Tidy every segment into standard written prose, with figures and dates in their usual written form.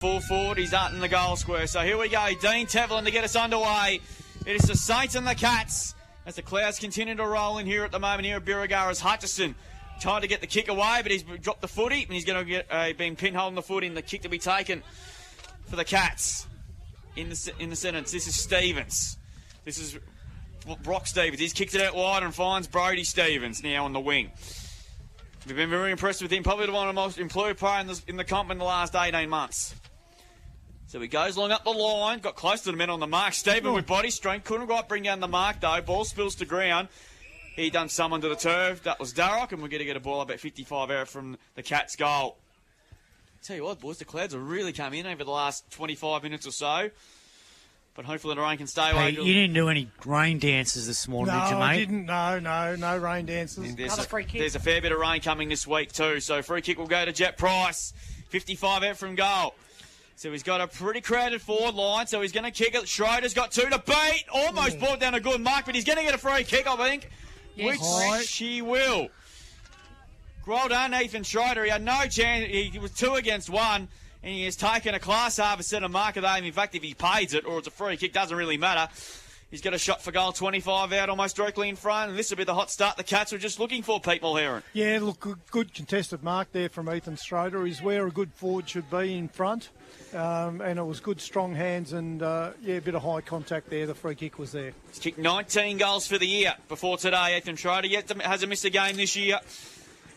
Full forward, he's out in the goal square. So here we go, Dean Tevlin to get us underway. It is the Saints and the Cats as the clouds continue to roll in here at the moment here at Birrgurra's Hutchison. Trying to get the kick away, but he's dropped the footy and he's going to get been pinholding the foot in the kick to be taken for the Cats. In the sentence, this is Stevens. This is Brock Stevens. He's kicked it out wide and finds Brody Stevens now on the wing. We've been very impressed with him. Probably one of the most employed players in the comp in the last 18 months. So he goes along up the line, got close to the men on the mark. Stephen with body strength, couldn't quite bring down the mark though. Ball spills to ground. He done someone to the turf. That was Darrock, and we're going to get a ball about 55 out from the Cats' goal. Tell you what, boys, the clouds have really come in over the last 25 minutes or so. But hopefully the rain can stay away. Hey, you didn't do any rain dances this morning, did you, mate? No, I didn't. No rain dances. There's a fair bit of rain coming this week too. So free kick will go to Jet Price. 55 out from goal. So he's got a pretty crowded forward line, so he's going to kick it. Schroeder's got two to beat. Almost brought down a good mark, but he's going to get a free kick, I think. Yes. Which he will. Well done, Ethan Schroeder. He had no chance. He was 2 against 1, and he has taken a class half a centre marker there. In fact, if he pays it or it's a free kick, doesn't really matter. He's got a shot for goal, 25 out, almost directly in front. And this will be the hot start the Cats were just looking for, Pete Mulheron. Yeah, look, good contested mark there from Ethan Schroeder. He's where a good forward should be in front. And it was good, strong hands and, a bit of high contact there. The free kick was there. He's kicked 19 goals for the year before today, Ethan Schroeder. Yet hasn't missed a game this year.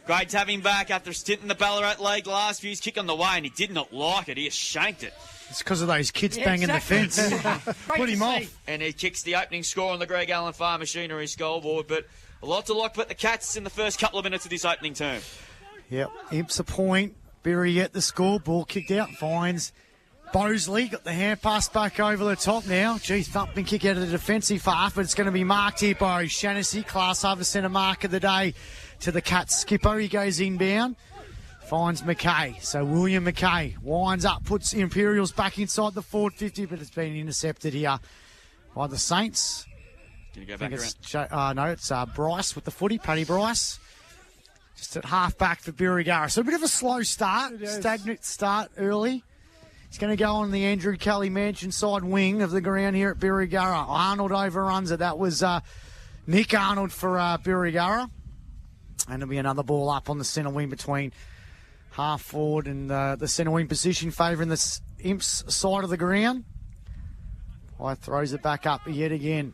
Great to have him back after a stint in the Ballarat League last year. He's kicked on the way and he did not like it. He just shanked it. It's because of those kids banging the fence. Put him off. And he kicks the opening score on the Greg Allen Farm Machinery scoreboard. But a lot to like, but the Cats in the first couple of minutes of this opening term. Yep, Imps a point. Berry at the score. Ball kicked out. Finds Bosley. Got the hand pass back over the top now. Geez, thumping kick out of the defensive half, but it's going to be marked here by Shaughnessy. Class Harvest Centre mark of the day to the Cats skipper. He goes inbound. Finds McKay. So William McKay winds up, puts Imperials back inside the forward 50, but it's been intercepted here by the Saints. Can you go back around? No, it's Bryce with the footy, Paddy Bryce. Just at half back for Birrgurra. So a bit of a slow start, stagnant start early. He's going to go on the Andrew Kelly Mansion side wing of the ground here at Birrgurra. Arnold overruns it. That was Nick Arnold for Birrgurra. And there'll be another ball up on the centre wing between half forward and the centre wing position, favouring the Imps side of the ground. White throws it back up yet again.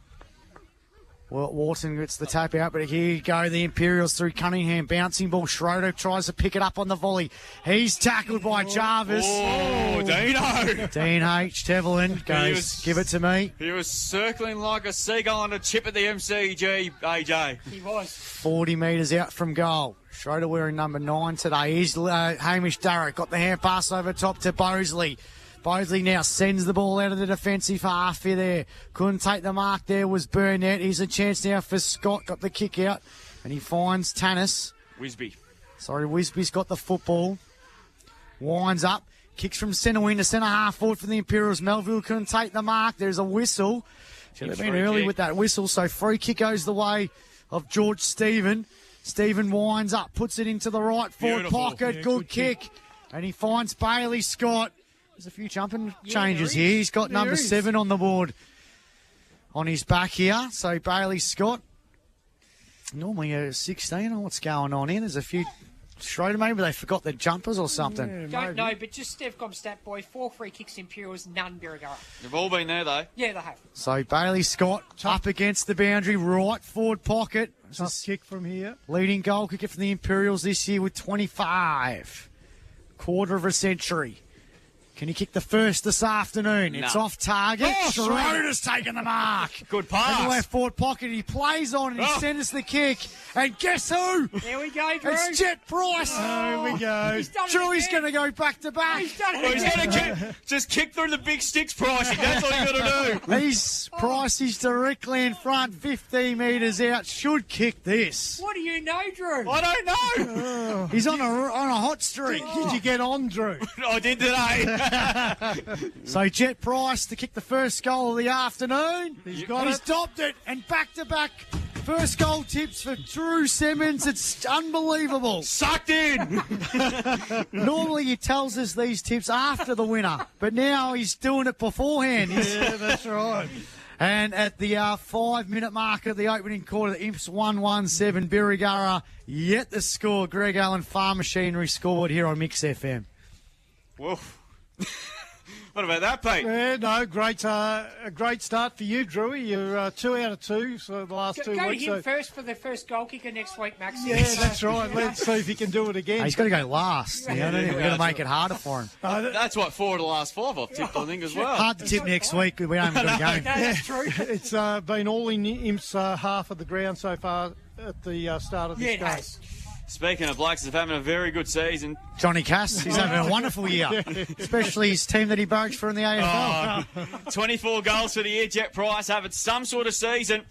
Wharton gets the tap out, but here you go, the Imperials through Cunningham. Bouncing ball, Schroeder tries to pick it up on the volley. He's tackled by Jarvis. Oh, Dino. Dean H. Tevlin goes, give it to me. He was circling like a seagull on a chip at the MCG, AJ. He was. 40 metres out from goal. Schroeder wearing number 9 today. Here's Hamish Darrock. Got the hand pass over top to Bosley. Bosley now sends the ball out of the defensive half here there. Couldn't take the mark there, was Burnett. Here's a chance now for Scott. Got the kick out. And he finds Tannis. Wisby's got the football. Winds up. Kicks from centre wing to centre half forward for the Imperials. Melville couldn't take the mark. There's a whistle. Should have been early with that whistle. So free kick goes the way of George Stephen. Stephen winds up, puts it into the right forward pocket. Yeah, good kick. And he finds Bailey Scott. There's a few jumping changes here. He's got number 7 on the board on his back here. So Bailey Scott, normally a 16. Oh, what's going on here? There's a few. Schroeder, maybe they forgot their jumpers or something. Don't know, but just Stevcom stat boy, 4 free kicks Imperials, none Birrgurra. They've all been there though. Yeah, they have. So Bailey Scott up against the boundary, right forward pocket. Just kick from here. Leading goal kicker for the Imperials this year with 25. Quarter of a century. Can he kick the first this afternoon? No. It's off target. Oh, Schroeder's taken the mark. Good pass. In the left forward pocket. He plays on and he sends the kick. And guess who? There we go, Drew. It's Jet Price. Oh, here we go. Drew's going to go back to back. He's done it He's going to just kick through the big sticks, Pricey. That's all you got to do. He's Price is directly in front, 15 metres out. Should kick this. What do you know, Drew? I don't know. He's on a hot streak. Did you get on, Drew? I did today. So Jet Price to kick the first goal of the afternoon. He's Stopped it and back to back First goal tips for Drew Simmons. It's unbelievable. Sucked in. Normally he tells us these tips after the winner, but now he's doing it beforehand. Yeah, that's right. And at the 5-minute mark of the opening quarter, the Imps 1-1-7. Birrgurra yet the score. Greg Allen Farm Machinery scored here on Mix FM. Woof. What about that, Pete? Yeah, no, a great start for you, Drewy. You're 2 out of 2 for the last 2 Go weeks. to him first for the first goal kicker next week, Max. Yeah, that's right. Let's see if he can do it again. He's got to go last. We've got to make it harder for him. That's what 4 of the last 5 I've tipped, I think, as well. Hard to tip next week. We haven't got a game. That's true. It's been all in Imps half of the ground so far at the start of this game. Has. Speaking of blokes that's having a very good season. Johnny Cass, he's having a wonderful year, especially his team that he barraged for in the AFL. 24 goals for the year. Jet Price having some sort of season.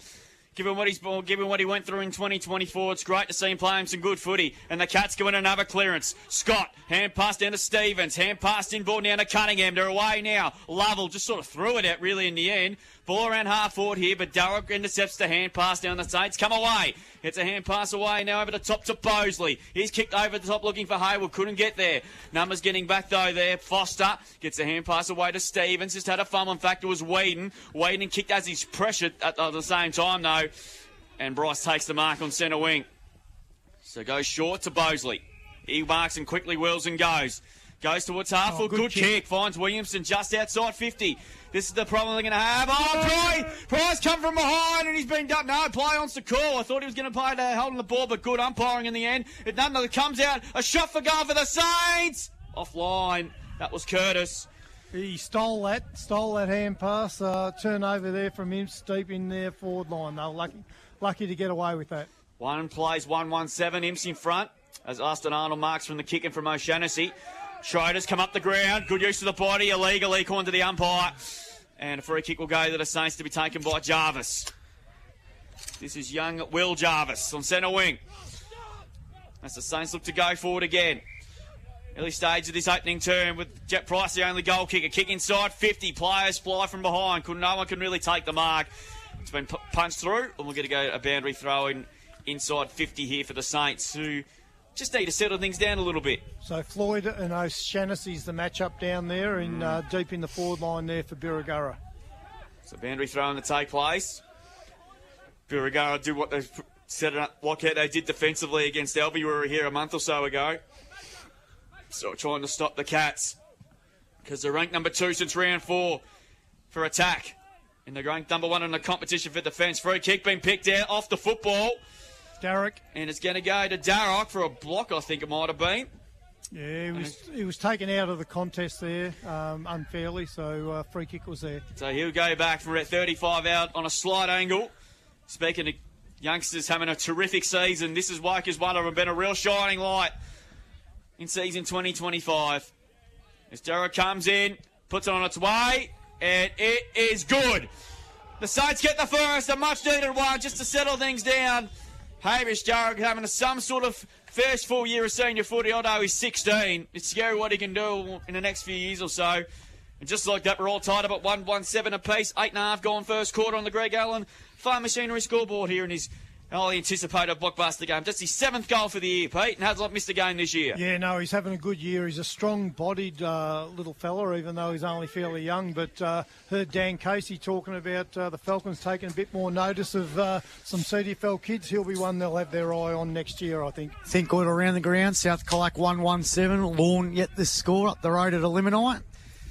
Given what he went through in 2024, it's great to see him playing some good footy. And the Cats go in another clearance. Scott, hand pass down to Stevens, hand pass in ball down to Cunningham. They're away now. Lovell just sort of threw it out really in the end. Ball around half forward here, but Durrock intercepts the hand pass down the Saints. Come away. It's a hand pass away now over the top to Bosley. He's kicked over the top looking for Hayward. Couldn't get there. Numbers getting back though there. Foster gets a hand pass away to Stevens. Just had a fumble. In fact, it was Whedon. Whedon kicked as he's pressured at the same time though. And Bryce takes the mark on centre wing. So goes short to Bosley. He marks and quickly wheels and goes. Goes towards half-foot. Good kick. Finds Williamson just outside 50. This is the problem they're going to have. Oh, Price come from behind and he's been done. No, play on to call. I thought he was going to play to holding the ball, but good umpiring in the end. It none of it comes out. A shot for goal for the Saints. Offline. That was Curtis. He stole that hand pass. Turnover there from Imps deep in their forward line. They were lucky to get away with that. One plays 1-1-7. Imps in front as Austin Arnold marks from the kick and from O'Shannessy. Schroeder's come up the ground. Good use of the body. Illegally according to the umpire. And a free kick will go to the Saints to be taken by Jarvis. This is young Will Jarvis on centre wing. As the Saints look to go forward again. Early stage of this opening term with Jet Price, the only goal kicker. Kick inside 50. Players fly from behind. No one can really take the mark. It's been punched through. And we're going to go a boundary throw in inside 50 here for the Saints, who just need to settle things down a little bit. So Floyd and O'Shannessy's the match-up down there in deep in the forward line there for Birrgurra. So boundary throwing to take place. Birrgurra do what they've set it up, like they did defensively against Alby. We were here a month or so ago. So trying to stop the Cats because they're ranked number 2 since round 4 for attack. And they're ranked number 1 in the competition for defence. Free kick being picked out off the football. Darrick. And it's going to go to Darrock for a block, I think it might have been. Yeah, he was taken out of the contest there unfairly, so free kick was there. So he'll go back from about 35 out on a slight angle. Speaking of youngsters having a terrific season, this is Woker's one of them, been a real shining light in season 2025. As Darrock comes in, puts it on its way, and it is good. The Saints get the first, a much-needed one just to settle things down. Hamish Darrock having some sort of first full year of senior footy, although he's 16. It's scary what he can do in the next few years or so. And just like that, we're all tied up at 1-1-7 apiece. 8.5 gone first quarter on the Greg Allen Farm Machinery scoreboard here in his highly anticipated blockbuster game. That's his 7th goal for the year, Pete, and hasn't missed a game this year. Yeah, no, he's having a good year. He's a strong-bodied little fella, even though he's only fairly young. But heard Dan Casey talking about the Falcons taking a bit more notice of some CDFL kids. He'll be one they'll have their eye on next year, I think. Think good around the ground. South Colac 1-1-7. Lawn yet the score up the road at Eliminite.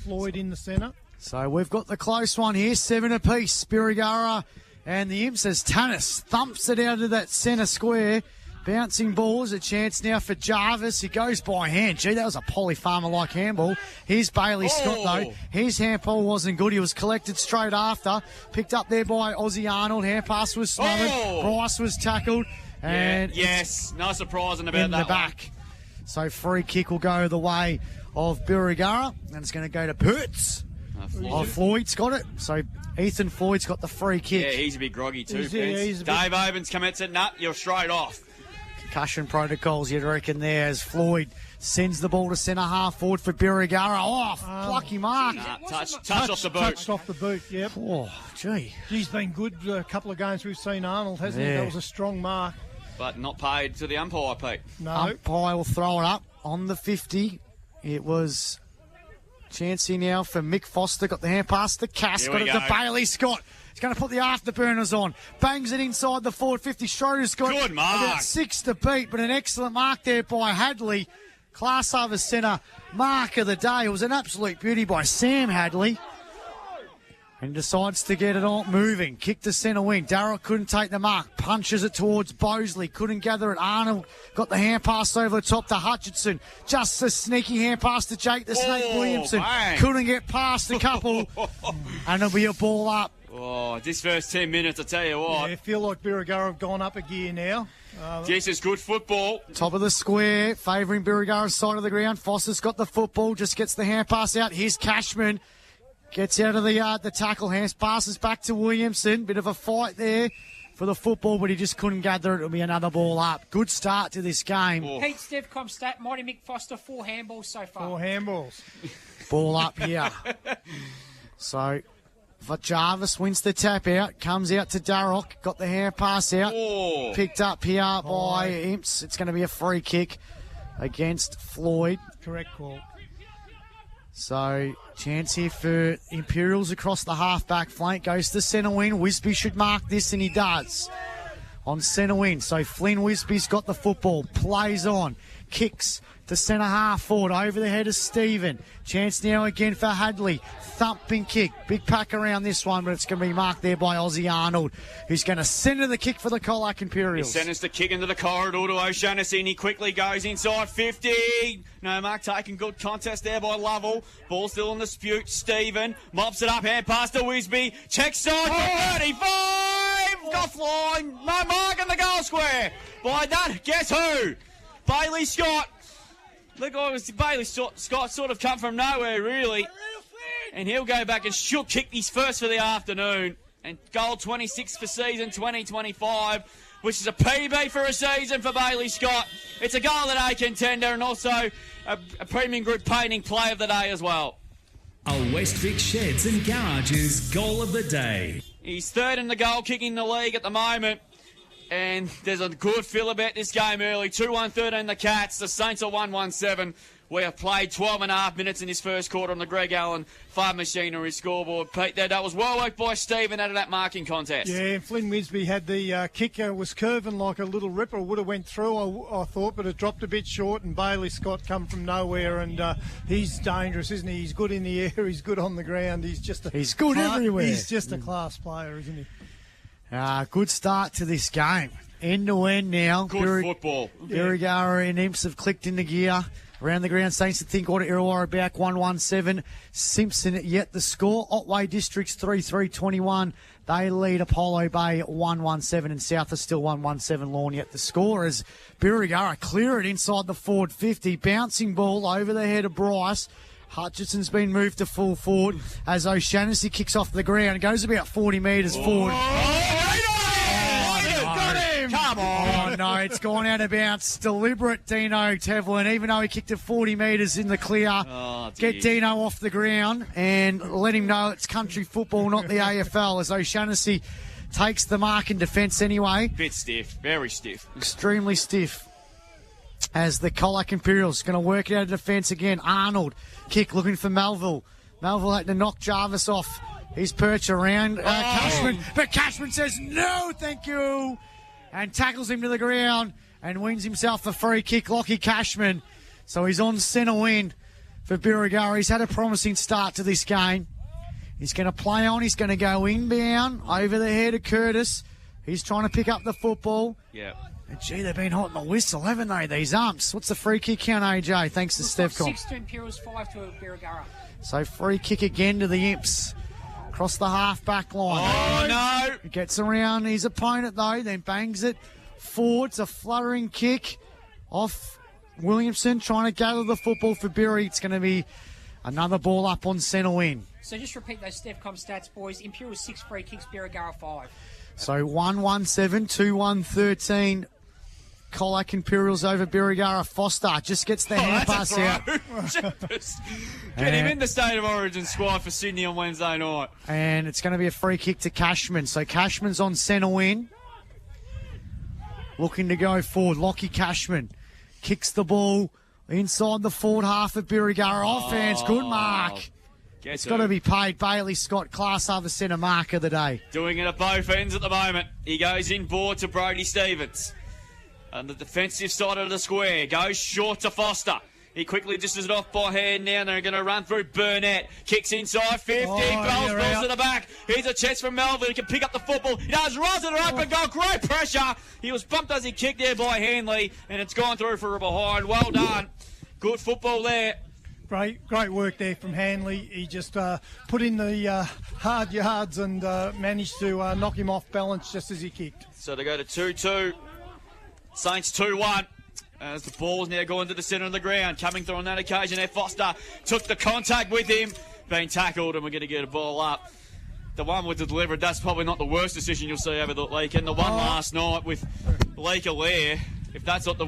Floyd in the centre. So we've got the close one here. 7 apiece. Birrgurra. And the Imps as Tanis thumps it out of that centre square. Bouncing balls, a chance now for Jarvis. He goes by hand. Gee, that was a Polly Farmer-like handball. Here's Bailey Scott, though. His handball wasn't good. He was collected straight after. Picked up there by Aussie Arnold. Hand pass was smothered. Bryce was tackled. And yes, no surprising about in that the back. So free kick will go the way of Birrgurra. And it's going to go to Pertz. Floyd's got it. So Ethan Floyd's got the free kick. Yeah, he's a bit groggy too, Dave Ovens come out and said, nah, you're straight off. Concussion protocols, you'd reckon there, as Floyd Sends the ball to centre half forward for Birrgurra. Oh, plucky mark. Touch off the boot. Touched off the boot, yep. Oh, gee. He's been good a couple of games we've seen Arnold, hasn't he? Yeah. That was a strong mark. But not paid to the umpire, Pete. No. Umpire will throw it up on the 50. It was Chancey now for Mick Foster. Got the hand pass to Cass. Here Got we it to go. Bailey Scott. He's going to put the afterburners on. Bangs it inside the forward 50. Schroeder's got Good mark. about 6 to beat, but an excellent mark there by Hadley. Class over centre mark of the day. It was an absolute beauty by Sam Hadley. And decides to get it on moving. Kick to centre wing. Darrell couldn't take the mark. Punches it towards Bosley. Couldn't gather it. Arnold got the hand pass over the top to Hutchinson. Just a sneaky hand pass to Jake the Snake Williamson. Bang. Couldn't get past a couple. And it'll be a ball up. Oh, this first 10 minutes, I tell you what. Yeah, feel like Birrgurra have gone up a gear now. This is good football. Top of the square, favouring Birrgurra's side of the ground. Foster's got the football, just gets the hand pass out. Here's Cashman. Gets out of the tackle, hands passes back to Williamson. Bit of a fight there for the football, but he just couldn't gather it. It'll be another ball up. Good start to this game. Pete Stevcom stat, Mighty Mick Foster, 4 handballs so far. 4 handballs. Ball up here. So, Jarvis wins the tap out, comes out to Darroch, got the hand pass out. Oh. Picked up here by Imps. It's going to be a free kick against Floyd. Correct call. So, chance here for Imperials across the half-back flank. Goes to centre wing. Wisby should mark this, and he does. On centre wing. So, Flynn Wisby's got the football. Plays on. Kicks to centre half forward. Over the head of Stephen. Chance now again for Hadley. Thumping kick. Big pack around this one, but it's going to be marked there by Ozzy Arnold, who's going to centre the kick for the Colac Imperials. He centres the kick into the corridor to O'Shannessy, and he quickly goes inside 50. No mark taken. Good contest there by Lovell. Ball still in dispute. Stephen mops it up. Hand pass to Wisby. Check side for 35. Goff line. No mark in the goal square. By that, guess who? Bailey Scott. Look like Bailey Scott sort of come from nowhere, really. And he'll go back and she'll kick his first for the afternoon. And goal 26 for season 2025, which is a PB for a season for Bailey Scott. It's a goal of the day contender and also a premium group painting play of the day as well. A Westvic Sheds and Garages goal of the day. He's third in the goal kicking the league at the moment. And there's a good feel about this game early. 2-1-13 the Cats. The Saints are 1-1-7. We have played 12 and a half minutes in this first quarter on the Greg Allen Farm Machinery scoreboard. Pete, that was well worked by Stephen out of that marking contest. Yeah, and Flynn Wisby had the kicker, was curving like a little ripper. Would have went through, I thought, but it dropped a bit short, and Bailey Scott come from nowhere, and he's dangerous, isn't he? He's good in the air, he's good on the ground. He's good everywhere. He's just a class player, isn't he? Good start to this game. End to end now. Good football. Birrgurra and Imps have clicked into gear. Around the ground, Saints to think order, Illawarra back 1-1-7. Simpson yet the score. Otway Districts 3-3-21. They lead Apollo Bay 1-1-7, and South are still 1-1-7. Lawn yet the score as Birrgurra clear it inside the forward 50. Bouncing ball over the head of Bryce. Hutchinson's been moved to full forward as O'Shannessy kicks off the ground. It goes about 40 metres forward. Come on. Oh, no, it's gone out of bounds. Deliberate Dino Tevlin, even though he kicked it 40 metres in the clear. Oh, Get Dino off the ground and let him know it's country football, not the AFL, as O'Shannessy takes the mark in defence anyway. Bit stiff. Very stiff. Extremely stiff. As the Colac Imperials going to work it out of defence again. Arnold, kick looking for Melville. Melville had to knock Jarvis off his perch around Cashman, but Cashman says no, thank you, and tackles him to the ground and wins himself a free kick, Lockie Cashman. So he's on centre win for Birrgurra. He's had a promising start to this game. He's going to play on. He's going to go inbound over the head of Curtis. He's trying to pick up the football. Yeah. And gee, they've been hot in the whistle, haven't they, these umps? What's the free kick count, AJ? Thanks to Stevcom. 6 to Imperials, 5 to Birrgurra. So free kick again to the Imps. Across the half-back line. Oh, no. He gets around his opponent, though, then bangs it forward. It's a fluttering kick off Williamson, trying to gather the football for Birry. It's going to be another ball up on centre wing. So just repeat those Stevcom stats, boys. Imperials 6 free kicks, Birrgurra 5. So 1-1-7, 2-1-13 Colac Imperials over Birrgurra. Foster just gets the hand pass out. Get him in the State of Origin squad for Sydney on Wednesday night. And it's going to be a free kick to Cashman. So Cashman's on centre wing. Looking to go forward. Lockie Cashman kicks the ball inside the forward half of Birrgurra. Offense, good mark. It's got to be paid. Bailey Scott, Class A, the centre mark of the day. Doing it at both ends at the moment. He goes inboard to Brody Stevens. And the defensive side of the square goes short to Foster. He quickly dishes it off by hand now. They're going to run through Burnett. Kicks inside 50. Balls to the back. Here's a chance from Melville. He can pick up the football. He does. Runs it open goal. Great pressure. He was bumped as he kicked there by Hanley. And it's gone through for a behind. Well done. Good football there. Great work there from Hanley. He just put in the hard yards and managed to knock him off balance just as he kicked. So they go to 2-2. Saints 2-1. As the ball's now going to the centre of the ground. Coming through on that occasion there, Foster took the contact with him. Being tackled, and we're going to get a ball up. The one with the delivered, that's probably not the worst decision you'll see over the weekend. The one last night with Leaker Lair. If that's not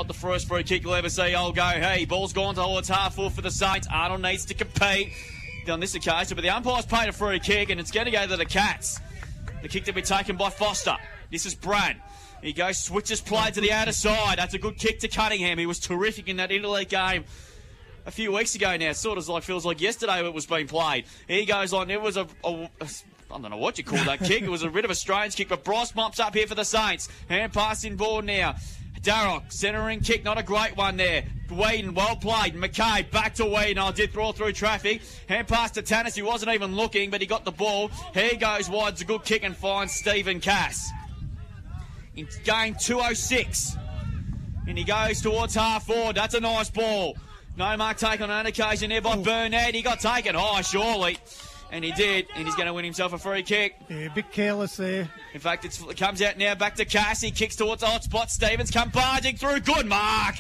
the first free kick you'll ever see, I'll go, hey, ball's gone towards half full for the Saints. Arnold needs to compete on this occasion, but the umpire's paid a free kick, and it's going to go to the Cats. The kick to be taken by Foster. This is Brad. He goes, switches play to the outer side. That's a good kick to Cunningham. He was terrific in that interleague game a few weeks ago now. Sort of feels like yesterday it was being played. He goes on. It was I don't know what you call that kick. It was a bit of a strange kick, but Bryce mops up here for the Saints. Hand pass in board now. Darroch, centering kick, not a great one there. Whedon, well played. McKay, back to Whedon. I did throw through traffic. Hand pass to Tannis. He wasn't even looking, but he got the ball. He goes wide. It's a good kick and finds Stephen Cass. In game 2:06. And he goes towards half forward. That's a nice ball. No mark taken on an occasion there by Burnett. He got taken high, surely. And he did. And he's going to win himself a free kick. Yeah, a bit careless there. In fact, it comes out now back to Cass. He kicks towards the hot spot. Stevens come barging through. Good mark.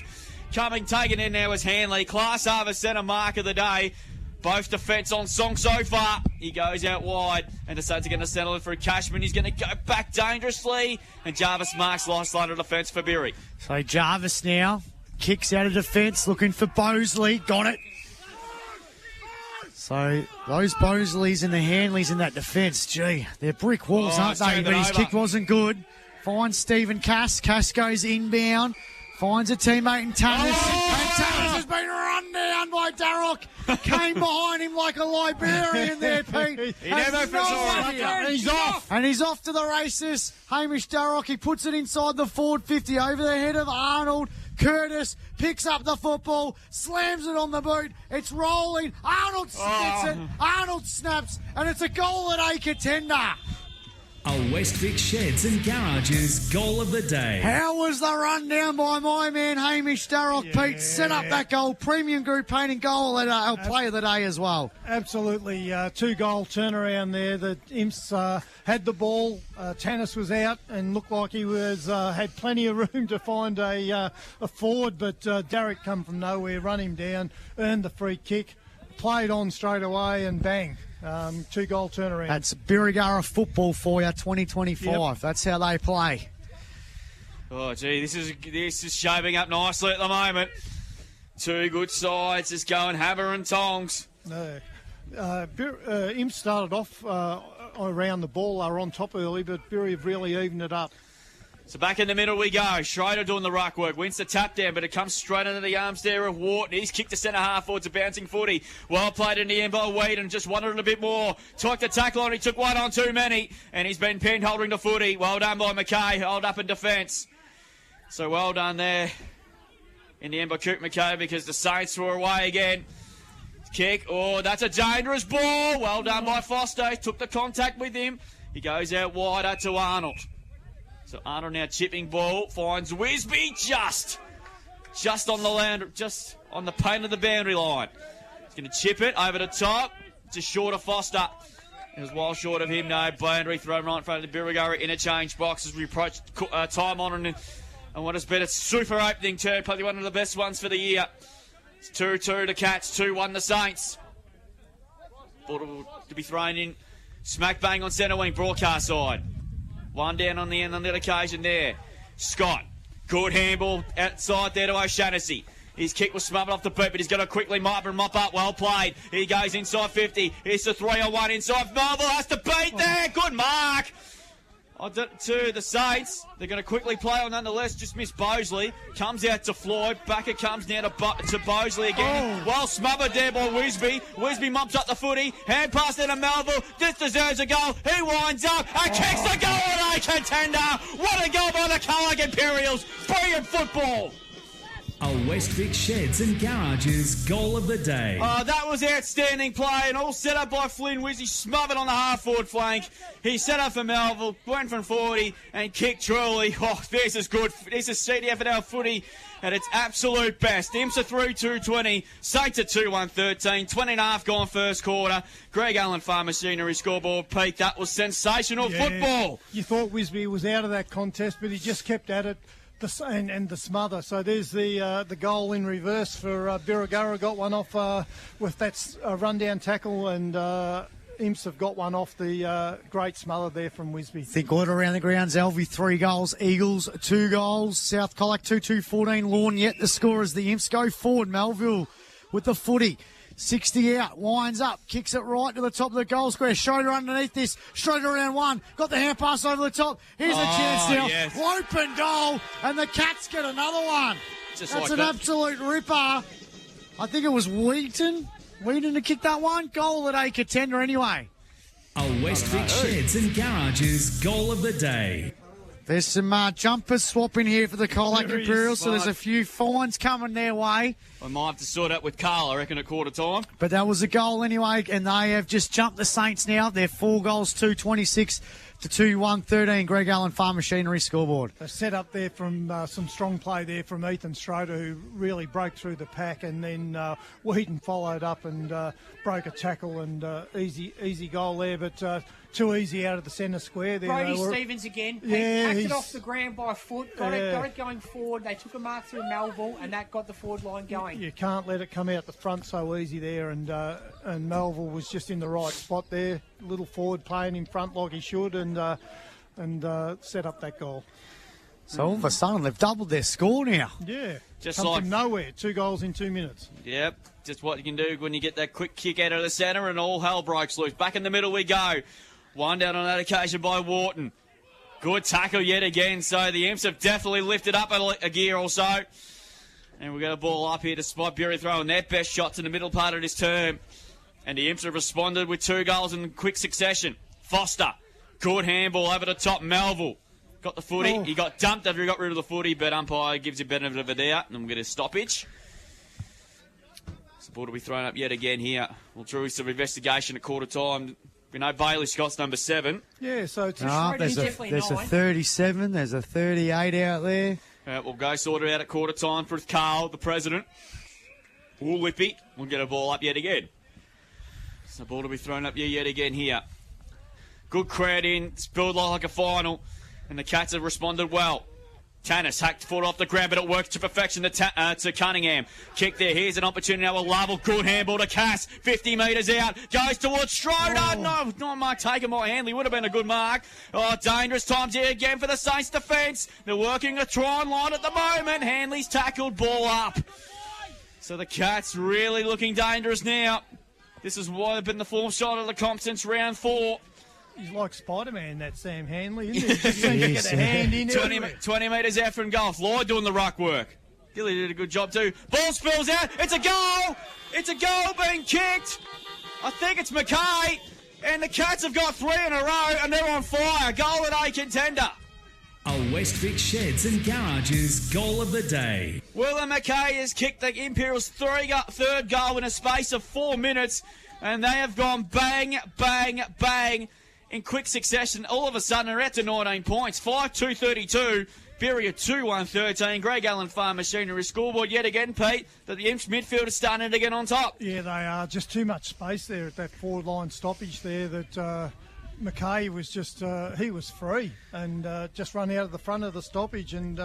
Taken in now is Hanley. Class A, the centre mark of the day. Both defence on song so far. He goes out wide, and the Saints are going to settle it for Cashman. He's going to go back dangerously, and Jarvis marks last line of defence for Birri. So Jarvis now kicks out of defence, looking for Bosley. Got it. So those Bosleys and the Hanleys in that defence, gee, they're brick walls, aren't they? But his kick wasn't good. Finds Stephen Cass. Cass goes inbound. Finds a teammate in Tannis. And Tannis has been run down by Darroch. Came behind him like a Liberian there, Pete. He never and he's off. And he's off to the races. Hamish Darroch, he puts it inside the forward 50 over the head of Arnold. Curtis picks up the football, slams it on the boot. It's rolling. Arnold gets it. Arnold snaps. And it's a goal at a contender. A Westvic Sheds and Garages goal of the day. How was the run down by my man Hamish Darroch? Yeah. Pete set up that goal. Premium Group painting goal at play of the day as well. Absolutely. 2-goal turnaround there. The Imps had the ball. Tannis was out and looked like he was had plenty of room to find a forward, but Darroch come from nowhere, run him down, earned the free kick, played on straight away, and bang. 2-goal turnaround. That's Birrgurra football for you, 2025. Yep. That's how they play. Oh, gee, this is shaping up nicely at the moment. Two good sides just going hammer and tongs. No. Imps started off around the ball. They were on top early, but Birri have really evened it up. So back in the middle we go. Schrader doing the ruck work. Wins the tap down, but it comes straight under the arms there of Wharton. He's kicked to centre half forwards, a bouncing footy. Well played in the end by Whedon. Just wanted it a bit more. Took the tackle on. He took one on too many. And he's been pinned holding the footy. Well done by McKay. Hold up in defence. So well done there in the end by Coop McKay, because the Saints were away again. Kick. Oh, that's a dangerous ball. Well done by Foster. He took the contact with him. He goes out wider to Arnold. So Arnold now chipping ball, finds Wisby just on the land, just on the paint of the boundary line. He's going to chip it over the top, just short of Foster. It was well short of him, no boundary thrown right in front of the Birrgurra interchange box as we approach time on and what has been a super opening turn, probably one of the best ones for the year. It's 2-2 the Cats, 2-1 the Saints. Ball to be thrown in, smack bang on centre wing, broadcast side. One down on the end on that occasion there. Scott Good handball outside there to O'Shannessy. His kick was smothered off the boot, but he's going to quickly mop up. Well played. He goes inside 50. Here's the 3-on-1 inside. Melville has to beat there. Good mark. To the Saints. They're going to quickly play on nonetheless. Just missed Bosley. Comes out to Floyd. Back it comes now to Bosley again. Oh. Well smothered there by Wisby. Wisby mops up the footy. Hand pass there to Melville. This deserves a goal. He winds up and kicks the goal at a contender. What a goal by the Colac Imperials. Brilliant football. A West Vic Sheds and Garages goal of the day. That was outstanding play and all set up by Flynn Wizzy, smothered on the half-forward flank. He set up for Melville, went from 40 and kicked truly. Oh, this is good. This is CDFNL footy at its absolute best. Imps are through 220, Saints at 2-1-13, 20 and a half gone first quarter. Greg Allen Farm Machinery scoreboard. Pete, that was sensational football. You thought Wisby was out of that contest, but he just kept at it. And the smother. So there's the goal in reverse for Birrgurra. Got one off with that rundown tackle, and Imps have got one off the great smother there from Wisby. Think order around the grounds. Elvie 3 goals, Eagles 2 goals, South Colac 2-2-14. Lawn yet the score as the Imps go forward. Melville with the footy. 60 out, winds up, kicks it right to the top of the goal square. Schroeder underneath this. Schroeder around one. Got the hand pass over the top. Here's a chance now. Yes. Open goal, and the Cats get another one. Just That's like an that. absolute ripper. I think it was Wheaton to kick that one. Goal at a contender anyway. A West Vic Sheds and Garages goal of the day. There's some jumpers swapping here for the Colac There is, Imperials, so there's but- a few fines coming their way. I might have to sort out with Carl, I reckon, at quarter time. But that was a goal anyway, and they have just jumped the Saints now. They're 4 goals, 2-26 to 2-1-13. Greg Allen Farm Machinery scoreboard. A set up there from some strong play there from Ethan Schroeder, who really broke through the pack, and then Wheaton followed up and broke a tackle, and easy goal there, but too easy out of the centre square there. Brody Stevens again. Yeah, They packed he's- it off the ground by foot, got it going forward. They took a mark through Melville, and that got the forward line going. You can't let it come out the front so easy there, and Melville was just in the right spot there. Little forward playing in front like he should, and set up that goal. So all of a sudden, they've doubled their score now. Yeah, Just come like- from nowhere. 2 goals in 2 minutes. Yep, just what you can do when you get that quick kick out of the centre and all hell breaks loose. Back in the middle we go. One down on that occasion by Wharton. Good tackle yet again, so the Imps have definitely lifted up a gear or so. And we've got a ball up here despite Bury throwing their best shots in the middle part of this term. And the Imps have responded with 2 goals in quick succession. Foster, good handball over the top. Melville got the footy. Oh. He got dumped after he got rid of the footy, but umpire gives you benefit of a doubt, and we'll get a stoppage. So the ball will be thrown up yet again here. We'll do some investigation at quarter time. We know Bailey Scott's number 7. Yeah, so it's There's definitely a 9. 37, there's a 38 out there. We'll go sort it out at quarter time for Carl, the president. Ooh, Lippy. We'll get a ball up yet again. So the ball will be thrown up yet again here. Good crowd in. It's built like a final. And the Cats have responded well. Tannis hacked foot off the ground, but it works to perfection to Cunningham. Kick there. Here's an opportunity now with Lovell. Good handball to Cass. 50 metres out. Goes towards Schroeder. No, not mark taken by Hanley. Would have been a good mark. Oh, dangerous times here again for the Saints defence. They're working a try line at the moment. Hanley's tackled. Ball up. So the Cats really looking dangerous now. This is why they've been the form shot of the comp since round 4. He's like Spider-Man, that Sam Hanley, isn't he? Just seems to get a hand in 20 metres out from goal. Floyd doing the ruck work. Gilly did a good job too. Ball spills out. It's a goal. It's a goal being kicked. I think it's Mackay. And the Cats have got 3 in a row and they're on fire. Goal at a contender. A West Vic Sheds and Garages goal of the day. Willem Mackay has kicked the Imperials' third goal in a space of 4 minutes. And they have gone bang, bang, bang. In quick succession, all of a sudden, they're out to 19 points. 5-2-32. Birrgurra 2-1-13. Greg Allen Farm Machinery scoreboard yet again, Pete, that the Imps midfield is starting to get on top. Yeah, they are. Just too much space there at that forward line stoppage there that Mackay was just, he was free and just run out of the front of the stoppage and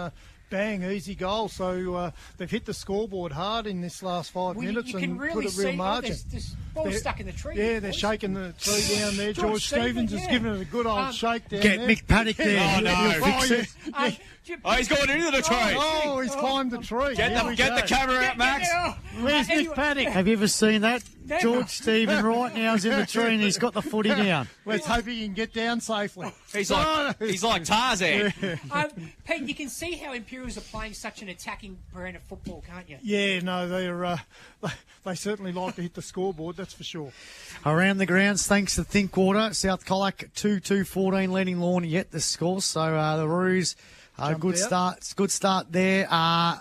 bang, easy goal. So they've hit the scoreboard hard in this last 5 minutes You can and really put a real see margin. there's Ball's stuck in the tree. Yeah, they're shaking the tree down there. George Stevens is giving it a good old shake down Get there. Mick Paddock there. Oh, no. He'll fix it. Oh, he's going into the tree. Oh, he's climbed the tree. Get the camera out, Max. Where's Mick Paddock? Have you ever seen that? George Stephen right now is in the tree and he's got the footy down. Let's hope he can get down safely. He's like Tarzan. Pete, you can see how Imperials are playing such an attacking brand of football, can't you? Yeah, no, they certainly like to hit the scoreboard, that's for sure. Around the grounds, thanks to Thinkwater, South Colac 2-2-14 leading Lorne yet the score. So the Roos, good start there.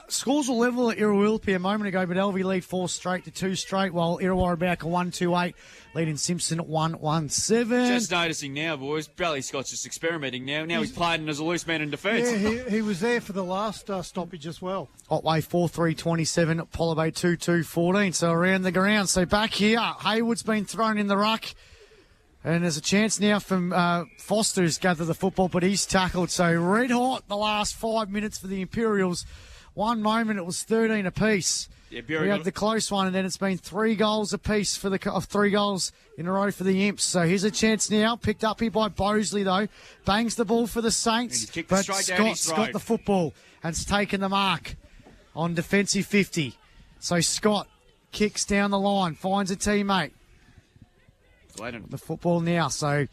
Scores were level at Irrawilpi a moment ago, but LV lead 4 straight to 2 straight, while Irrawar Bowker 1-2-8 leading Simpson 1-1-7. Just noticing now, boys, Bradley Scott's just experimenting now. Now he's playing as a loose man in defence. Yeah, he was there for the last stoppage as well. Otway 4-3-27, Apollo Bay 2-2-14. So around the ground. So back here, Haywood's been thrown in the ruck. And there's a chance now from Foster who's gathered the football, but he's tackled. So red hot the last 5 minutes for the Imperials. One moment it was 13 apiece. Yeah, we had the close one, and then it's been 3 goals apiece for 3 goals in a row for the Imps. So here's a chance now, picked up here by Bosley though. Bangs the ball for the Saints, but Scott's got the football and's taken the mark on defensive 50. So Scott kicks down the line, finds a teammate. The football now, so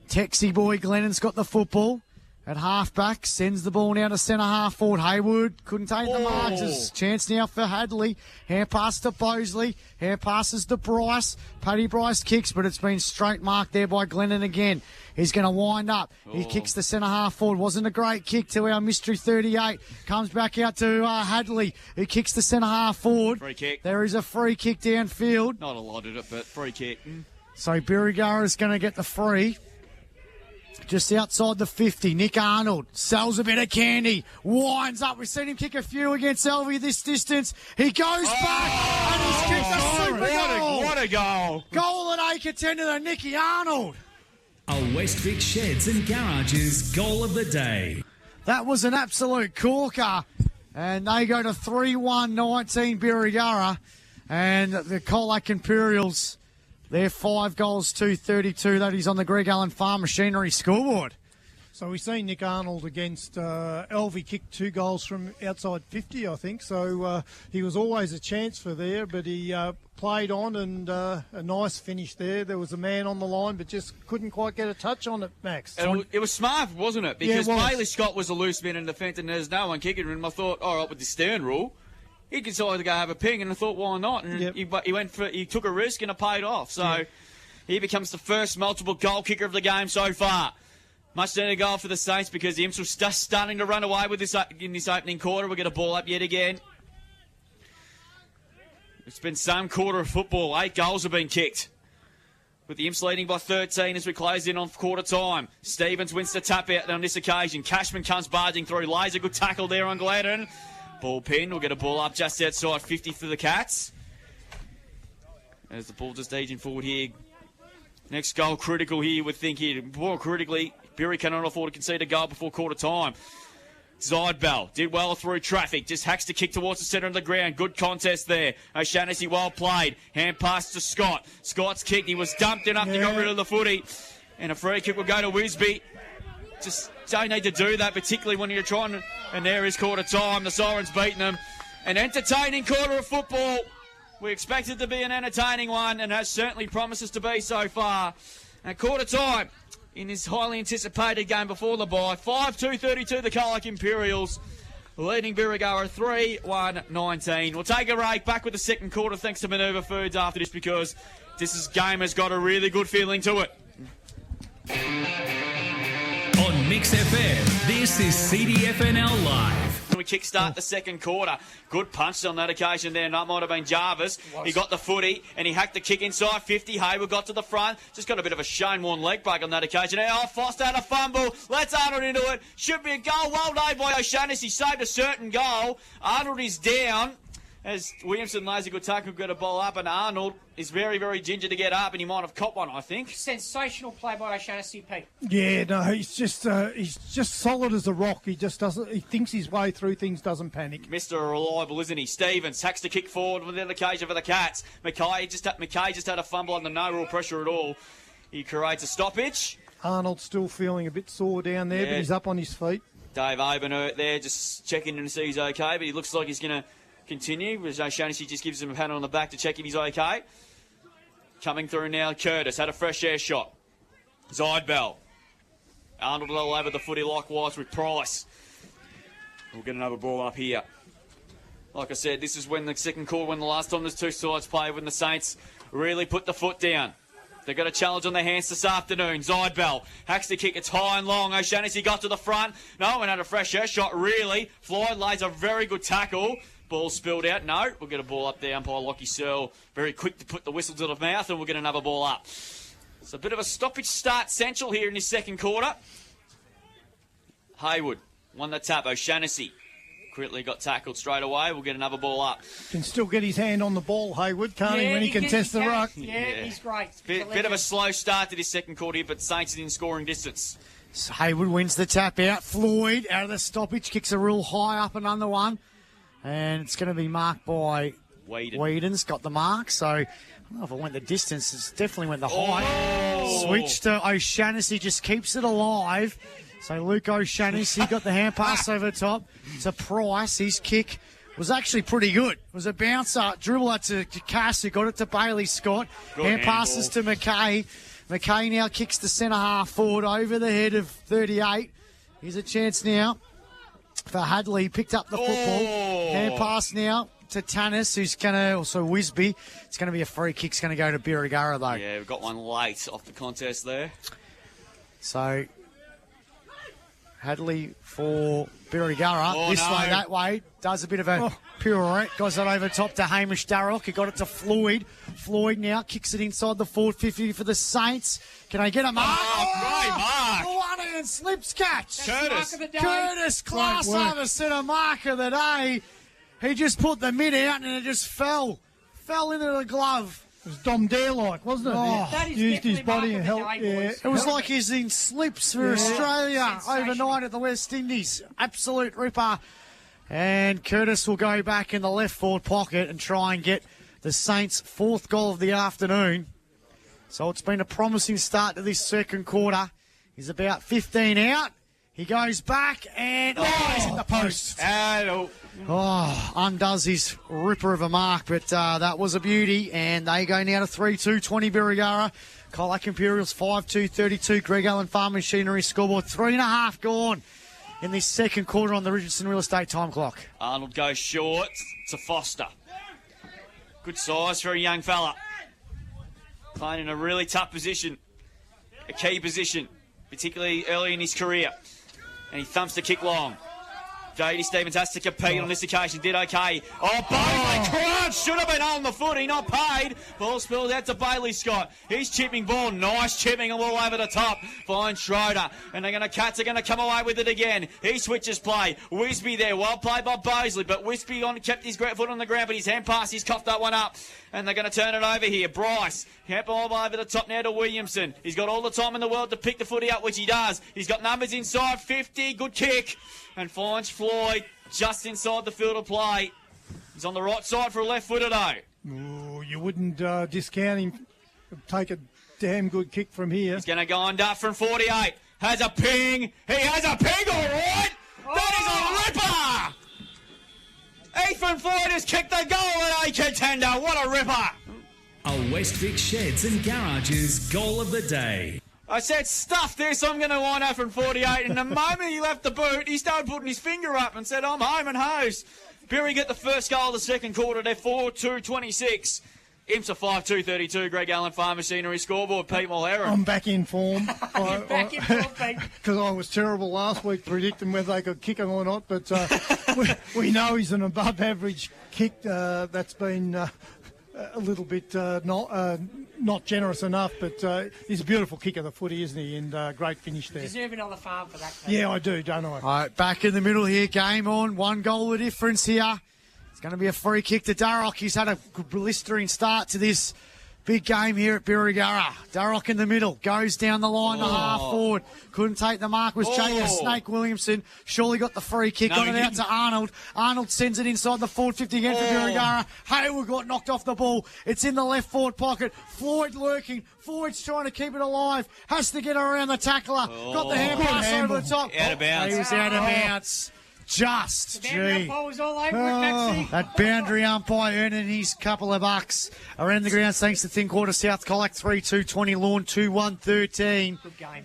Texie boy Glennon's got the football at half-back, sends the ball now to centre-half forward. Haywood couldn't take the marks. There's a chance now for Hadley. Hand pass to Bosley. Hand passes to Bryce. Paddy Bryce kicks, but it's been straight marked there by Glennon again. He's going to wind up. He kicks the centre-half forward. Wasn't a great kick to our mystery 38. Comes back out to Hadley, who kicks the centre-half forward. Free kick. There is a free kick downfield. Not allotted it, but free kick. So Birrgurra is going to get the free. Just outside the 50, Nick Arnold sells a bit of candy, winds up. We've seen him kick a few against Elvie this distance. He goes back and he's kicked a super goal. What a goal. Goal at 8 contender to Nicky Arnold. A Westvic Sheds and Garages Goal of the Day. That was an absolute corker. And they go to 3-1-19 Birrgurra. And the Colac Imperials, they're 5 goals, 232. That is on the Greg Allen Farm Machinery scoreboard. So we've seen Nick Arnold against Elvie kick 2 goals from outside 50, I think. So he was always a chance for there, but he played on and a nice finish there. There was a man on the line, but just couldn't quite get a touch on it, Max. It was smart, wasn't it? Because Bailey Scott was a loose man in defence and there's no one kicking him. I thought, all right, with the Stern rule, he decided to go have a ping, and I thought, why not? And he took a risk, and it paid off. So he becomes the first multiple goal kicker of the game so far. Much needed goal for the Saints because the Imps were just starting to run away with this in this opening quarter. We'll get a ball up yet again. It's been some quarter of football. 8 goals have been kicked, with the Imps leading by 13 as we close in on quarter time. Stevens wins the tap out on this occasion. Cashman comes barging through. Lays a good tackle there on Gladden. Ball pin. We'll get a ball up just outside 50 for the Cats. As the ball just edging forward here. Next goal critical here, we think here. More critically, Birri cannot afford to concede a goal before quarter time. Zidbell did well through traffic. Just hacks the kick towards the centre of the ground. Good contest there. O'Shaughnessy well played. Hand pass to Scott. Scott's kicked. He was dumped enough to get rid of the footy. And a free kick will go to Wisby. Just don't need to do that, particularly when you're trying to... And there is quarter time. The Sirens beating them. An entertaining quarter of football. We expect it to be an entertaining one, and has certainly promises to be so far. At quarter time, in this highly anticipated game before the bye, 5-2-32 the Colac Imperials, leading Birrgurra 3-1-19. We'll take a break, back with the second quarter thanks to Maneuver Foods after this, because this game has got a really good feeling to it. On Mix FM, this is CDFNL Live. We kickstart the second quarter. Good punch on that occasion there. That might have been Jarvis. He got the footy and he hacked the kick inside 50. Hayward got to the front. Just got a bit of a Shane Warne leg break on that occasion. Oh, Foster had a fumble. Let's Arnold into it. Should be a goal. Well done by O'Shaughnessy. Saved a certain goal. Arnold is down. As Williamson lays a good tackle, got a ball up, and Arnold is very, very ginger to get up, and he might have caught one, I think. Sensational play by O'Shannessy, Pete. Yeah, no, he's just solid as a rock. He just doesn't. He thinks his way through things, doesn't panic. Mr. Reliable, isn't he? Stevens hacks to kick forward with an occasion for the Cats. McKay just had a fumble under no real pressure at all. He creates a stoppage. Arnold's still feeling a bit sore down there, but he's up on his feet. Dave Abenert there, just checking in to see he's okay, but he looks like he's going to continue. O'Shannessy just gives him a pat on the back to check if he's okay. Coming through now, Curtis had a fresh air shot. Zidebell. Arnold all over the footy likewise with Price. We'll get another ball up here. Like I said, this is when the second quarter, when the last time there's two sides played, when the Saints really put the foot down. They've got a challenge on their hands this afternoon. Zidebell hacks the kick. It's high and long. O'Shannessy got to the front. No one had a fresh air shot, really. Floyd lays a very good tackle. Ball spilled out. No, we'll get a ball up there. Umpire Lockie Searle very quick to put the whistle to the mouth, and we'll get another ball up. It's a bit of a stoppage start central here in this second quarter. Haywood won the tap. O'Shannessy quickly got tackled straight away. We'll get another ball up. Can still get his hand on the ball, Haywood, can't he, when he contests the ruck? Yeah, he's great. Bit of a slow start to this second quarter here, but Saints is in scoring distance. So Haywood wins the tap out. Floyd out of the stoppage, kicks a real high up and under one. And it's going to be marked by Whedon's got the mark. So I don't know if it went the distance. It definitely went the height. Oh. Switch to O'Shannessy, just keeps it alive. So Luke O'Shannessy got the hand pass over the top to Price. His kick was actually pretty good. It was a bouncer, dribbler to Cass, who got it to Bailey Scott. Hand passes to McKay. McKay now kicks the centre half forward over the head of 38. Here's a chance now for Hadley. Picked up the football. Hand pass now to Tannis, who's going to, also Wisby. It's going to be a free kick. It's going to go to Birrgurra, though. Yeah, we've got one late off the contest there. So Hadley for Birrgurra. This way, that way. Does a bit of a pirouette. Goes it over top to Hamish Darroch. He got it to Floyd. Floyd now kicks it inside the forward 50 for the Saints. Can I get a mark? Great mark. The one-hand slips catch. Curtis, class over centre mark of the day. He just put the mid out and it just fell into the glove. It was Dom Dare-like, wasn't it? That is Used his body and helped. helped. It was like he's in slips for Australia overnight at the West Indies. Absolute ripper. And Curtis will go back in the left forward pocket and try and get the Saints' fourth goal of the afternoon. So it's been a promising start to this second quarter. He's about 15 out. He goes back and he's hit the post. Undoes his ripper of a mark, but that was a beauty. And they go now to 3-2, 20 Birrgurra. Colac Imperials 5-2, 32. Greg Allen Farm Machinery scoreboard 3.5 gone in this second quarter on the Richardson Real Estate time clock. Arnold goes short to Foster. Good size for a young fella. Playing in a really tough position, a key position, particularly early in his career. And he thumps the kick long. J.D. Stevens has to compete on this occasion. Did okay. Bailey crunch. Should have been on the footy. Not paid. Ball spilled out to Bailey Scott. He's chipping ball. Nice chipping. All over the top. Finds Schroeder. And Cats are going to come away with it again. He switches play. Wisby there. Well played by Bosley. But Wisby kept his foot on the ground. But his hand pass. He's coughed that one up. And they're going to turn it over here. Bryce. Camp all over the top now to Williamson. He's got all the time in the world to pick the footy up, which he does. He's got numbers inside. 50. Good kick. And finds Floyd just inside the field of play. He's on the right side for a left footer though. Ooh, you wouldn't discount him. Take a damn good kick from here. He's going to go on Duff from 48. Has a ping. He has a ping, all right. That is a ripper. Ethan Floyd has kicked the goal at A contender. What a ripper. A West Vic Sheds and Garages goal of the day. I said, stuff this, I'm going to wind up from 48. And the moment he left the boot, he started putting his finger up and said, I'm home and hose. Birri get the first goal of the second quarter. They're 4-2-26. Imps are 5-2-32. Greg Allen Farm Machinery scoreboard. Pete Mulhera. I'm back in form. Back in form, Pete. Because I was terrible last week predicting whether they could kick him or not. But we know he's an above-average kick. That's been a little bit not generous enough, but he's a beautiful kick of the footy, isn't he? And great finish there. Deserve another farm for that. Yeah, I do, don't I? All right, back in the middle here, game on. 1 goal of difference here. It's going to be a free kick to Darroch. He's had a blistering start to this big game here at Birrgurra. Darroch in the middle, goes down the line to half forward. Couldn't take the mark, was Jacob Snake Williamson. Surely got the free kick, got it out to Arnold. Arnold sends it inside the forward 50 again for Birrgurra. Hayward got knocked off the ball. It's in the left forward pocket. Floyd lurking. Floyd's trying to keep it alive. Has to get around the tackler. Got the hand pass over the top. Out of bounds. He was out of bounds. Just, gee. Was all over it, That boundary umpire earning his couple of bucks. Around the ground, thanks to Thin Quarter South Colac 3-2-20, Lawn 2-1-13. Good game.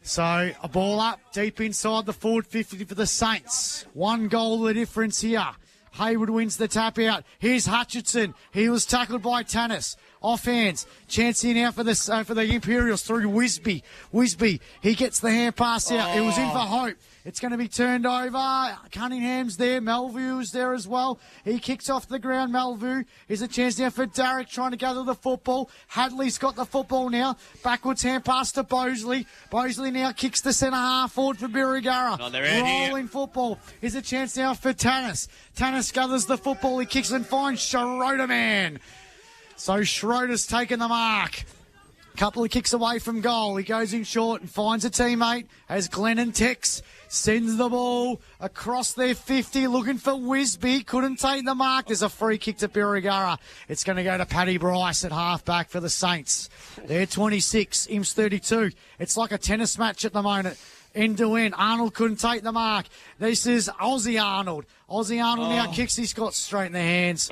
So a ball up deep inside the forward 50 for the Saints. 1 goal the difference here. Hayward wins the tap out. Here's Hutchinson. He was tackled by Tannis. Off hands. Chance in out for the Imperials through Wisby. Wisby, he gets the hand pass out. It was in for Hope. It's going to be turned over. Cunningham's there. Melview's there as well. He kicks off the ground. Melview. Here's a chance now for Darroch trying to gather the football. Hadley's got the football now. Backwards hand pass to Bosley. Bosley now kicks the centre half forward for Birrgurra. Rolling football. Here's a chance now for Tannis. Tannis gathers the football. He kicks and finds Schroeder man. So Schroeder's taken the mark. Couple of kicks away from goal. He goes in short and finds a teammate as Glennon Tex sends the ball across their 50 looking for Wisby. Couldn't take the mark. There's a free kick to Birrgurra. It's going to go to Paddy Bryce at half-back for the Saints. They're 26, Imps 32. It's like a tennis match at the moment. End to end. Arnold couldn't take the mark. This is Aussie Arnold. Aussie Arnold now kicks. He's got straight in the hands.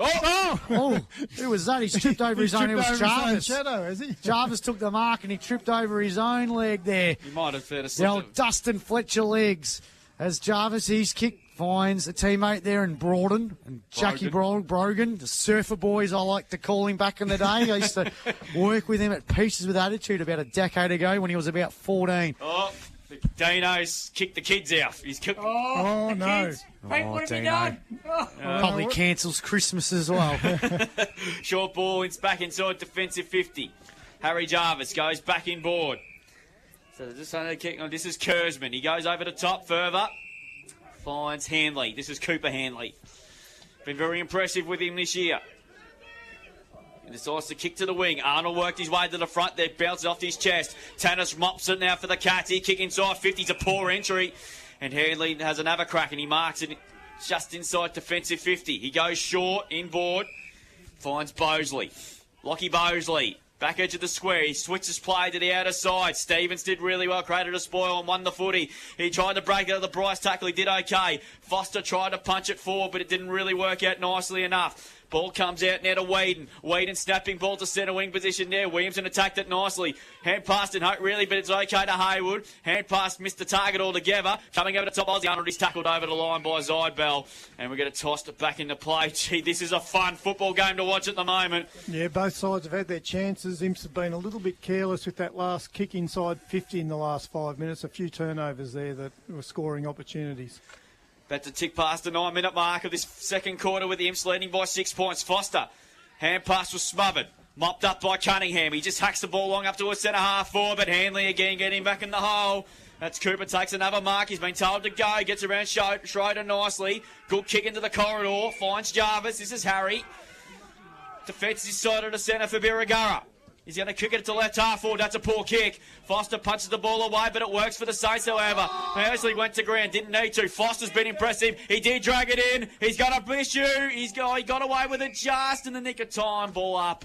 Who was that? He tripped over his own. It was Jarvis. Shadow, has he? Jarvis took the mark and he tripped over his own leg there. He might have fair to The old Dustin Fletcher legs. As Jarvis, he's kicked, finds a teammate there in Broughton. And Jackie Brogan, the surfer boys I like to call him back in the day. I used to work with him at Pieces with Attitude about a decade ago when he was about 14. Dino's kicked the kids out. He's kicked. Oh, no. Kids. Hey, what have you Dino. done? Probably cancels Christmas as well. Short ball, it's back inside defensive 50. Harry Jarvis goes back in board. So just under the kick. This is Kurzman. He goes over the top further. Finds Hanley. This is Cooper Hanley. Been very impressive with him this year. And decides to kick to the wing. Arnold worked his way to the front there, bounces off his chest. Tannis mops it now for the Cats. He kick inside 50. It's a poor entry. And Hanley has another crack and he marks it just inside defensive 50. He goes short, inboard. Finds Bosley. Lockie Bosley. Back edge of the square. He switches play to the outer side. Stevens did really well. Created a spoil and won the footy. He tried to break out of the Bryce tackle. He did okay. Foster tried to punch it forward, but it didn't really work out nicely enough. Ball comes out now to Whedon. Whedon snapping ball to centre wing position there. Williamson attacked it nicely. Hand pass didn't hope really, but it's okay to Hayward. Hand pass missed the target altogether. Coming over the top, Aussie Arnold is tackled over the line by Zidebell. And we're going to toss it back into play. Gee, this is a fun football game to watch at the moment. Yeah, both sides have had their chances. Imps have been a little bit careless with that last kick inside 50 in the last 5 minutes. A few turnovers there that were scoring opportunities. About to tick past the 9-minute mark of this second quarter with the Imps leading by 6 points. Foster, hand pass was smothered. Mopped up by Cunningham. He just hacks the ball long up to a centre half forward, but Hanley again getting back in the hole. That's Cooper takes another mark. He's been told to go. Gets around Schroeder nicely. Good kick into the corridor. Finds Jarvis. This is Harry. Defence is side of the centre for Birrgurra. He's going to kick it to left half forward. That's a poor kick. Foster punches the ball away, but it works for the Saints, however. Mosley went to ground. Didn't need to. Foster's been impressive. He did drag it in. He's got a issue. He got away with it just in the nick of time. Ball up.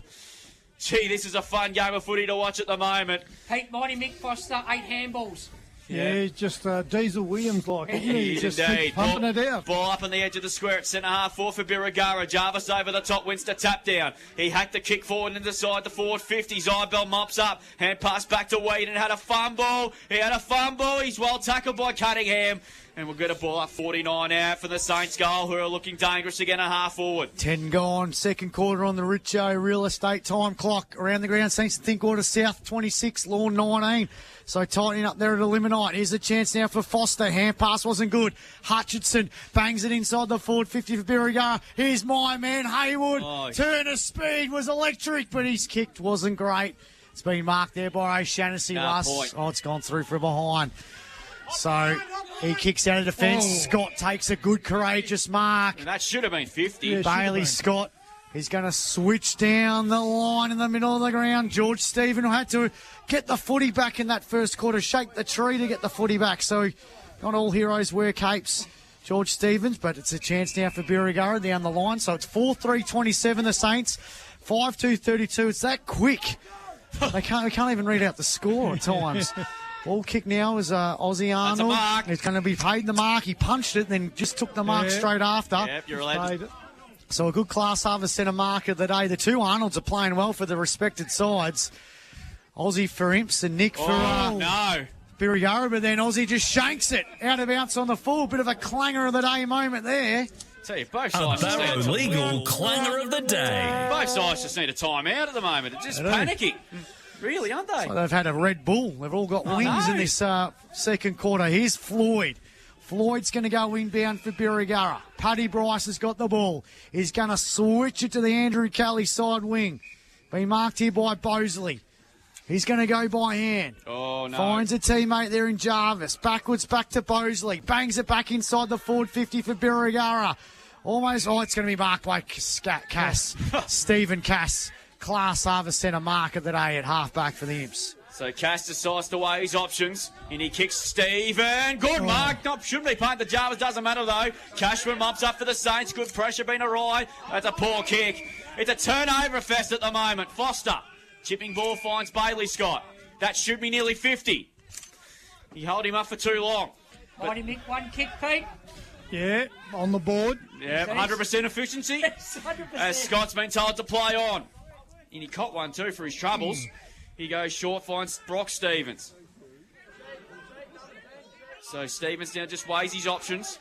Gee, this is a fun game of footy to watch at the moment. Hey, mighty Mick Foster, 8 handballs. Yeah, just Diesel Williams-like, isn't he? He's Just indeed. keeps pumping it out. Ball up on the edge of the square at centre half forward for Birrgurra. Jarvis over the top, wins the tap down. He hacked the kick forward and inside the forward 50. Zibel mops up. Hand pass back to Whedon. Had a fumble. He had a fumble. He's well tackled by Cunningham. And we'll get a ball up 49 out for the Saints goal, who are looking dangerous again at half forward. 10 gone. Second quarter on the Richo Real Estate time clock. Around the ground, Saints and Thin Quarter South 26, Lawn 19. So tightening up there at Eliminite. Here's a chance now for Foster. Hand pass wasn't good. Hutchinson bangs it inside the forward 50 for Birrgurra. Here's my man Hayward. Turn of speed was electric, but his kick wasn't great. It's been marked there by O'Shaughnessy. Point. Oh, it's gone through from behind. So he kicks out of defence. Scott takes a good, courageous mark. And that should have been 50. Yeah, Bailey Scott is going to switch down the line in the middle of the ground. George Stephen had to get the footy back in that first quarter, shake the tree to get the footy back. So not all heroes wear capes, George Stevens, but it's a chance now for Birrgurra down the line. So it's 4-3-27 the Saints, 5-2-32. It's that quick. They can't even read out the score at times. Ball kick now is Aussie Arnold. mark. He's going to be paid the mark. He punched it, then just took the mark straight after. Yep, you're allowed to. So a good class harvest centre mark of the day. The two Arnolds are playing well for the respected sides. Aussie for Imps and Nick for No. Birrgurra, but then Aussie just shanks it out of bounds on the full. Bit of a clanger of the day moment there. Tell you, both A sides just need Barrow legal clanger of the day. both sides just need a timeout at the moment. It's just panicking. Really, aren't they? Well, they've had a Red Bull. They've all got wings know. in this second quarter. Here's Floyd. Floyd's going to go inbound for Birrgurra. Paddy Bryce has got the ball. He's going to switch it to the Andrew Kelly side wing. Being marked here by Bosley. He's going to go by hand. Oh, no. Finds a teammate there in Jarvis. Backwards back to Bosley. Bangs it back inside the forward 50 for Birrgurra. Almost, it's going to be marked by Cass. Stephen Cass. Class harvest centre mark of the day at halfback for the Imps. So Cass decides to weigh his options, and he kicks Stephen. Good mark. Shouldn't be paid the Jarvis. Doesn't matter, though. Cashman mops up for the Saints. Good pressure being a ride. That's a poor kick. It's a turnover fest at the moment. Foster. Chipping ball finds Bailey Scott. That should be nearly 50. He held him up for too long. Mighty Mick, one kick, Pete. Yeah, on the board. Yeah, 100% efficiency. Yes, 100%. As Scott's been told to play on. And he caught one too for his troubles. He goes short, finds Brock Stevens. So Stevens now just weighs his options.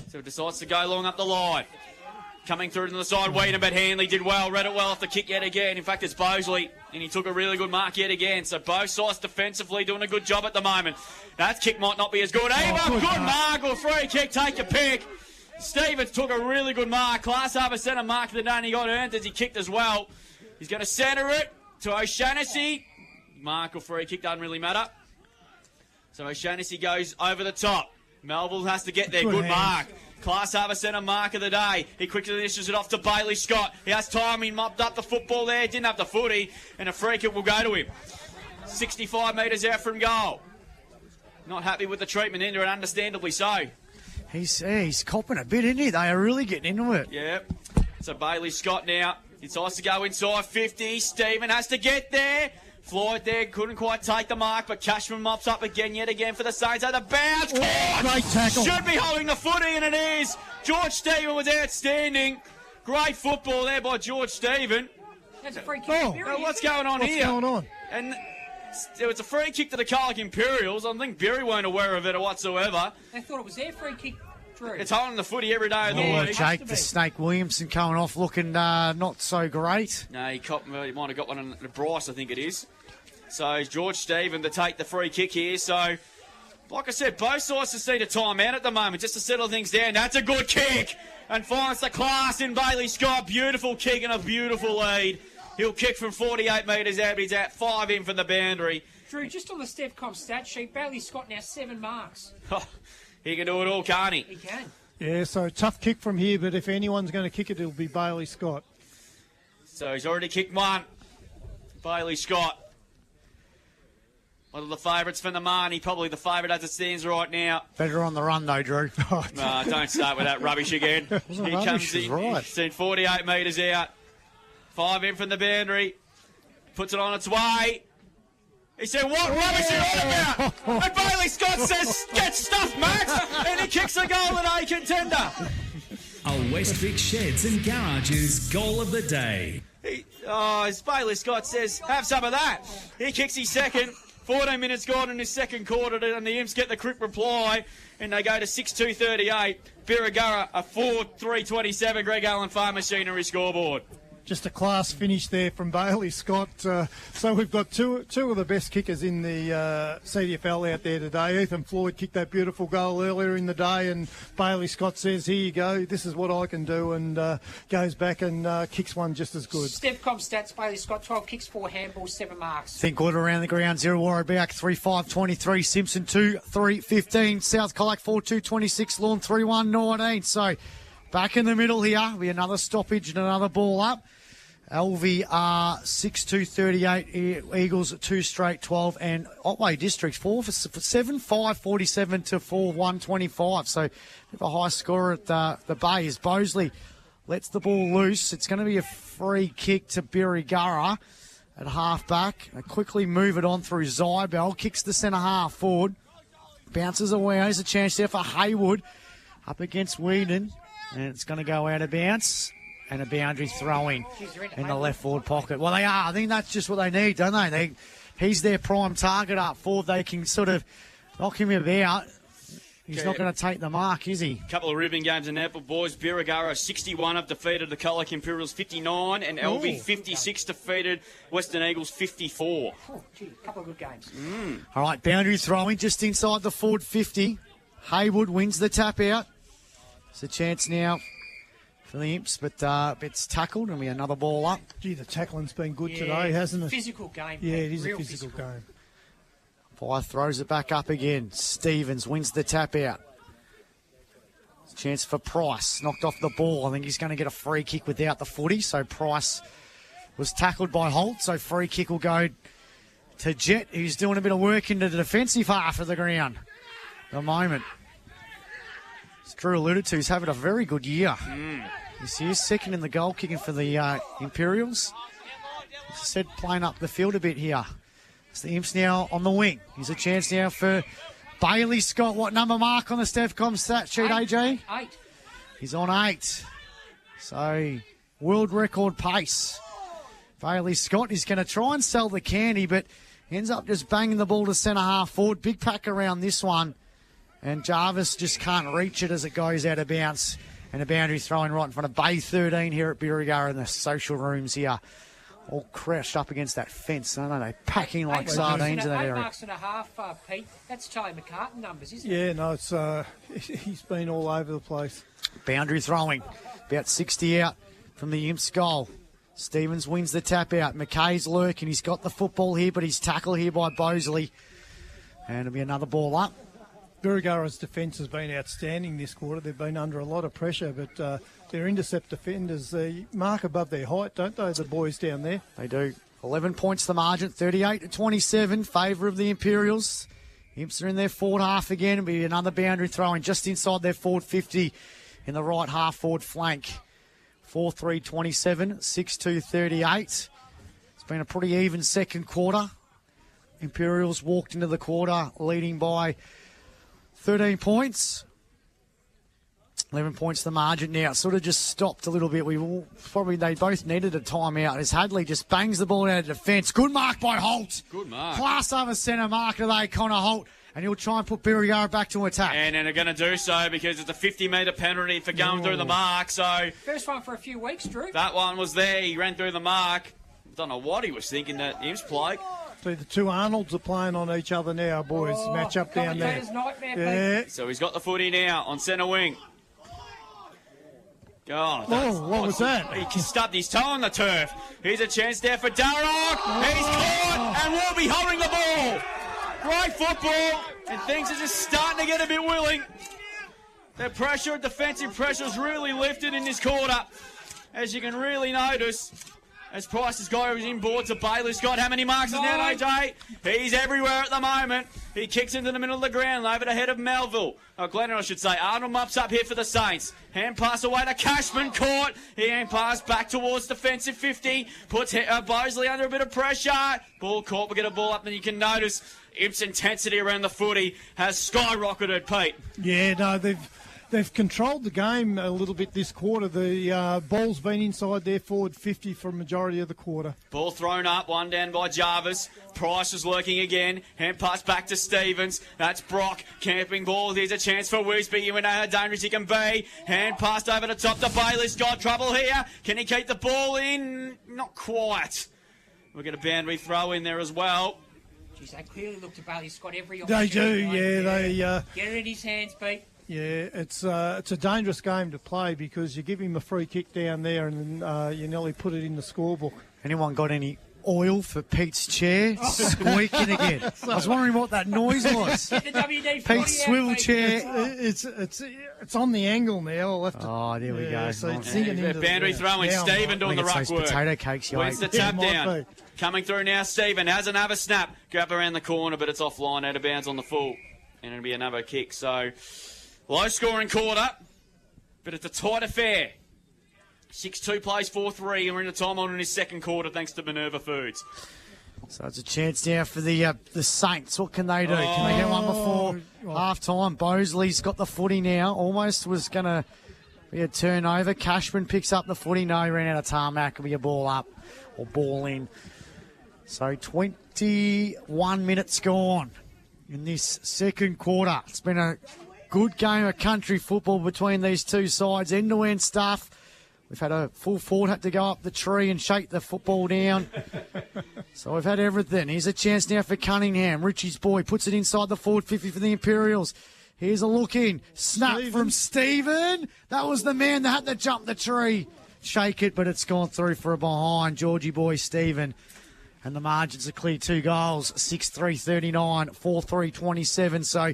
So he decides to go long up the line. Coming through to the side, Whedon, but Hanley did well, read it well off the kick yet again. In fact, it's Bosley, and he took a really good mark yet again. So both sides defensively doing a good job at the moment. That kick might not be as good either. Good mark or free kick, take your pick. Stevens took a really good mark. Class harvest centre mark of the day, and he got earned as he kicked as well. He's going to centre it to O'Shannessy. Mark or free kick doesn't really matter. So O'Shannessy goes over the top. Melville has to get there. Good mark. Class harvest centre mark of the day. He quickly dishes it off to Bailey Scott. He has time. He mopped up the football there. Didn't have the footy. And a free kick will go to him. 65 metres out from goal. Not happy with the treatment in there, and understandably so. He's copping a bit, isn't he? They are really getting into it. Yep. So Bailey Scott now. He tries to go inside 50. Stephen has to get there. Floyd there couldn't quite take the mark, but Cashman mops up yet again for the Saints. Oh, the bounce. Great tackle. Should be holding the footy, and it is. George Stephen was outstanding. Great football there by George Stephen. That's a free kick. Oh, Berry, Now, what's going on What's here? going on? And it was a free kick to the Colac Imperials. I think Berry weren't aware of it whatsoever. They thought it was their free kick, Drew. It's holding the footy every day of the Yeah, week. Jake the Snake Williamson coming off looking not so great. No, he might have got one on the Bryce, I think it is. So George Stephen to take the free kick here. So, like I said, both sides just need a timeout at the moment just to settle things down. That's a good kick. And finds the class in Bailey Scott. Beautiful kick and a beautiful lead. He'll kick from 48 metres out, but he's out 5 in from the boundary. Drew, just on the Stevcom stat sheet, Bailey Scott now 7 marks. He can do it all, can't he? He can. Yeah, so tough kick from here, but if anyone's going to kick it, it'll be Bailey Scott. So he's already kicked one. Bailey Scott. One of the favourites for the Marnie, probably the favourite as it stands right now. Better on the run though, Drew. Don't start with that rubbish again. Wasn't He rubbish, comes it's in, right. he's seen 48 metres out. 5 in from the boundary. Puts it on its way. He said, what rubbish are you on about? And Bailey Scott says, get stuffed, Matt. And he kicks a goal at A contender. A Westvic Sheds and Garages goal of the day. As Bailey Scott says, have some of that. He kicks his second. 14 minutes gone in his second quarter, and the Imps get the quick reply, and they go to 6-2-38. Birrgurra, a 4-3-27. Greg Allen Farm Machinery scoreboard. Just a class finish there from Bailey Scott. So we've got two of the best kickers in the CDFL out there today. Ethan Floyd kicked that beautiful goal earlier in the day, and Bailey Scott says, here you go, this is what I can do, and goes back and kicks one just as good. Stepcom stats, Bailey Scott, 12 kicks, 4 handballs, 7 marks. Think good around the ground. 0 Warraback, 3-5-23. Simpson 2-3-15. South Colac 4-2-26. Lawn 3-1-19. So back in the middle here. Be another stoppage and another ball up. LVR 6-2-38, Eagles 2 straight 12, and Otway Districts 7-5-47 to 4-1-25. So a high score at the Bay as Bosley lets the ball loose. It's going to be a free kick to Birrgurra at half back. They quickly move it on through Zybel, kicks the centre half forward, bounces away. There's a chance there for Haywood up against Whedon, and it's going to go out of bounds. And a boundary throwing in the left forward pocket. Well, they are. I think that's just what they need, don't they? He's their prime target up forward. They can sort of knock him about. He's not going to take the mark, is he? A couple of ribbon games in Apple, boys. Birrgurra 61 have defeated the Colac Imperials 59, and LV 56 defeated Western Eagles 54. Oh, gee, a couple of good games. All right, boundary throwing just inside the forward 50. Haywood wins the tap out. It's a chance now for the Imps, but it's tackled and we another ball up. Gee, the tackling's been good today, hasn't it? Physical game. Yeah, it is Real a physical game. Fire throws it back up again. Stevens wins the tap out. Chance for Price. Knocked off the ball. I think he's going to get a free kick without the footy. So Price was tackled by Holt. So free kick will go to Jet, who's doing a bit of work into the defensive half of the ground at the moment. As Drew alluded to, he's having a very good year. This year, second in the goal kicking for the Imperials. As I said, playing up the field a bit here. It's the Imps now on the wing. Here's a chance now for Bailey Scott. What number mark on the Stefcom stat sheet, AJ? 8. He's on 8. So, world record pace. Bailey Scott is going to try and sell the candy, but ends up just banging the ball to centre half forward. Big pack around this one. And Jarvis just can't reach it as it goes out of bounds. And a boundary throwing right in front of Bay 13 here at Birrgurra in the social rooms here. All crashed up against that fence. I know they're packing like sardines in that 8 area. marks and a half, Pete. That's Charlie McCartan numbers, isn't it? Yeah, no, it's he's been all over the place. Boundary throwing. About 60 out from the Imps goal. Stevens wins the tap out. McKay's lurking. He's got the football here, but he's tackled here by Bosley. And it'll be another ball up. Birrgurra's defence has been outstanding this quarter. They've been under a lot of pressure, but their intercept defenders, they mark above their height, don't they, the boys down there? They do. 11 points the margin, 38-27, favour of the Imperials. Imps are in their forward half again. It'll be another boundary throwing just inside their forward 50 in the right half forward flank. 4-3-27, 6-2-38. It's been a pretty even second quarter. Imperials walked into the quarter leading by 13 points. 11 points the margin now. It sort of just stopped a little bit. They both needed a timeout as Hadley just bangs the ball out of defence. Good mark by Holt. Good mark. Class over centre mark today, Connor Holt. And he'll try and put Birrgurra back to attack. And they're going to do so because it's a 50-metre penalty for going through the mark. So First one for a few weeks, Drew. that one was there. He ran through the mark. Don't know what he was thinking that Imps played. See, the two Arnolds are playing on each other now, boys. Match up down there. Nightmare, Yeah. So he's got the footy now on centre wing. God, Oh, what was that? he stubbed his toe on the turf. Here's a chance there for Darroch. He's caught and will be holding the ball. Great football, and things are just starting to get a bit willing. The pressure, defensive pressure, is really lifted in this quarter, as you can really notice. As Price's goes inboard to Bailey Scott. How many marks is now, AJ? He's everywhere at the moment. He kicks into the middle of the ground, over the head of Melville. Glennon, I should say. Arnold mops up here for the Saints. Hand pass away to Cashman, caught. He hand pass back towards defensive 50. Puts Bosley under a bit of pressure. Ball caught. We'll get a ball up, and you can notice Imps' intensity around the footy has skyrocketed, Pete. Yeah, no, they've controlled the game a little bit this quarter. The ball's been inside their forward 50 for a majority of the quarter. Ball thrown up, one down by Jarvis. Price is lurking again. Hand pass back to Stevens. That's Brock. Camping ball. Here's a chance for Wisby. You know how dangerous he can be. Hand passed over the top to Bailey's got trouble here. Can he keep the ball in? Not quite. We'll get a boundary throw in there as well. Jeez, they clearly look to Bailey. He's got every They do, yeah. They get it in his hands, Pete. Yeah, it's a dangerous game to play because you give him a free kick down there and you nearly put it in the scorebook. Anyone got any oil for Pete's chair? Squeaking again. I was wondering what that noise was. Get the WD-40 Pete's swivel chair. It's on the angle now. I'll have to, Oh, there we go. So it's Nice. sinking into Boundary throwing. Stephen doing the I think ruck it's those work. potato cakes you Wins ate. the tap might down. be. Coming through now, Stephen has another snap. Grab around the corner, but it's offline, out of bounds on the full. And it'll be another kick. So, low scoring quarter, but it's a tight affair. 6-2 plays 4-3, and we're in a time on in his second quarter thanks to Minerva Foods. So it's a chance now for the Saints. What can they do? Can they get one before half-time? Bosley's got the footy now. Almost was going to be a turnover. Cashman picks up the footy. No, he ran out of tarmac. It'll be a ball up or ball in. So 21 minutes gone in this second quarter. It's been a good game of country football between these two sides. End-to-end stuff. We've had a full forward had to go up the tree and shake the football down. So we've had everything. Here's a chance now for Cunningham. Richie's boy puts it inside the forward 50 for the Imperials. Here's a look in. Snap from Stephen. That was the man that had to jump the tree. Shake it, but it's gone through for a behind. Georgie boy Stephen. And the margins are clear. 2 goals. 6-3-39, 4-3-27. So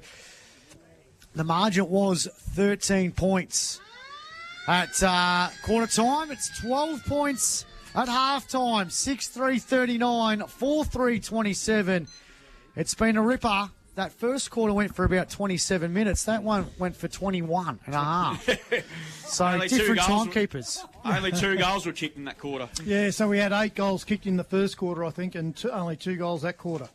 the margin was 13 points. At quarter time, it's 12 points at half time. 6-3-39, 4-3-27. It's been a ripper. That first quarter went for about 27 minutes. That one went for 21 and a half. So Only different 2 goals. timekeepers. Only 2 goals were kicked in that quarter. Yeah, so we had 8 goals kicked in the first quarter, I think, and only 2 goals that quarter.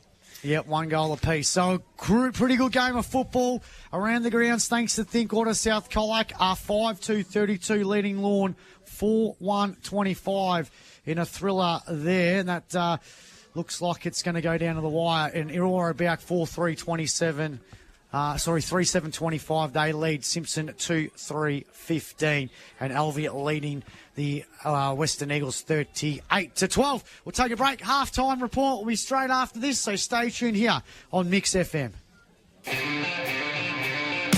Yep, 1 goal apiece. So, pretty good game of football around the grounds. Thanks to Thinkwater South Colac. 5-2-32 leading Lawn 4-1-25 in a thriller there. And that looks like it's going to go down to the wire. And Illawarra back 4-3-27. 3-7-25. They lead Simpson 2-3-15. And Alvia leading the Western Eagles 38-12. We'll take a break. Half-time report will be straight after this, so stay tuned here on Mix FM.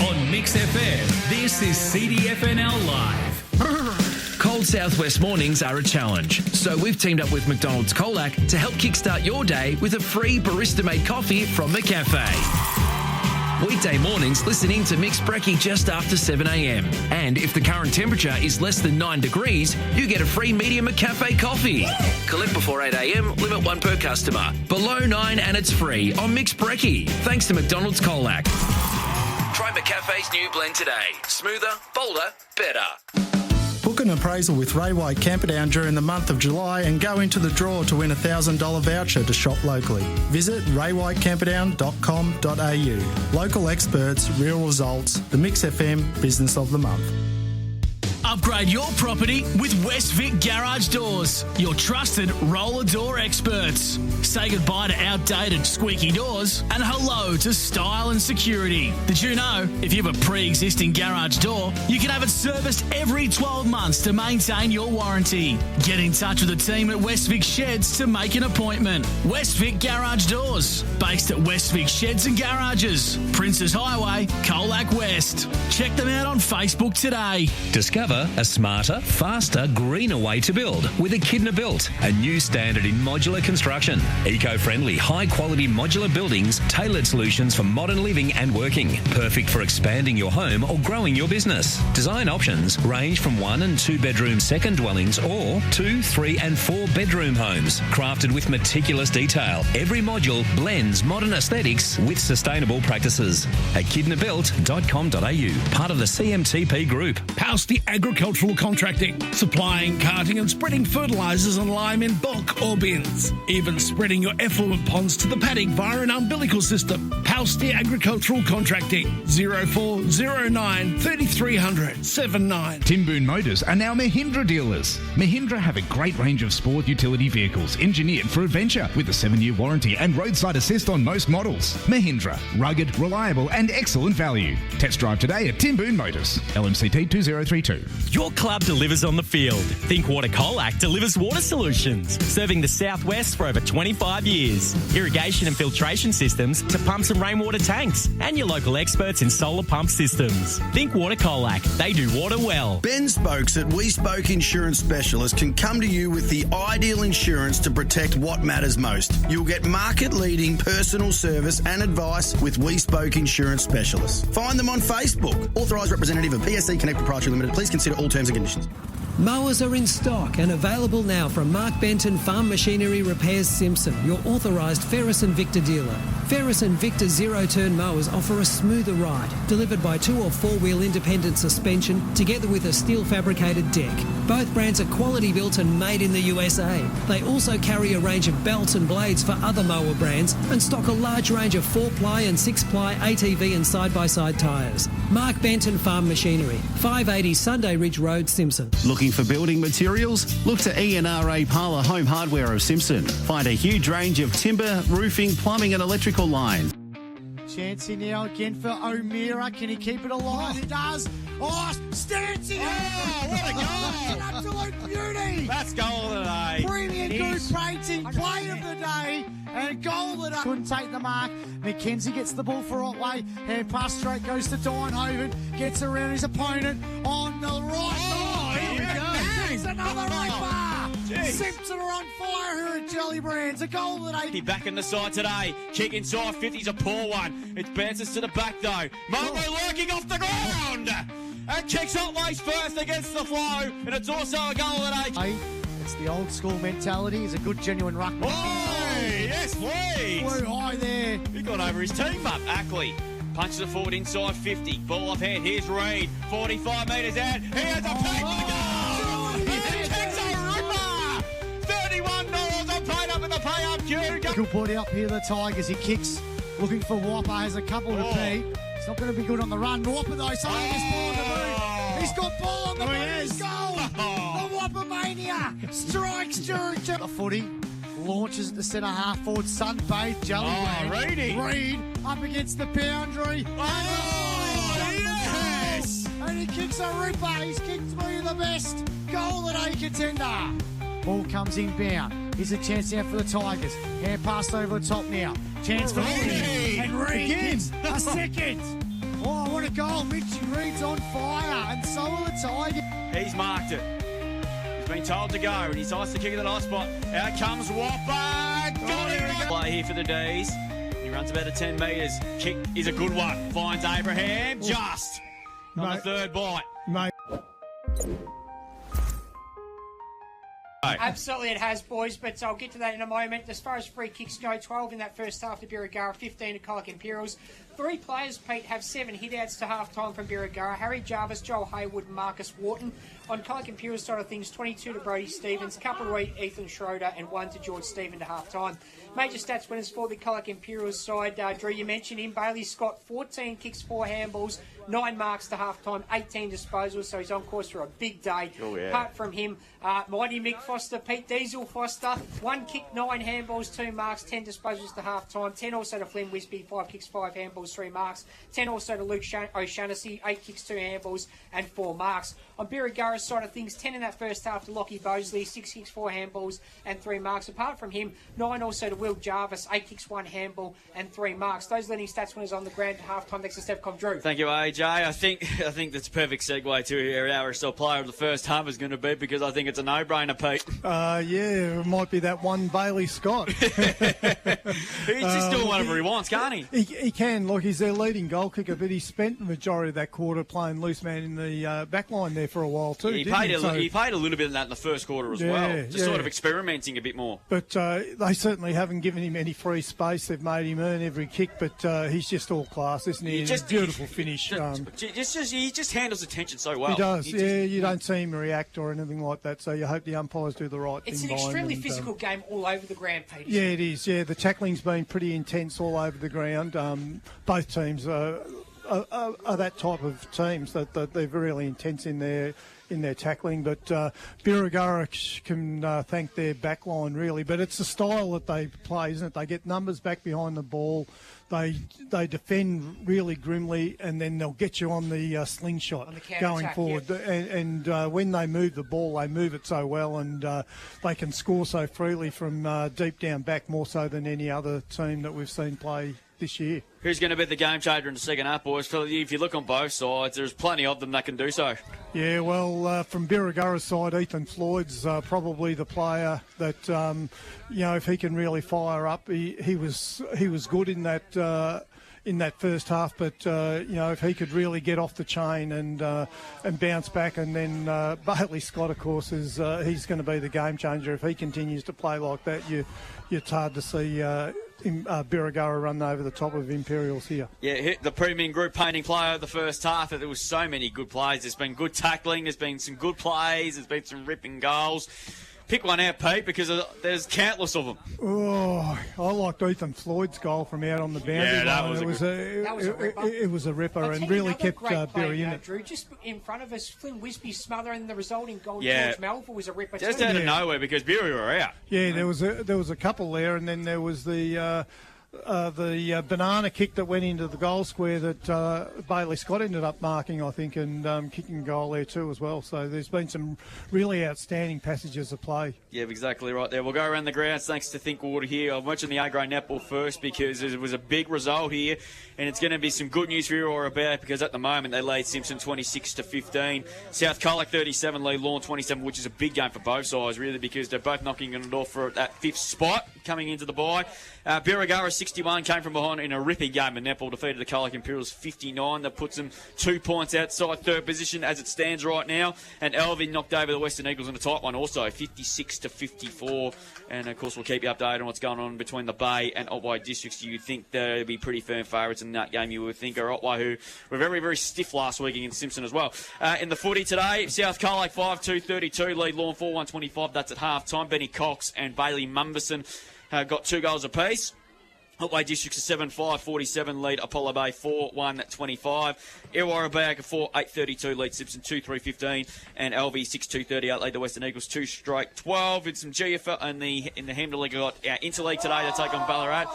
On Mix FM, this is CDFNL Live. Cold Southwest mornings are a challenge, so we've teamed up with McDonald's Colac to help kickstart your day with a free barista-made coffee from the cafe. Weekday mornings, listen in to Mix Brekkie just after 7 a.m. And if the current temperature is less than 9 degrees, you get a free medium McCafe coffee. Collect before 8 a.m, limit 1 per customer. Below 9 and it's free on Mix Brekkie. Thanks to McDonald's Colac. Try McCafe's new blend today. Smoother, bolder, better. Book an appraisal with Ray White Camperdown during the month of July and go into the draw to win a $1,000 voucher to shop locally. Visit raywhitecamperdown.com.au. Local experts, real results, the Mix FM Business of the Month. Upgrade your property with West Vic Garage Doors, your trusted roller door experts. Say goodbye to outdated squeaky doors and hello to style and security. Did you know if you have a pre-existing garage door, you can have it serviced every 12 months to maintain your warranty? Get in touch with the team at West Vic Sheds to make an appointment. West Vic Garage Doors, based at West Vic Sheds and Garages, Princes Highway, Colac West. Check them out on Facebook today. Discover a smarter, faster, greener way to build with Echidna Built, a new standard in modular construction. Eco-friendly, high-quality modular buildings, tailored solutions for modern living and working. Perfect for expanding your home or growing your business. Design options range from 1 and 2 bedroom second dwellings or 2, 3 and 4 bedroom homes. Crafted with meticulous detail, every module blends modern aesthetics with sustainable practices. Echidnabuilt.com.au, part of the CMTP Group. House the Agri Agricultural Contracting, supplying, carting and spreading fertilisers and lime in bulk or bins. Even spreading your effluent ponds to the paddock via an umbilical system. Halstead Agricultural Contracting, 0409 3300 79. Timboon Motors are now Mahindra dealers. Mahindra have a great range of sport utility vehicles engineered for adventure with a 7-year warranty and roadside assist on most models. Mahindra, rugged, reliable and excellent value. Test drive today at Timboon Motors. LMCT 2032. Your club delivers on the field. Think Water Colac delivers water solutions, serving the southwest for over 25 years. Irrigation and filtration systems to pumps and rainwater tanks, and your local experts in solar pump systems. Think Water Colac. They do water well. Ben Spokes at We Spoke Insurance Specialist can come to you with the ideal insurance to protect what matters most. You'll get market-leading personal service and advice with We Spoke Insurance Specialists. Find them on Facebook. Authorised representative of PSC Connect Proprietary Limited. Please consider all terms and conditions. Mowers are in stock and available now from Mark Benton Farm Machinery Repairs Simpson, your authorised Ferris and Victor dealer. Ferris and Victor zero-turn mowers offer a smoother ride, delivered by 2 or 4-wheel independent suspension together with a steel fabricated deck. Both brands are quality built and made in the USA. They also carry a range of belts and blades for other mower brands and stock a large range of 4-ply and 6-ply ATV and side-by-side tyres. Mark Benton Farm Machinery, 580 Sunday Ridge Road, Simpson. Looking for building materials? Look to ENRA Parlour Home Hardware of Simpson. Find a huge range of timber, roofing, plumbing and electrical line. Chancey now again for O'Meara. Can he keep it alive? He does. Oh, Stancy! Oh, what a goal! An absolute beauty! That's goal of the day. Premium Group Painting, play of the day, and goal of the day. Couldn't take the mark. McKenzie gets the ball for Otway. Hand pass straight goes to Dynhoven. Gets around his opponent on the right. Here we go. There's another ripper. Simpson are on fire here at Jelly Brands. A goal of the day. He back in the side today. Kick inside 50's a poor one. It bounces to the back though. Momo lurking off the ground. And kicks Otway's first against the flow. And it's also a goal of the day. It's the old school mentality. He's a good, genuine ruckman. Oh, yes, please. Flew high there. He got over his team up. Ackley punches it forward inside 50. Ball off hand. Here's Reid. 45 metres out. He has a pack for the goal. And kicks a ripper. $31 on paid up in the pay-up queue. Good body up here, the Tigers. He kicks, looking for Whopper. Has a couple to beat. It's not going to be good on the run. Whopper though, something is ball on the move. He's got ball on the move. He's goal. The Whopper mania strikes during the footy. Launches at the centre half forward. Sunbathed. Jelly Reid up against the boundary. Yes! And he kicks a ripper. He's kicked me the best goal of the day contender. Ball comes inbound. Here's a chance now for the Tigers. Hand passed over the top now. Chance for Reid. And Reid gets a second. Oh, what a goal. Mitchie Reid's on fire. And so are the Tigers. He's marked it. He's been told to go, and he's asked to kick in the nice spot. Out comes Whopper. Got it. Play here for the D's. He runs about 10 metres. Kick is a good one. Finds Abraham just on the third bite. Mate. Absolutely it has, boys, but I'll get to that in a moment. As far as free kicks go, 12 in that first half to Birrgurra, 15 to Colac Imperials. 3 players, Pete, have 7 hit-outs to half-time from Birrgurra. Harry Jarvis, Joel Haywood and Marcus Wharton. On Colac Imperials side of things, 22 to Brody Stevens, couple to Ethan Schroeder and 1 to George Stephen to half-time. Major stats winners for the Colac Imperials side. Drew, you mentioned him. Bailey Scott, 14 kicks, 4 handballs, 9 marks to half-time, 18 disposals, so he's on course for a big day. Oh, yeah. Apart from him, Mighty Mick Foster, Pete Diesel Foster, 1 kick, 9 handballs, 2 marks, 10 disposals to half-time, 10 also to Flynn Wisby, 5 kicks, 5 handballs, 3 marks, 10 also to Luke O'Shaughnessy, 8 kicks, 2 handballs and 4 marks. On Birrgurra's side of things, 10 in that first half to Lockie Bosley, 6 kicks, 4 handballs and 3 marks. Apart from him, 9 also to Will Jarvis, 8 kicks, 1 handball and 3 marks. Those leading stats winners on the ground at half-time. Thanks to Stepcom Drew. Thank you, AJ. I think that's a perfect segue to our still player of the first half is going to be, because I think it's a no-brainer, Pete. Yeah, it might be that one Bailey Scott. He's just doing whatever he wants, can't he? He can. Look, he's their leading goal kicker, but he spent the majority of that quarter playing loose man in the back line there for a while too. He played a little bit of that in the first quarter as well, just sort of experimenting a bit more. But they certainly have haven't given him any free space. They've made him earn every kick, but he's just all class, isn't he? Beautiful finish. He just handles attention so well. He does. You don't see him react or anything like that, so you hope the umpires do the right It's thing an by him. extremely physical game all over the ground, Peter. Yeah, it is. Yeah, the tackling's been pretty intense all over the ground. Both teams are that type of teams that they're really intense in their tackling. But Birrgurra can thank their backline really. But it's the style that they play, isn't it? They get numbers back behind the ball. They defend really grimly, and then they'll get you on the slingshot going forward. Yep. And when they move the ball, they move it so well, and they can score so freely from deep down back, more so than any other team that we've seen play this year. Who's going to be the game changer in the second half, boys? If you look on both sides, there's plenty of them that can do so. Yeah, well, from Birrgurra's side, Ethan Floyd's probably the player that, if he can really fire up, he was good in that first half, but if he could really get off the chain and bounce back, and then Bailey Scott, of course, he's going to be the game changer if he continues to play like that. It's hard to see Birrgurra run over the top of Imperials here. Yeah, the premium group painting player of the first half. There was so many good plays. There's been good tackling. There's been some good plays. There's been some ripping goals. Pick one out, Pete, because there's countless of them. Oh, I liked Ethan Floyd's goal from out on the boundary line. That was a ripper and really kept Birrgurra in it. Drew, just in front of us, Flynn Wisby smothering the resulting goal. Yeah. George Melville was a ripper Just too. out of nowhere because Birrgurra were out. Yeah, there was a couple there, and then there was the banana kick that went into the goal square that Bailey Scott ended up marking, I think, and kicking a goal there too as well. So there's been some really outstanding passages of play. Yeah, exactly right there. We'll go around the grounds thanks to Thinkwater here. I'll mention the A-grade netball first because it was a big result here, and it's going to be some good news for you or about because at the moment they lead Simpson 26-15. South Colac 37, lead Lawn 27, which is a big game for both sides really because they're both knocking on the door for that fifth spot coming into the bye. Birrgurra 61 came from behind in a ripping game, and netball defeated the Colac Imperials 59. That puts them 2 points outside third position as it stands right now. And Elvin knocked over the Western Eagles in a tight one also, 56-54. And of course, we'll keep you updated on what's going on between the Bay and Otway districts. You think they'll be pretty firm favourites in that game, you would think, are Otway, who were very, very stiff last week against Simpson as well. In the footy today, South Colac 5-2-32, lead Lawn 4-1-25. That's at half time. Benny Cox and Bailey Mumberson got 2 goals apiece. Otway Districts 7-5-47 lead Apollo Bay 4-1-25. Illawarra Bag 4-8-32 lead Simpson 2-3-15, and LV 6-2-38 lead the Western Eagles 2 straight 12. In some GFL and in the Hamden League, got our Interleague today. They take on Ballarat.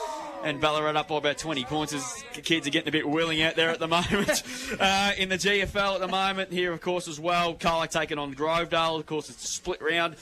And Ballarat up by about 20 points as the kids are getting a bit willing out there at the moment. In the GFL at the moment here, of course, as well. Colac taking on Grovedale. Of course, it's a split round.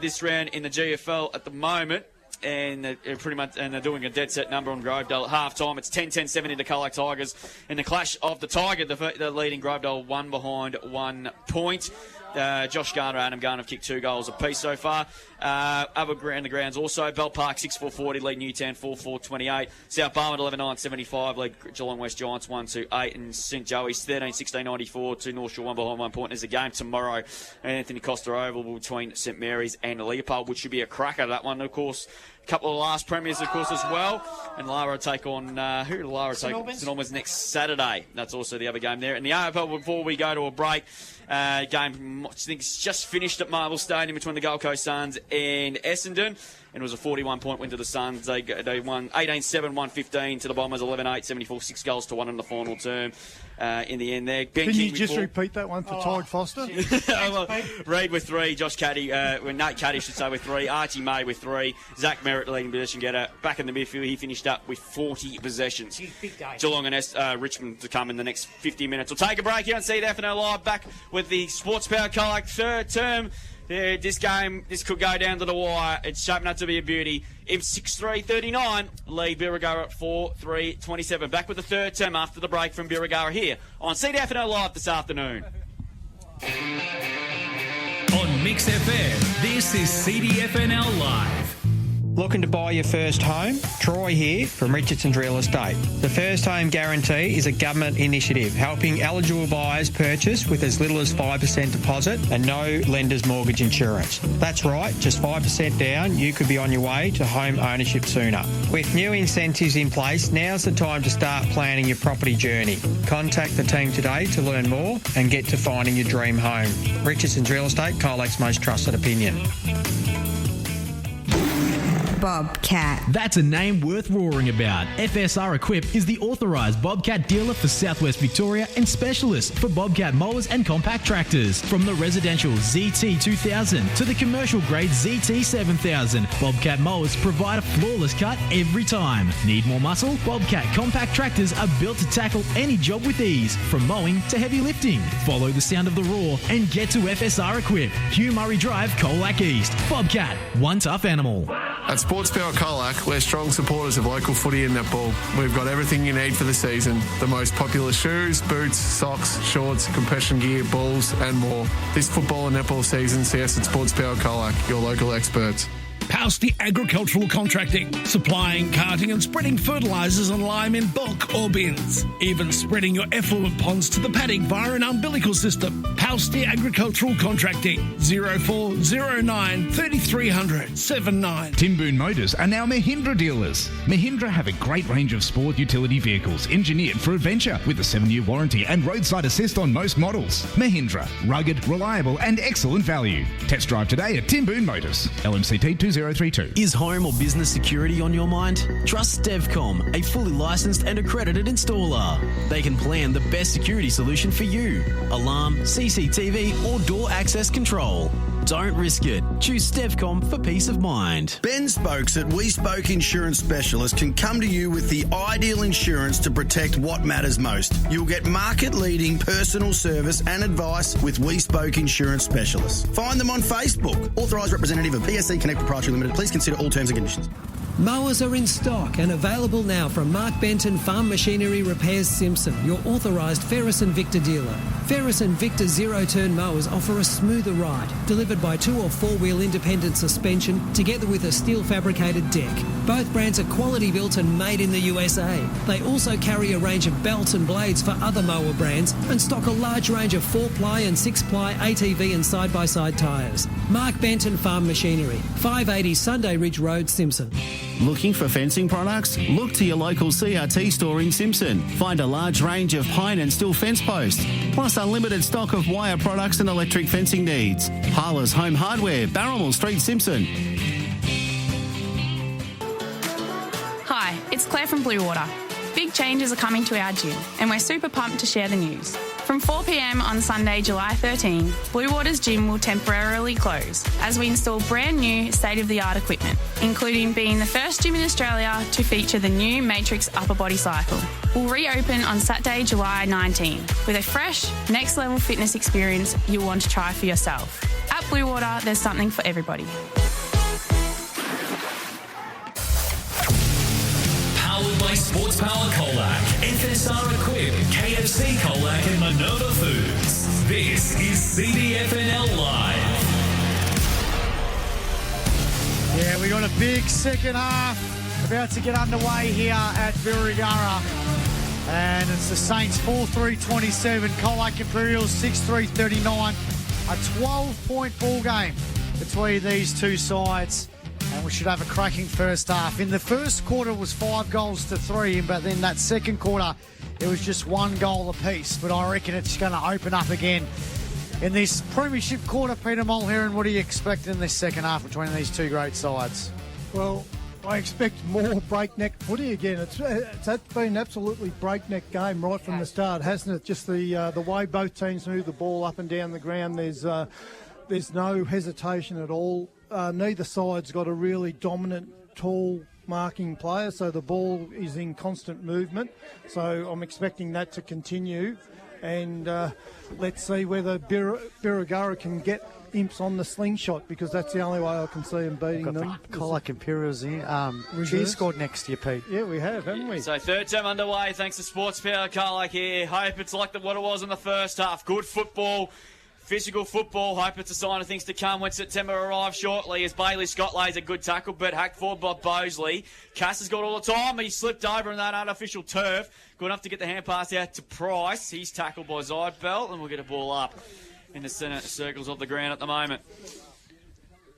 This round in the GFL at the moment. And they're doing a dead set number on Grovedale at half time. It's 10-10-7 into Colac Tigers. In the clash of the Tiger, the leading Grovedale 1 behind 1 point. Josh Garner, Adam Garner have kicked 2 goals apiece so far. Other the grounds also. Bell Park 6-4-40, lead Newtown 4-4-28. South Barmond 11-9-75, lead Geelong West Giants 1-8. And St Joey's 13-16-94 to North Shore 1 behind 1 point. There's a game tomorrow at Anthony Costa Oval between St Mary's and Leopold, which should be a cracker. That one, of course. A couple of last premiers, of course, as well. And Lara take on, who did Lara take? St Albans next Saturday. That's also the other game there. And the AFL, before we go to a break, game, I think it's just finished at Marvel Stadium between the Gold Coast Suns and Essendon. And it was a 41-point win to the Suns. They won 18-7, 1-15 to the Bombers, 11-8, 74, 6 goals to 1 in the final term. In the end there. Ben Can King you just repeat that one for Tide Foster? Reid with 3, Josh Caddy, Nate Caddy should say with 3, Archie May with 3, Zach Merritt leading possession getter. Back in the midfield, he finished up with 40 possessions. Big day. Geelong and Richmond to come in the next 50 minutes. We'll take a break here on CDFNL Live, back with the Sports Power Colac third term. Yeah, this could go down to the wire. It's shaping up to be a beauty. It's 6-3-39, lead Birrgurra 4-3-27. Back with the third term after the break from Birrgurra here on CDFNL Live this afternoon. On Mix FM, this is CDFNL Live. Looking to buy your first home? Troy here from Richardson's Real Estate. The First Home Guarantee is a government initiative helping eligible buyers purchase with as little as 5% deposit and no lender's mortgage insurance. That's right, just 5% down, you could be on your way to home ownership sooner. With new incentives in place, now's the time to start planning your property journey. Contact the team today to learn more and get to finding your dream home. Richardson's Real Estate, Colac's most trusted opinion. Bobcat. That's a name worth roaring about. FSR Equip is the authorised Bobcat dealer for Southwest Victoria and specialist for Bobcat mowers and compact tractors. From the residential ZT2000 to the commercial grade ZT7000, Bobcat mowers provide a flawless cut every time. Need more muscle? Bobcat compact tractors are built to tackle any job with ease, from mowing to heavy lifting. Follow the sound of the roar and get to FSR Equip. Hugh Murray Drive, Colac East. Bobcat, one tough animal. At Sports Power Colac, we're strong supporters of local footy and netball. We've got everything you need for the season. The most popular shoes, boots, socks, shorts, compression gear, balls and more. This football and netball season, see us at Sports Power Colac, your local experts. Palsty Agricultural Contracting, supplying, carting and spreading fertilisers and lime in bulk or bins. Even spreading your effluent ponds to the paddock via an umbilical system. Palsty Agricultural Contracting, 0409 3300 79. Timboon Motors are now Mahindra dealers. Mahindra have a great range of sport utility vehicles engineered for adventure with a 7-year warranty and roadside assist on most models. Mahindra, rugged, reliable and excellent value. Test drive today at Timboon Motors. LMCT 2032. Is home or business security on your mind? Trust Stevcom, a fully licensed and accredited installer. They can plan the best security solution for you. Alarm, CCTV or door access control. Don't risk it. Choose Stevcom for peace of mind. Ben Spokes at We Spoke Insurance Specialist can come to you with the ideal insurance to protect what matters most. You'll get market-leading personal service and advice with We Spoke Insurance Specialists. Find them on Facebook. Authorised representative of PSC Connect Proprietary Limited. Please consider all terms and conditions. Mowers are in stock and available now from Mark Benton Farm Machinery Repairs Simpson, your authorised Ferris and Victor dealer. Ferris and Victor zero-turn mowers offer a smoother ride, delivered by 2 or 4-wheel independent suspension together with a steel fabricated deck. Both brands are quality built and made in the USA. They also carry a range of belts and blades for other mower brands and stock a large range of 4-ply and 6-ply ATV and side-by-side tyres. Mark Benton Farm Machinery, 580 Sunday Ridge Road, Simpson. Looking for fencing products? Look to your local CRT store in Simpson. Find a large range of pine and steel fence posts, plus unlimited stock of wire products and electric fencing needs. Harlow's Home Hardware, Barrymore Street, Simpson. Hi, it's Claire from Blue Water. Big changes are coming to our gym, and we're super pumped to share the news. From 4 p.m. on Sunday, July 13, Blue Water's gym will temporarily close as we install brand new state-of-the-art equipment, including being the first gym in Australia to feature the new Matrix upper body cycle. We'll reopen on Saturday, July 19, with a fresh, next-level fitness experience you'll want to try for yourself. At Blue Water, there's something for everybody. Powered by Sports Power Colac, FSR Equip, KFC Colac and Minerva Foods. This is CDFNL Live. Yeah, we got a big second half about to get underway here at Birrgurra. And it's the Saints 4-3-27, Colac Imperials 6-3-39. A 12-point ball game between these two sides. And we should have a cracking first half. In the first quarter, it was 5 goals to 3, but then that second quarter, it was just 1 goal apiece. But I reckon it's going to open up again in this premiership quarter. Peter Mulheron, what do you expect in this second half between these two great sides? Well, I expect more breakneck footy again. It's been an absolutely breakneck game right from the start, hasn't it? Just the way both teams move the ball up and down the ground. There's no hesitation at all. Neither side's got a really dominant, tall marking player, so the ball is in constant movement. So I'm expecting that to continue. And let's see whether Birrgurra can get Imps on the slingshot, because that's the only way I can see them beating them. Colac Imperials here. Cheers scored next to you, Pete. Yeah, we have, haven't we? So third term underway, thanks to Sports Power Colac here. Hope it's like what it was in the first half. Good football. Physical football, hope it's a sign of things to come when September arrives shortly as Bailey Scott lays a good tackle, but hacked forward by Bosley. Cass has got all the time, he slipped over in that artificial turf. Good enough to get the hand pass out to Price. He's tackled by Zidbell, and we'll get a ball up in the centre circles of the ground at the moment.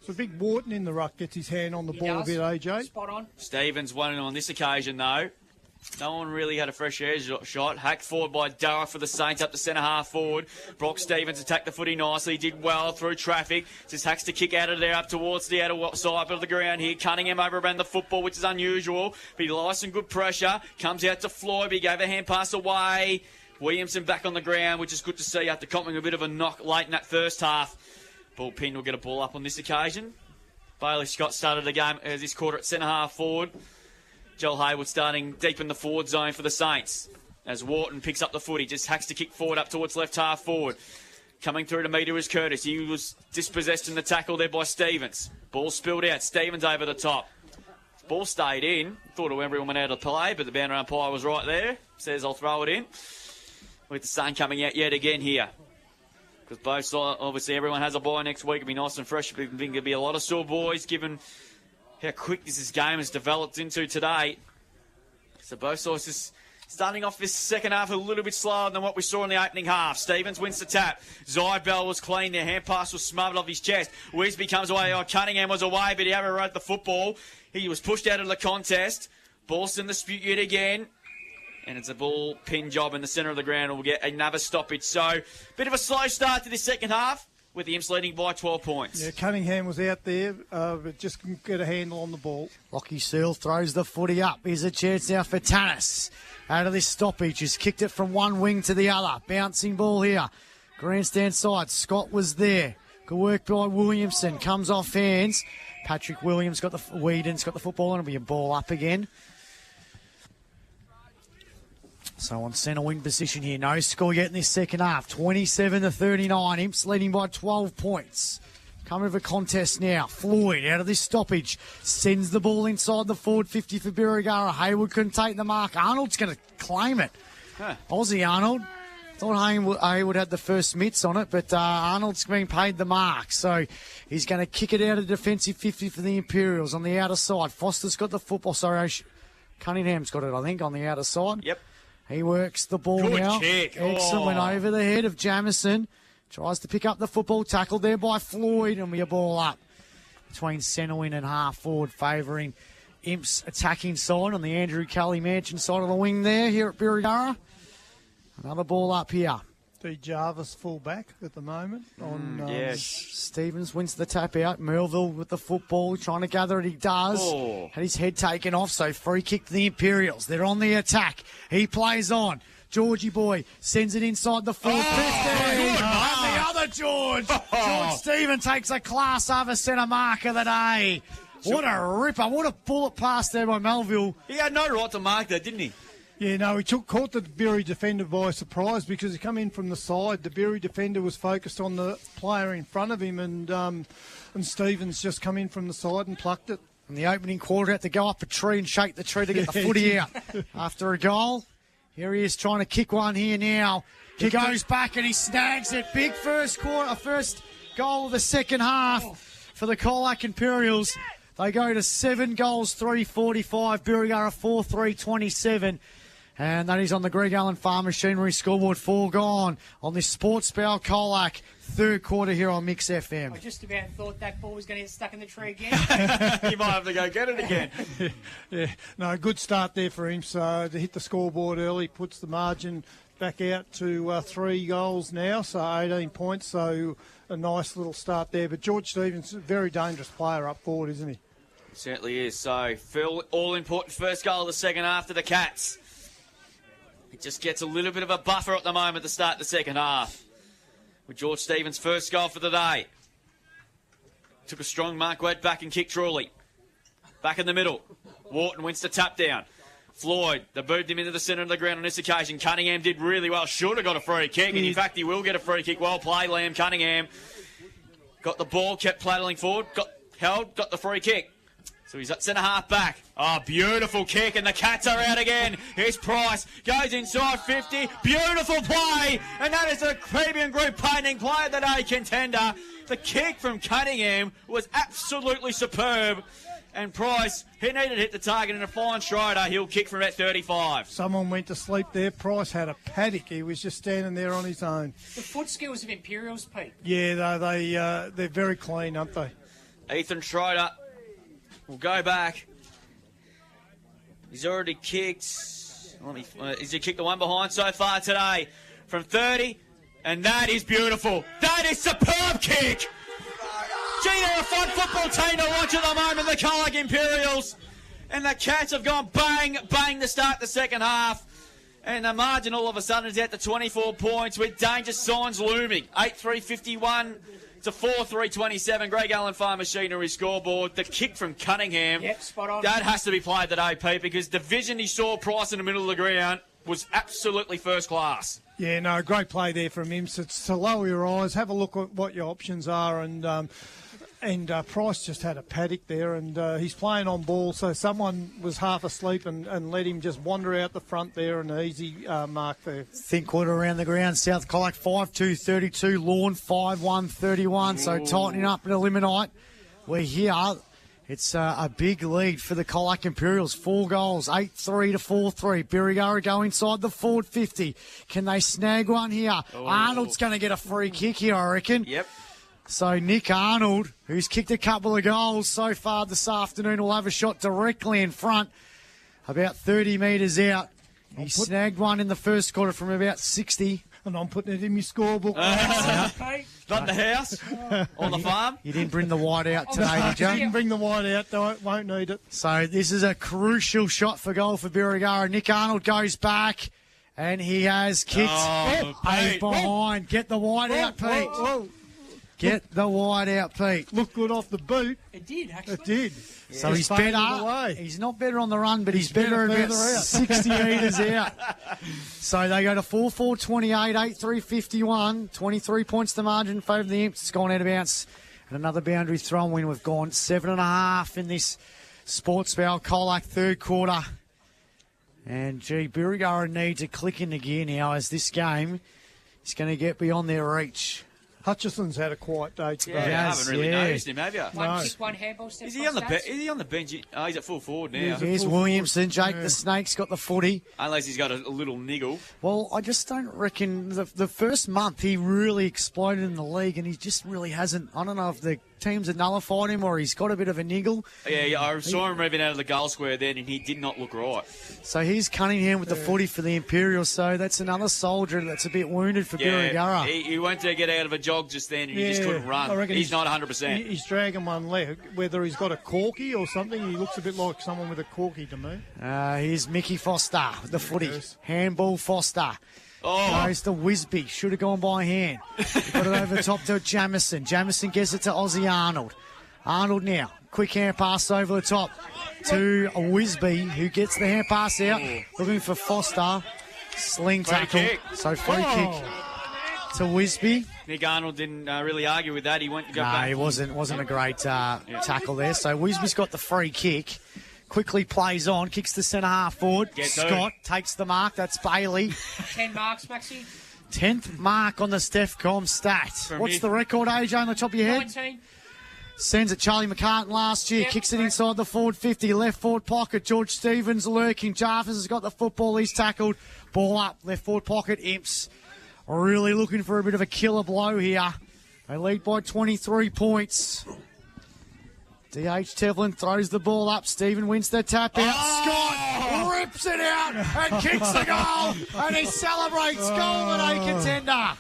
So Big Wharton in the ruck gets his hand on the ball a bit, AJ. Spot on. Stevens won it on this occasion, though. No one really had a fresh air shot. Hacked forward by Durra for the Saints up to centre half forward. Brock Stevens attacked the footy nicely. Did well through traffic. Just hacks to kick out of there up towards the outer side of the ground here. Cunningham over around the football, which is unusual. But he lies some good pressure. Comes out to Floyd, but he gave a hand pass away. Williamson back on the ground, which is good to see after copping a bit of a knock late in that first half. Ball pin will get a ball up on this occasion. Bailey Scott started the game as this quarter at centre half forward. Joel Hayward starting deep in the forward zone for the Saints. As Wharton picks up the footy, just hacks to kick forward up towards left half forward. Coming through to meet is Curtis. He was dispossessed in the tackle there by Stevens. Ball spilled out. Stevens over the top. Ball stayed in. Thought everyone went out of play, but the boundary umpire was right there. Says I'll throw it in. With the sun coming out yet again here. Because both sides, obviously everyone has a bye next week. It'll be nice and fresh. I think there'll be a lot of sore boys given how quick this game has developed into today. So both sides just starting off this second half a little bit slower than what we saw in the opening half. Stevens wins the tap. Zidbell was clean. Their hand pass was smothered off his chest. Wisby comes away. Oh, Cunningham was away, but he overrode the football. He was pushed out of the contest. Ball's in dispute yet again. And it's a ball pin job in the centre of the ground. We'll get another stoppage. So, bit of a slow start to this second half, with the Imps leading by 12 points. Yeah, Cunningham was out there, but just couldn't get a handle on the ball. Lockie Searle throws the footy up. Here's a chance now for Tannis. Out of this stoppage, he's kicked it from one wing to the other. Bouncing ball here. Grandstand side. Scott was there. Good work by Williamson. Comes off hands. Patrick Williams got the Whedon's got the football, and it'll be a ball up again. So on centre wing position here, no score yet in this second half. 27-39, Imps leading by 12 points. Coming of a contest now. Floyd out of this stoppage sends the ball inside the forward 50 for Birrgurra. Hayward couldn't take the mark. Arnold's going to claim it. Aussie Arnold. Thought Hayward had the first mitts on it, but Arnold's being paid the mark. So he's going to kick it out of defensive 50 for the Imperials on the outer side. Foster's got the football. Sorry, Cunningham's got it, I think, on the outer side. Yep. He works the ball Good now. kick. Excellent. Went over the head of Jamison. Tries to pick up the football. Tackled there by Floyd, and we a ball up between centre wing and half forward, favouring Imps attacking side on the Andrew Kelly Mansion side of the wing there here at Birrgurra. Another ball up here. D. Jarvis full back at the moment. Stevens wins the tap out. Melville with the football, trying to gather it. He does. Had his head taken off, so free kick to the Imperials. They're on the attack. He plays on. Georgie boy sends it inside the 450. And the other George. George Stephen takes a class over centre mark of the day. What a ripper. What a bullet pass there by Melville. He had no right to mark that, didn't he? Yeah, no, he caught the Birri defender by surprise because he come in from the side. The Birri defender was focused on the player in front of him, and Stevens just come in from the side and plucked it. In the opening quarter, had to go up a tree and shake the tree to get the footy out after a goal. Here he is trying to kick one here now. He goes back and he snags it. Big first goal of the second half for the Colac Imperials. They go to 7 goals, 345. Birrgurra 4-3-27. And that is on the Greg Allen Farm Machinery scoreboard. 4 gone on this Sports Bowl Colac. Third quarter here on Mix FM. I just about thought that ball was going to get stuck in the tree again. You might have to go get it again. Yeah, no, good start there for him. So to hit the scoreboard early, puts the margin back out to 3 goals now, so 18 points. So a nice little start there. But George Stevens, a very dangerous player up forward, isn't he? Certainly is. So, Phil, all-important first goal of the second half to the Cats. It just gets a little bit of a buffer at the moment to start the second half. With George Stevens' first goal for the day. Took a strong mark, went back and kicked truly. Back in the middle. Wharton wins to tap down. Floyd, they moved him into the centre of the ground on this occasion. Cunningham did really well. Should have got a free kick, and in fact, he will get a free kick. Well played, Liam Cunningham. Got the ball, kept plattling forward, got held, got the free kick. So he's at centre half back. Oh, beautiful kick, and the Cats are out again. Here's Price, goes inside 50. Beautiful play, and that is a premium group painting player of the day contender. The kick from Cunningham was absolutely superb. And Price, he needed to hit the target in a fine strider. He'll kick from about 35. Someone went to sleep there. Price had a paddock. He was just standing there on his own. The foot skills of Imperials, Pete. Yeah, they're very clean, aren't they? Ethan Schroeder will go back. He's already kicked. Has he kicked the one behind so far today? From 30. And that is beautiful. That is superb kick. Gee, they're a fun football team to watch at the moment, the Colac Imperials. And the Cats have gone bang, bang to start the second half. And the margin all of a sudden is out to 24 points with danger signs looming. 8-3-51 to 4-3-27. Greg Allen Farm Machinery scoreboard. The kick from Cunningham. Yep, spot on. That has to be played today, Pete, because the vision he saw Price in the middle of the ground was absolutely first class. Yeah, no, great play there from him. So to lower your eyes, have a look at what your options are, and Price just had a paddock there, and he's playing on ball, so someone was half asleep and let him just wander out the front there, and an easy mark there. Think quarter around the ground. South Colac 5-2-32, Lawn 5-1-31. So tightening up at Eliminate. We're here. It's a big lead for the Colac Imperials. 4 goals, 8-3 to 4-3. Birrgurra go inside the forward 50. Can they snag one here? Arnold's going to get a free kick here, I reckon. Yep. So Nick Arnold, who's kicked a couple of goals so far this afternoon, will have a shot directly in front, about 30 metres out. He snagged one in the first quarter from about 60. And I'm putting it in my scorebook. Not the house, on the farm. You didn't bring the white out today, did you? I didn't bring the white out, though. Won't need it. So this is a crucial shot for goal for Birrgurra. Nick Arnold goes back, and he has kicked Pete behind. Get the white out, Pete. Get the white out, Pete. Looked good off the boot. It did, actually. It did. So he's better. He's not better on the run, but he's better about 60 metres out. So they go to 4-4-28, 8-3-51. 23 points to margin, favour the Imps. It's gone out of bounds. And another boundary throw win. We've gone 7.5 in this Sports Bowl Colac third quarter. And, Birrgurra need to click into gear now as this game is going to get beyond their reach. Hutchison's had a quiet day today. Yeah, I haven't really noticed him, have you? One kick, one handball. Is he on the bench? Oh, he's at full forward now. Here's Williamson. Jake the Snake's got the footy. Unless he's got a little niggle. Well, I just don't reckon the first month he really exploded in the league, and he just really hasn't. I don't know if the teams have nullified him or he's got a bit of a niggle. Yeah, I saw him moving out of the goal square then, and he did not look right. So he's Cunningham with the footy for the Imperials. So that's another soldier that's a bit wounded for Birrgurra. He went to get out of a jog just then, and he just couldn't run. I reckon he's not 100%. He's dragging one leg. Whether he's got a corky or something, he looks a bit like someone with a corky to me. Here's Mickey Foster with the footy. Handball Foster. Goes to Wisby. Should have gone by hand. Put it over the top to Jamison. Jamison gets it to Ozzy Arnold. Arnold now. Quick hand pass over the top to Wisby, who gets the hand pass out. Looking for Foster. Sling tackle. So free kick to Wisby. Nick Arnold didn't really argue with that. He went to go back. No, it wasn't a great tackle there. So Wisby's got the free kick. Quickly plays on, kicks the centre half forward. Scott takes the mark. That's Bailey. 10 marks, Maxie. 10th mark on the Stefcom stat. What's the record, AJ, on the top of your head? 19. Sends it Charlie McCartan last year. Kicks it inside the forward 50. Left forward pocket. George Stevens lurking. Jarvis has got the football. He's tackled. Ball up. Left forward pocket. Imps really looking for a bit of a killer blow here. They lead by 23 points. D.H. Tevlin throws the ball up. Stephen wins the tap out. Scott rips it out and kicks the goal. And he celebrates goal of the day contender.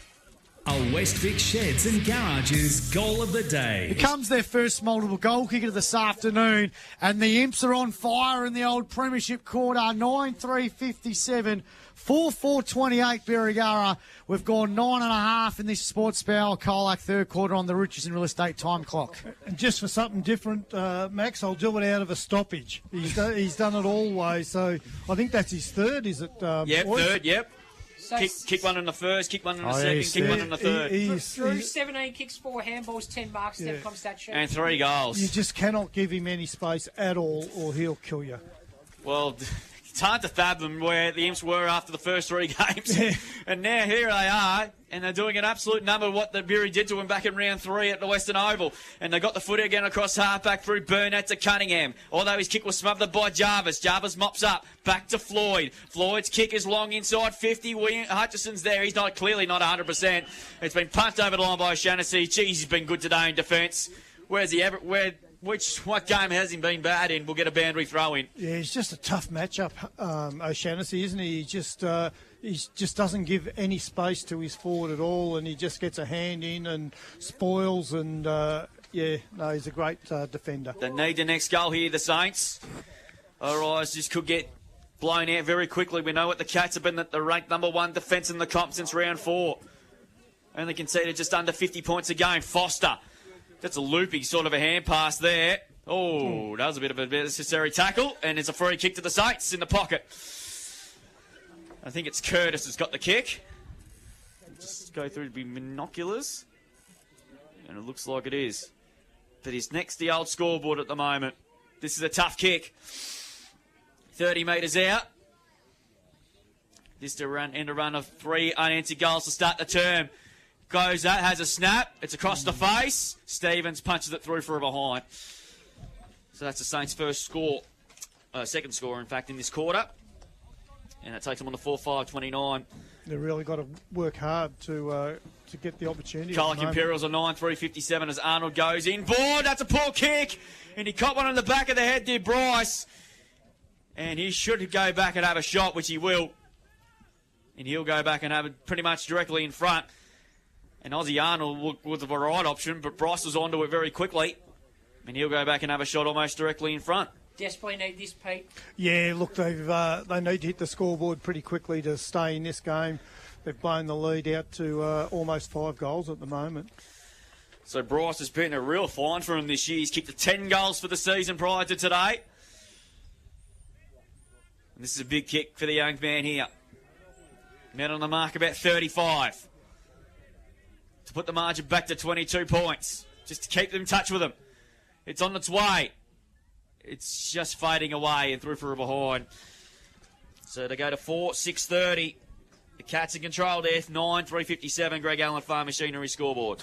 A West Vic Sheds and Garages goal of the day. It comes their first multiple goal kicker this afternoon. And the Imps are on fire in the old Premiership quarter. 9-3-57. 4-4-28 Birrgurra. We've gone 9.5 in this Sports Bowl Colac third quarter on the Richardson Real Estate time clock. And just for something different, Max, I'll do it out of a stoppage. He's done it always, so I think that's his third, is it? Third, yep. Kick one in the first, kick one in the second, kick one in the third. Through 17 kicks, 4 handballs, 10 marks, Stepcom stat sheet. And 3 goals. You just cannot give him any space at all or he'll kill you. Well, it's hard to fathom where the Imps were after the first 3 games. And now here they are, and they're doing an absolute number of what the Birri did to them back in round 3 at the Western Oval. And they got the footy again across halfback through Burnett to Cunningham. Although his kick was smothered by Jarvis. Jarvis mops up. Back to Floyd. Floyd's kick is long inside 50. Hutchison's there. He's clearly not 100%. It's been punched over the line by O'Shannessy. Jeez, he's been good today in defence. What game has he been bad in? We'll get a boundary throw in. Yeah, it's just a tough matchup, O'Shannessy, isn't he? He just doesn't give any space to his forward at all, and he just gets a hand in and spoils. And he's a great defender. They need the next goal here, the Saints. Otherwise, this could get blown out very quickly. We know what the Cats have been the ranked number 1 defence in the comp since round 4. Only conceded just under 50 points a game. Foster. That's a loopy sort of a hand pass there. Oh, that was a bit of a necessary tackle, and it's a free kick to the Saints in the pocket. I think it's Curtis that's got the kick. Just go through the binoculars, and it looks like it is. But he's next to the old scoreboard at the moment. This is a tough kick. 30 metres out. This to end a run of 3 unanswered goals to start the term. Goes that, has a snap. It's across the face. Stevens punches it through for a behind. So that's the Saints' first score. Second score, in fact, in this quarter. And it takes them on the 4-5-29. They've really got to work hard to get the opportunity. Colac Imperials are 9-3-57 as Arnold goes in. Board, that's a poor kick. And he caught one on the back of the head, did Bryce. And he should go back and have a shot, which he will. And he'll go back and have it pretty much directly in front. And Aussie Arnold was the right option, but Bryce was onto it very quickly. And he'll go back and have a shot almost directly in front. Desperately need this, Pete. Yeah, look, they need to hit the scoreboard pretty quickly to stay in this game. They've blown the lead out to almost 5 goals at the moment. So Bryce has been a real find for him this year. He's kicked 10 goals for the season prior to today. And this is a big kick for the young man here. Man on the mark about 35. To put the margin back to 22 points. Just to keep them in touch with them. It's on its way. It's just fading away and through for a behind. So they go to 4-6-30. The Cats in control there. 9-3-57. Greg Allen Farm Machinery scoreboard.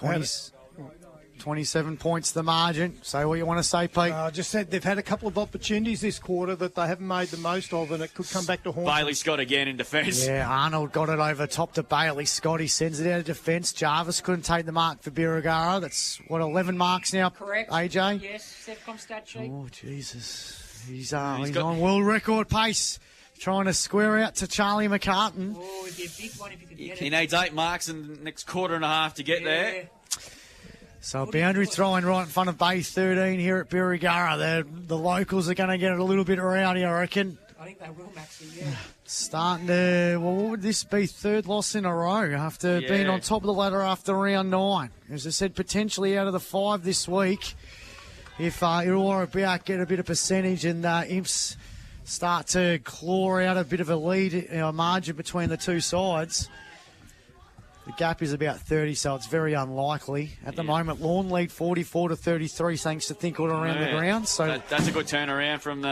27 points the margin. Say what you want to say, Pete. I just said they've had a couple of opportunities this quarter that they haven't made the most of, and it could come back to haunt them. Bailey Scott again in defence. Yeah, Arnold got it over top to Bailey Scott. He sends it out of defence. Jarvis couldn't take the mark for Birrgurra. That's, 11 marks now? Correct. AJ? Yes, Stepcom stat sheet. Oh, Jesus. He's on world record pace. Trying to square out to Charlie McCartan. Oh, it'd be a big one if you could get He it. needs 8 marks in the next quarter and a half to get there. So a boundary throwing right in front of base 13 here at Birrgurra. The locals are going to get it a little bit rowdy, I reckon. I think they will, Maxie, yeah. Starting to, what would this be? 3rd loss in a row after being on top of the ladder after round 9. As I said, potentially out of the 5 this week. If Illawarra about get a bit of percentage and Imps start to claw out a bit of a lead, margin between the two sides. The gap is about 30, so it's very unlikely. At the moment, Lawn lead 44-33, thanks to Thinkle around the ground. So that's a good turnaround from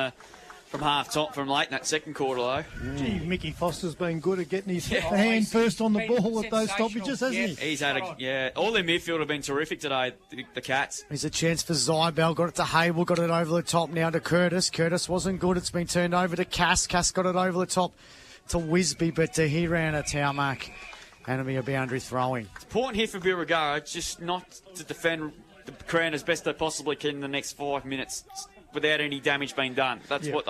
half top, from late in that second quarter, though. Gee, Mickey Foster's been good at getting his hand first on the ball at those stoppages, hasn't he? He's had all their midfield have been terrific today, the Cats. There's a chance for Zybel. Got it to Hable, got it over the top now to Curtis. Curtis wasn't good. It's been turned over to Cass. Cass got it over the top to Wisby, but he ran a tarmac. And it'll be a boundary throwing. It's important here for Birrgurra, just not to defend the Crown as best they possibly can in the next 5 minutes without any damage being done. That's what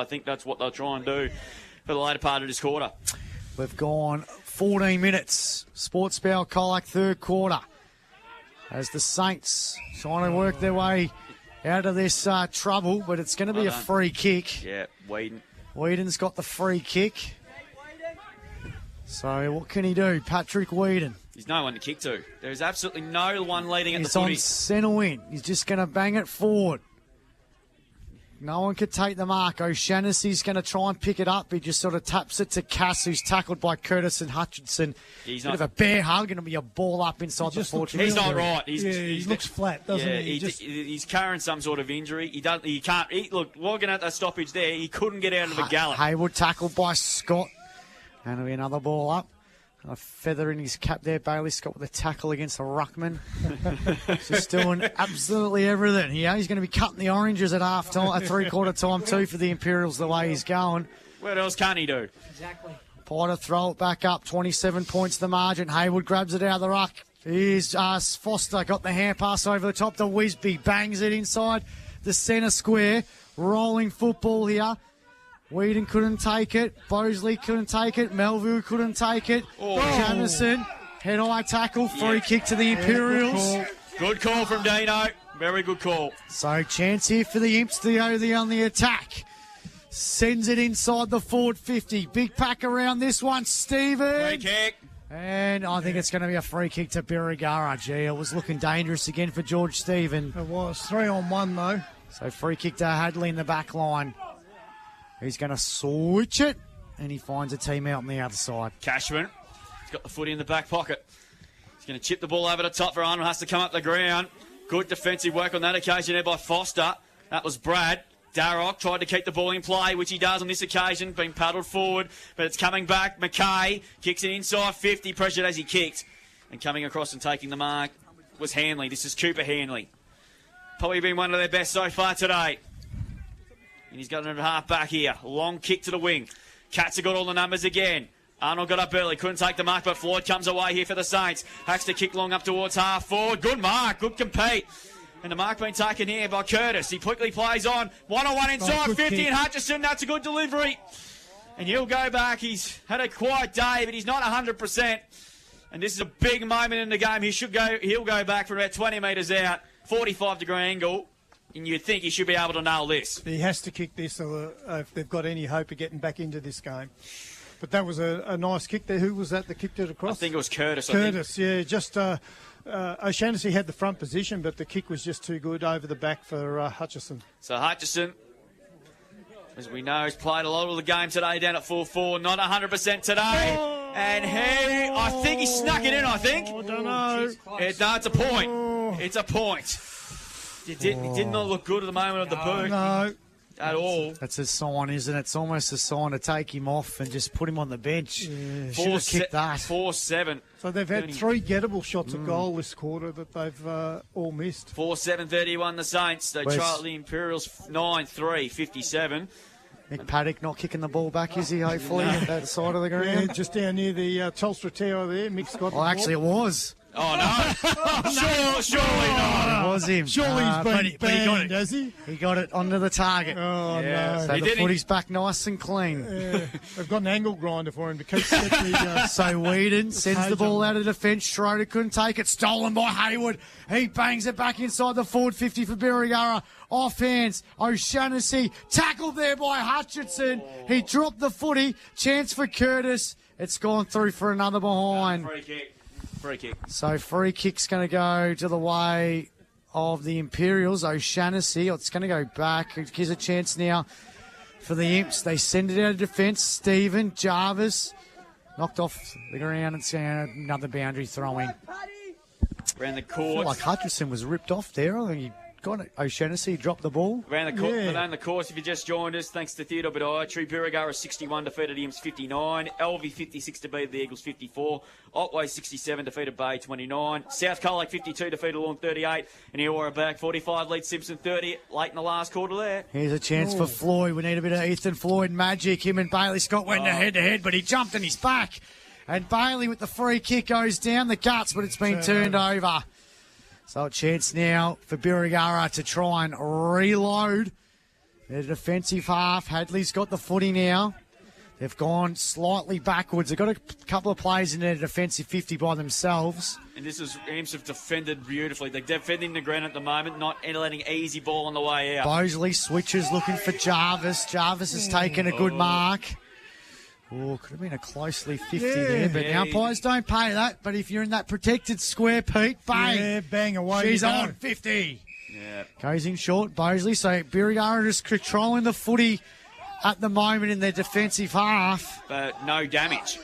they'll try and do for the later part of this quarter. We've gone 14 minutes. Sports Bowl Colac, 3rd quarter. As the Saints trying to work their way out of this trouble, but it's going to be a free kick. Yeah, Whedon. Whedon's got the free kick. So what can he do? Patrick Whedon. He's no one to kick to. There's absolutely no one leading at the He's footy. on centre wing. He's just going to bang it forward. No one could take the mark. O'Shaughnessy's going to try and pick it up. He just sort of taps it to Cass, who's tackled by Curtis and Hutchinson. He's Bit not of a bear hug, and it'll be a ball up inside the 14. He's not right. He looks flat, doesn't he? He's carrying some sort of injury. He can't. Look, looking at that stoppage there, he couldn't get out of the gallop. Haywood tackled by Scott. And it'll be another ball up. A feather in his cap there, Bailey Scott with a tackle against the ruckman. Just doing absolutely everything. Yeah, he's going to be cutting the oranges at half time, at 3/4 time too for the Imperials the way he's going. What else can he do? Exactly. Potter throw it back up, 27 points the margin. Haywood grabs it out of the ruck. Here's Foster, got the hand pass over the top to Wisby, bangs it inside the centre square. Rolling football here. Whedon couldn't take it. Bosley couldn't take it. Melville couldn't take it. Jamison, head-high tackle, free kick to the Imperials. Good call from Dino. Very good call. So chance here for the Imps to go on the attack. Sends it inside the forward 50. Big pack around this one, Stephen. Free kick. And I think it's going to be a free kick to Birrgurra. Gee, it was looking dangerous again for George Stephen. It was 3-on-1 though. So free kick to Hadley in the back line. He's going to switch it, and he finds a team out on the other side. Cashman, he's got the footy in the back pocket. He's going to chip the ball over the top for Arnold, has to come up the ground. Good defensive work on that occasion there by Foster. That was Brad. Darroch tried to keep the ball in play, which he does on this occasion, being paddled forward, but it's coming back. McKay kicks it inside 50, pressured as he kicked. And coming across and taking the mark was Hanley. This is Cooper Hanley. Probably been one of their best so far today. And he's got it at half back here. Long kick to the wing. Cats have got all the numbers again. Arnold got up early, couldn't take the mark, but Floyd comes away here for the Saints. Hacks the kick long up towards half forward. Good mark, good compete. And the mark being taken here by Curtis. He quickly plays on. 1-on-1 inside 50 kick. And Hutchison, that's a good delivery. And he'll go back. He's had a quiet day, but he's not 100%. And this is a big moment in the game. He'll go back from about 20 metres out. 45-degree angle. And you'd think he should be able to nail this. He has to kick this if they've got any hope of getting back into this game. But that was a nice kick there. Who was that that kicked it across? I think it was Curtis. Yeah. Just O'Shaughnesy had the front position, but the kick was just too good over the back for Hutchison. So Hutchison, as we know, has played a lot of the game today down at 4-4. Not 100% today. And I think he snuck it in, I think. I don't know. It's a point. It's a point. It did not look good at the moment of the boot. No. At all. That's a sign, isn't it? It's almost a sign to take him off and just put him on the bench. Yeah. Should have kicked that. 4-7. So they've had 3 gettable shots at goal this quarter that they've all missed. 4-7-31 the Saints. They trail the Imperials 9-3, 57. Nick Paddock not kicking the ball back, is he, hopefully, at that side of the ground? Yeah, just down near the Telstra Tower there. Mick's got Well, actually, it was. Oh, no. Surely not. It was him. Surely he's been banned, has he? He got it onto the target. Oh, no. So the footy's back nice and clean. Yeah. They've got an angle grinder for him to keep the... So Whedon sends the ball out of defence. Schroeder couldn't take it. Stolen by Haywood. He bangs it back inside the forward 50 for Birrgurra. Off hands. O'Shaughnesy tackled there by Hutchinson. He dropped the footy. Chance for Curtis. It's gone through for another behind. Free kick. So free kick's going to go to the way of the Imperials. O'Shaughnesy. It's going to go back. It gives a chance now for the Imps. They send it out of defence. Stephen, Jarvis, knocked off the ground and another boundary throwing. Around the I court. feel like Hutchinson was ripped off there. I think he got it. O'Shaughnesy dropped the ball. Around the course, if you just joined us, thanks to Theodore Podiatry. Birrgurra 61, defeated Imps 59. Elvie 56 to beat the Eagles 54. Otway 67, defeated Bay 29. South Colac 52, defeated Lawn 38. And Illawarra back 45, lead Simpson 30, late in the last quarter there. Here's a chance for Floyd. We need a bit of Ethan Floyd magic. Him and Bailey Scott went head-to-head, but he jumped and he's back. And Bailey with the free kick goes down the guts, but it's been turned over. So a chance now for Birrgurra to try and reload their defensive half. Hadley's got the footy now. They've gone slightly backwards. They've got a couple of plays in their defensive 50 by themselves. And this is Imps have defended beautifully. They're defending the ground at the moment, not letting easy ball on the way out. Bosley switches looking for Jarvis. Jarvis has taken a good mark. Oh, could have been a closely 50 there, but the umpires don't pay that. But if you're in that protected square, Pete, bang. Yeah, bang away. She's on 50. Yeah, Yeah. Goes in short, Bosley. So Birrgurra just controlling the footy at the moment in their defensive half. But no damage.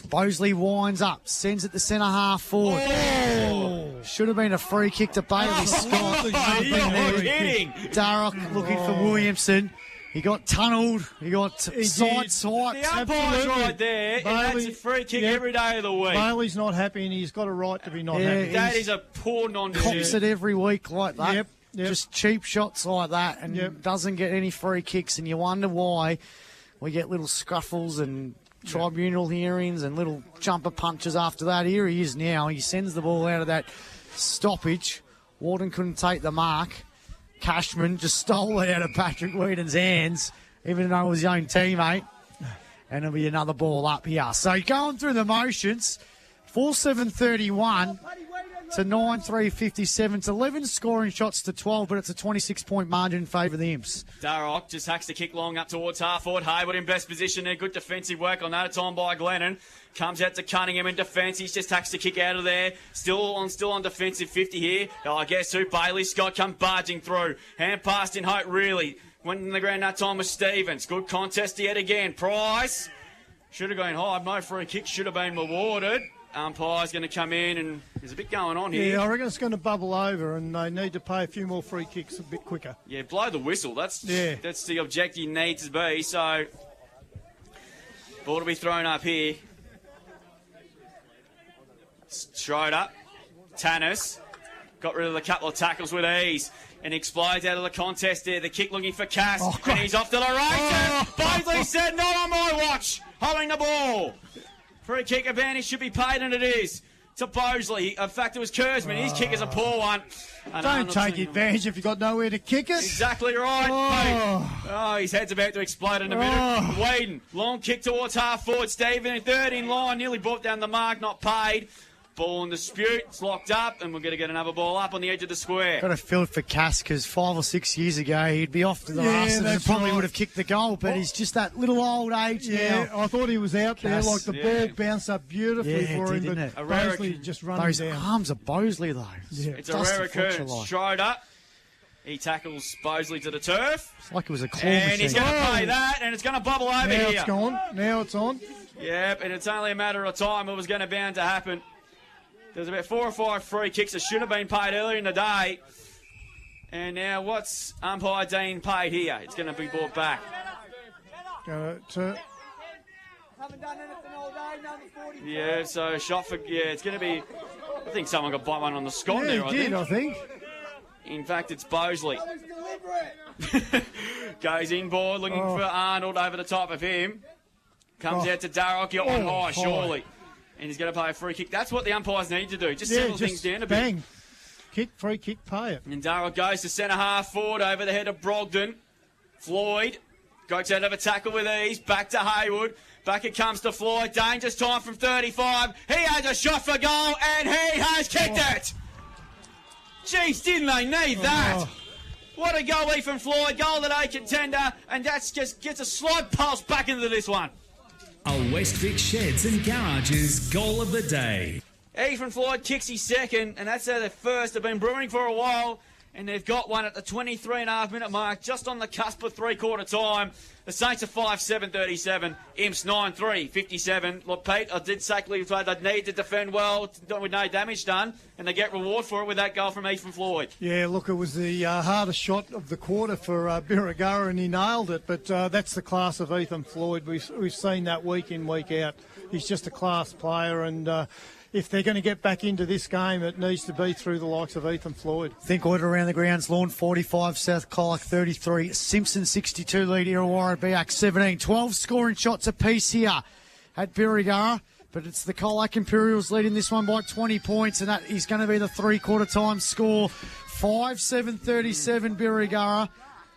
Bosley winds up, sends it to centre half forward. Oh. Should have been a free kick to Bailey Scott. You're kidding. Darroch looking for Williamson. He got tunnelled. He got side-swiped. The umpire's right there, and that's a free kick every day of the week. Bailey's not happy, and he's got a right to be not happy. That is a poor non-decision. Cops it every week like that. Yep. Just cheap shots like that, and doesn't get any free kicks, and you wonder why we get little scuffles and tribunal hearings and little jumper punches after that. Here he is now. He sends the ball out of that stoppage. Warden couldn't take the mark. Cashman just stole it out of Patrick Whedon's hands, even though it was his own teammate. And it'll be another ball up here. So going through the motions, 4-7-31 to 9-3-57. It's 11 scoring shots to 12, but it's a 26-point margin in favour of the Imps. Darroch just hacks the kick long up towards half forward. Hayward in best position there. Good defensive work on that. It's on by Glennon. Comes out to Cunningham in defence. He's just hacks the kick out of there. Still on defensive 50 here. Oh, I guess who? Bailey Scott come barging through. Hand passed in hope, really. Went in the ground that time with Stevens. Good contest yet again. Price should have gone high. No free kick. Should have been rewarded. Umpire's going to come in, and there's a bit going on here. Yeah, I reckon it's going to bubble over, and they need to pay a few more free kicks a bit quicker. Yeah, blow the whistle. That's the objective needs to be. So, ball to be thrown up here. Schroeder, Tannis, got rid of a couple of tackles with ease, and explodes out of the contest there. The kick looking for Cass, and he's off to the races. Bosley said, not on my watch, holding the ball. Free kick advantage should be paid, and it is to Bosley. In fact, it was Kurzman. His kick is a poor one. Don't take advantage if you've got nowhere to kick it. Exactly right. Oh, his head's about to explode in a minute. Whedon, long kick towards half forward. Stephen, third in line, nearly brought down the mark, not paid. Ball in dispute, it's locked up, and we're going to get another ball up on the edge of the square. Got to feel it for Cass, because 5 or 6 years ago he'd be off to the rafters and probably would have kicked the goal, but he's just that little old age now. I thought he was out Cass, there, like the ball bounced up beautifully for him, didn't but it? Bosley just running Those down. arms of Bosley, though. Yeah. It's a rare occurrence. Schroeder, he tackles Bosley to the turf. It's like it was a claw and machine. He's going to play that, and it's going to bubble over now here. It's gone. Now it's on. Yep, and it's only a matter of time. It was going to bound to happen. There's about 4 or 5 free kicks that should have been paid earlier in the day. And now what's umpire Dean paid here? It's going to be brought back. Yeah, so shot for... Yeah, it's going to be... I think someone got one on the scot there, I think. In fact, it's Bosley. Goes inboard, looking for Arnold over the top of him. Comes out to Darroch, you're on high, surely. And he's going to pay a free kick. That's what the umpires need to do. Just settle things down a bit. Kick, free kick, pay it. And Darroch goes to centre half forward over the head of Brogdon. Floyd goes out of a tackle with ease. Back to Hayward. Back it comes to Floyd. Dangerous time from 35. He has a shot for goal, and he has kicked it. Jeez, didn't they need that? What a goalie from Floyd. Goal that A contender, and that's just gets a slight pulse back into this one. A Westvic Sheds and Garages goal of the day. Ethan Floyd kicks his second, and that's their first. They've been brewing for a while, and they've got one at the 23.5-minute mark, just on the cusp of three-quarter time. The Saints are 5-7-37, Imps 9-3-57. Look, Pete, I did say they'd need to defend well with no damage done, and they get reward for it with that goal from Ethan Floyd. Yeah, look, it was the hardest shot of the quarter for Birrgurra, and he nailed it, but that's the class of Ethan Floyd. We've seen that week in, week out. He's just a class player, and if they're going to get back into this game, it needs to be through the likes of Ethan Floyd. Think order around the grounds. Lawn 45, South Colac 33, Simpson 62, lead Illawarra Biak 17. 12 scoring shots apiece here at Birrgurra, but it's the Colac Imperials leading this one by 20 points, and that is going to be the three-quarter time score. 5-7-37 Birrgurra.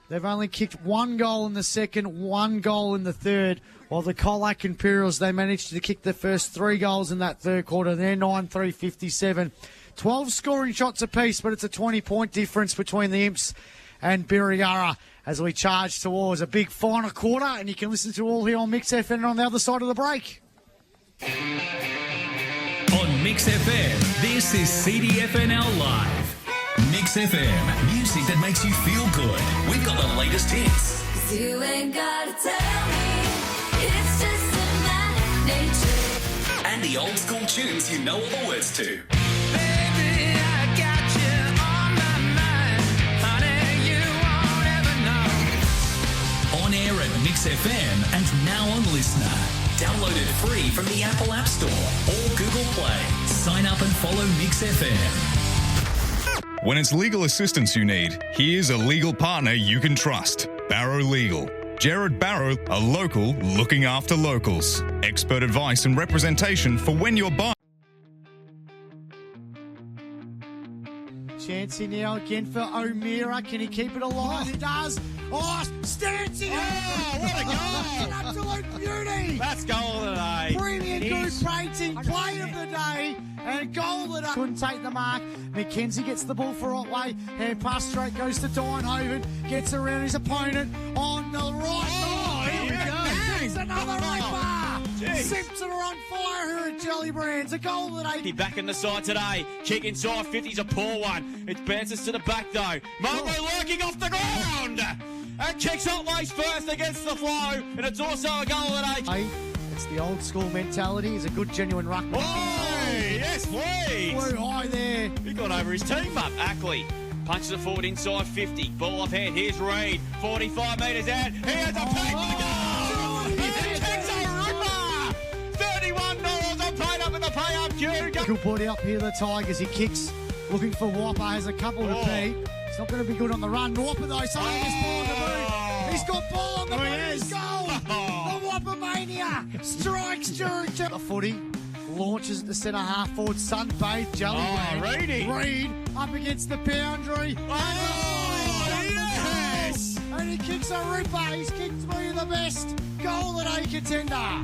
They've only kicked 1 goal in the second, 1 goal in the third, while the Colac Imperials, they managed to kick the first 3 goals in that third quarter. They're 9-3-57. 12 scoring shots apiece, but it's a 20-point difference between the Imps and Birrgurra as we charge towards a big final quarter, and you can listen to all here on Mix FM on the other side of the break. On Mix FM, this is CDFNL Live. Mix FM, music that makes you feel good. We've got the latest hits. 'Cause you ain't gotta tell me, it's just in my nature. And the old school tunes you know all the words to. Baby, I got you on my mind. Honey, you won't ever know. On air at Mix FM and now on Listener. Download it free from the Apple App Store or Google Play. Sign up and follow Mix FM. When it's legal assistance you need, here's a legal partner you can trust. Barrow Legal. Jared Barrow, a local looking after locals. Expert advice and representation for when you're buying. Chancey now again for O'Meara. Can he keep it alive? He does. Oh, Stancy! Oh, what a goal! An absolute beauty! That's goal of the day. Brilliant good painting, play of the day, and goal of the day. Couldn't take the mark. McKenzie gets the ball for Otway. Hand pass straight goes to Dynhoven. Gets around his opponent on the right side. Here we go. It's another right bar. Jeez. Simpson are on fire here at Jelly Brands. A goal of the day. He back in the side today. Kick inside 50's a poor one. It bounces to the back though. Monroe lurking off the ground. And kicks Otway's first against the flow. And it's also a goal of the day. It's the old school mentality. He's a good, genuine ruckman. Oh, yes, please. Flew high there. He got over his team up. Ackley punches it forward inside 50. Ball off hand. Here's Reid. 45 metres out. He has a paint for the goal. He kicks a ripper. $31. I'm paid up in the pay-up queue. Good body up here, the Tigers. He kicks, looking for Whopper. Has a couple to beat. It's not going to be good on the run. Whopper, though, so he gets ball on the boot. He's got ball on the boot. He's goal. The Whopper Mania strikes during the footy. Launches at the centre half forward. Sunbathed. Jelly Reid up against the boundary. Yes! And he kicks a ripper. He's kicked three of the best. Goal of the day contender.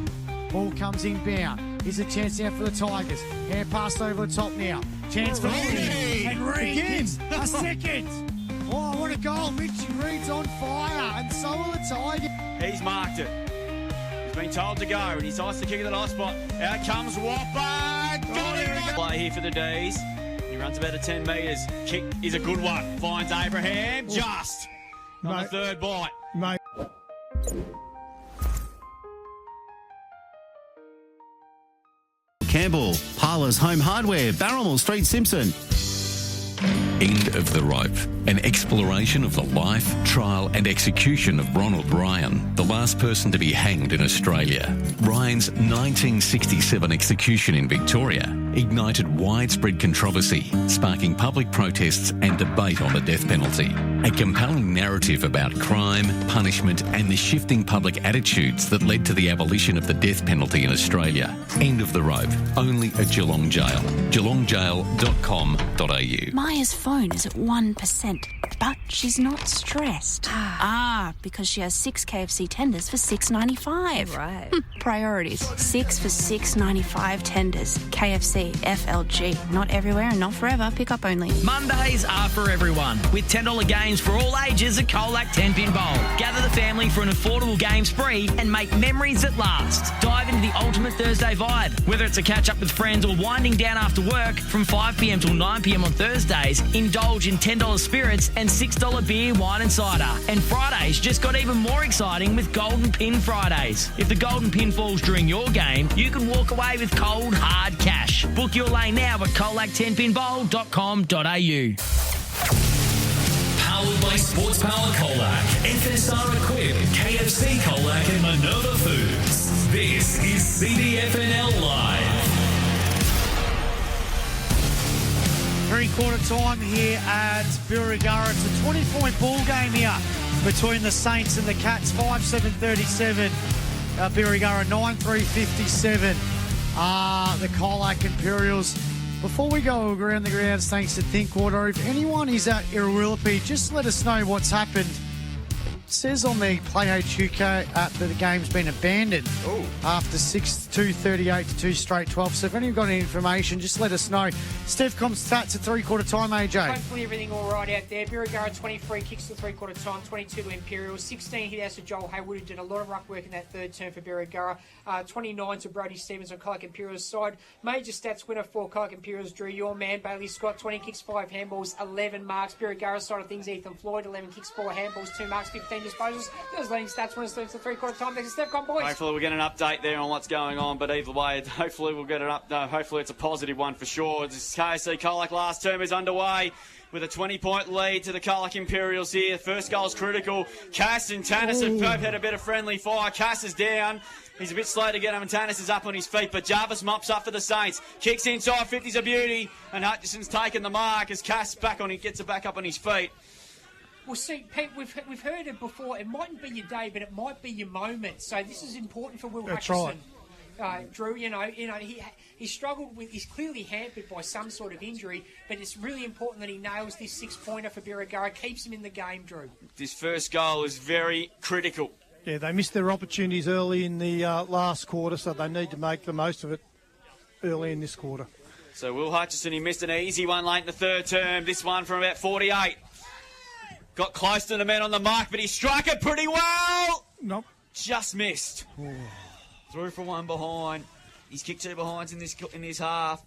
Ball comes inbound. Here's a chance now for the Tigers. Hand passed over the top now. Chance for Reid. And Reid gets a second. Oh, what a goal. Mitchie Reid's on fire. And so are the Tigers. He's marked it. He's been told to go, and he's asked to kick at the last spot. Out comes Whopper. Play here for the D's. He runs about 10 metres. Kick is a good one. Finds Abraham just on the third bite. Mate. Campbell, Parlour's Home Hardware, Barrymore Street, Simpson. End of the Rope, an exploration of the life, trial and execution of Ronald Ryan, the last person to be hanged in Australia. Ryan's 1967 execution in Victoria ignited widespread controversy, sparking public protests and debate on the death penalty. A compelling narrative about crime, punishment and the shifting public attitudes that led to the abolition of the death penalty in Australia. End of the Rope, only at Geelong Jail. geelongjail.com.au. Maya's phone is at 1%, but she's not stressed. Because she has 6 KFC tenders for $6.95. Right. Priorities. 6 for $6.95 tenders. KFC, FLG. Not everywhere and not forever. Pick up only. Mondays are for everyone, with $10 games for all ages at Colac 10-pin bowl. Gather the family for an affordable game spree and make memories that last. Dive into the ultimate Thursday vibe. Whether it's a catch-up with friends or winding down after work, from 5pm till 9pm on Thursdays, indulge in $10 spirits and $6 beer, wine and cider. And Fridays just got even more exciting with Golden Pin Fridays. If the Golden Pin falls during your game, you can walk away with cold, hard cash. Book your lane now at colac10pinbowl.com.au. Powered by Sports Power Colac, FSR Equip, KFC Colac and Minerva Foods. This is CDFNL Live. Three-quarter time here at Birrgurra. It's a 20-point ball game here between the Saints and the Cats. 5-7-37. Birrgurra 9-3-57. The Colac Imperials. Before we go around the grounds, thanks to Thinkwater, if anyone is at Irrawillipi, just let us know what's happened says on the Play HUK app that the game's been abandoned after 2:38 to 2 straight 12. So if anyone's got any information, just let us know. Stevcom stats at three-quarter time, AJ. Hopefully everything all right out there. Birrgurra 23 kicks to three-quarter time, 22 to Imperials, 16 hit outs to Joel Haywood, who did a lot of ruck work in that third term for Birrgurra, 29 to Brody Stevens on Colac Imperials side. Major stats winner for Colac Imperials, Drew, your man, Bailey Scott, 20 kicks, 5 handballs, 11 marks. Birrgurra side of things, Ethan Floyd, 11 kicks, 4 handballs, 2 marks, 15 disposals. Those leading stats winners to three-quarter time. Thanks to Stevcom, boys. Hopefully we'll get an update there on what's going on, but either way, hopefully we'll get an update. Hopefully it's a positive one for sure. This KC Colac last term is underway with a 20-point lead to the Colac Imperials here. First goal's critical. Cass and Tannis have both had a bit of friendly fire. Cass is down. He's a bit slow to get him, and Tannis is up on his feet, but Jarvis mops up for the Saints. Kicks inside, 50's a beauty, and Hutchison's taken the mark as Cass gets it back up on his feet. Well, see, Pete, we've heard it before. It mightn't be your day, but it might be your moment. So this is important for Will Hutchison. Drew, he struggled with. He's clearly hampered by some sort of injury, but it's really important that he nails this 6-pointer for Birrgurra, keeps him in the game, Drew. This first goal is very critical. Yeah, they missed their opportunities early in the last quarter, so they need to make the most of it early in this quarter. So Will Hutchison, he missed an easy one late in the third term. This one from about 48. Got close to the man on the mark, but he struck it pretty well. Nope. Just missed. Through for one behind. He's kicked 2 behinds in this half.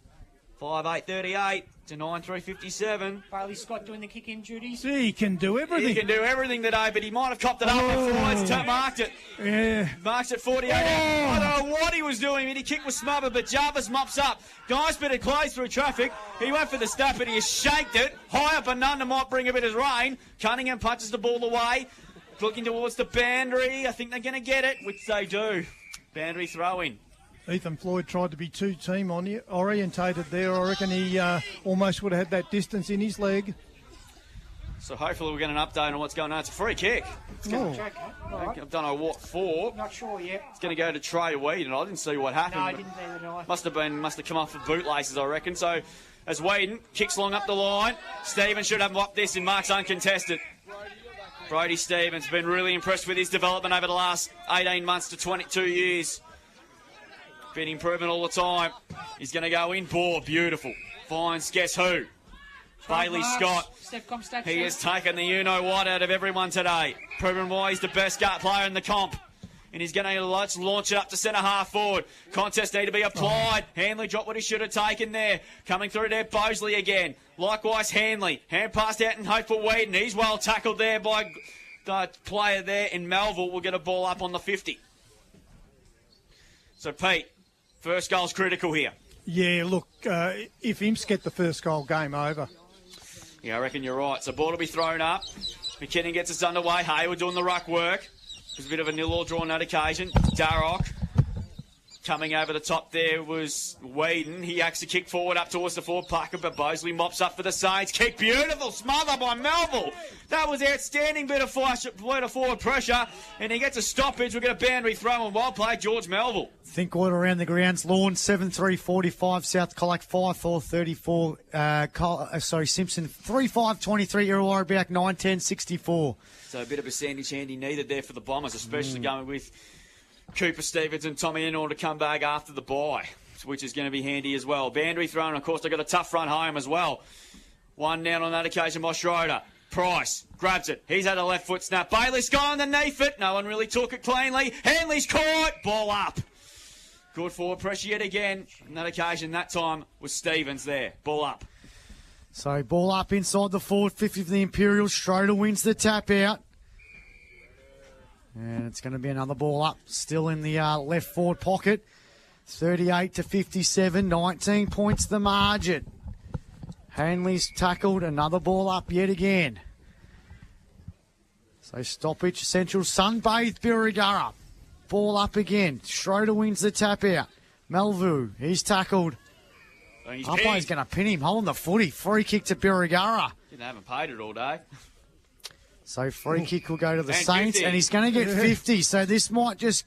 5-8-38 to 9-3-57. Bailey Scott doing the kick-in duties. He can do everything. He can do everything today, but he might have copped it up before it's marked it. Yeah. Marks at 48. I don't know what he was doing. He kicked was smothered, but Jarvis mops up. Guys better close through traffic. He went for the step, but he has shaked it. High up and under might bring a bit of rain. Cunningham punches the ball away. Looking towards the boundary. I think they're going to get it, which they do. Boundary throw-in. Ethan Floyd tried to be two-team orientated there. I reckon he almost would have had that distance in his leg. So hopefully we'll get an update on what's going on. It's a free kick. I don't know what for. Not sure yet. It's going to go to Trey Whedon. I didn't see what happened. No, I didn't either, no. Must have come off of bootlaces, I reckon. So as Whedon kicks along up the line, Stevens should have whopped this in marks uncontested. Brody Stevens been really impressed with his development over the last 18 months to 22 years. Been improving all the time. He's going to go in. Ball, beautiful. Finds, guess who? Bailey Scott. He has taken the you-know-what out of everyone today. Proven why he's the best gut player in the comp. And he's going to launch it up to centre-half forward. Contest need to be applied. Hanley dropped what he should have taken there. Coming through there, Bosley again. Likewise, Hanley. Hand passed out in hope for Whedon. He's well tackled there by the player there in Melville. We'll get a ball up on the 50. So, Pete, first goal's critical here. Yeah, look, if Imps get the first goal, game over. Yeah, I reckon you're right. So, ball will be thrown up. McKinnon gets us underway. Hayward doing the ruck work. There's a bit of a nil-all draw on that occasion. Darroch coming over the top there was Whedon. He actually kicked forward up towards the forward pocket, but Bosley mops up for the Saints. Kick beautiful, smother by Melville. That was outstanding bit of forward pressure, and he gets a stoppage. We'll get a boundary throw, and well played, George Melville. Think order around the grounds. Lawn 7-3-45, South Colac 5-4-34. Simpson 3-5-23, Illawarra back 9-10-64. So a bit of a sandy shandy needed there for the Bombers, especially going with Cooper Stevens and Tommy in order to come back after the bye, which is going to be handy as well. Boundary thrown, of course, they've got a tough run home as well. One down on that occasion by Schroeder. Price grabs it. He's had a left foot snap. Bailey's gone underneath it. No one really took it cleanly. Hanley's caught. Ball up. Good forward pressure yet again. On that occasion, that time was Stevens there. Ball up. So ball up inside the forward 50 for the Imperials. Schroeder wins the tap out. And it's going to be another ball up, still in the left forward pocket. 38-57, 19 points the margin. Hanley's tackled, another ball up yet again. So stoppage, Central sunbathed Birrgurra. Ball up again. Schroeder wins the tap out. Melville, he's tackled. Umpire's going to pin him, holding the footy. Free kick to Birrgurra. Didn't haven't paid it all day. So free kick will go to the And Saints, 50. and he's going to get 50. So this might just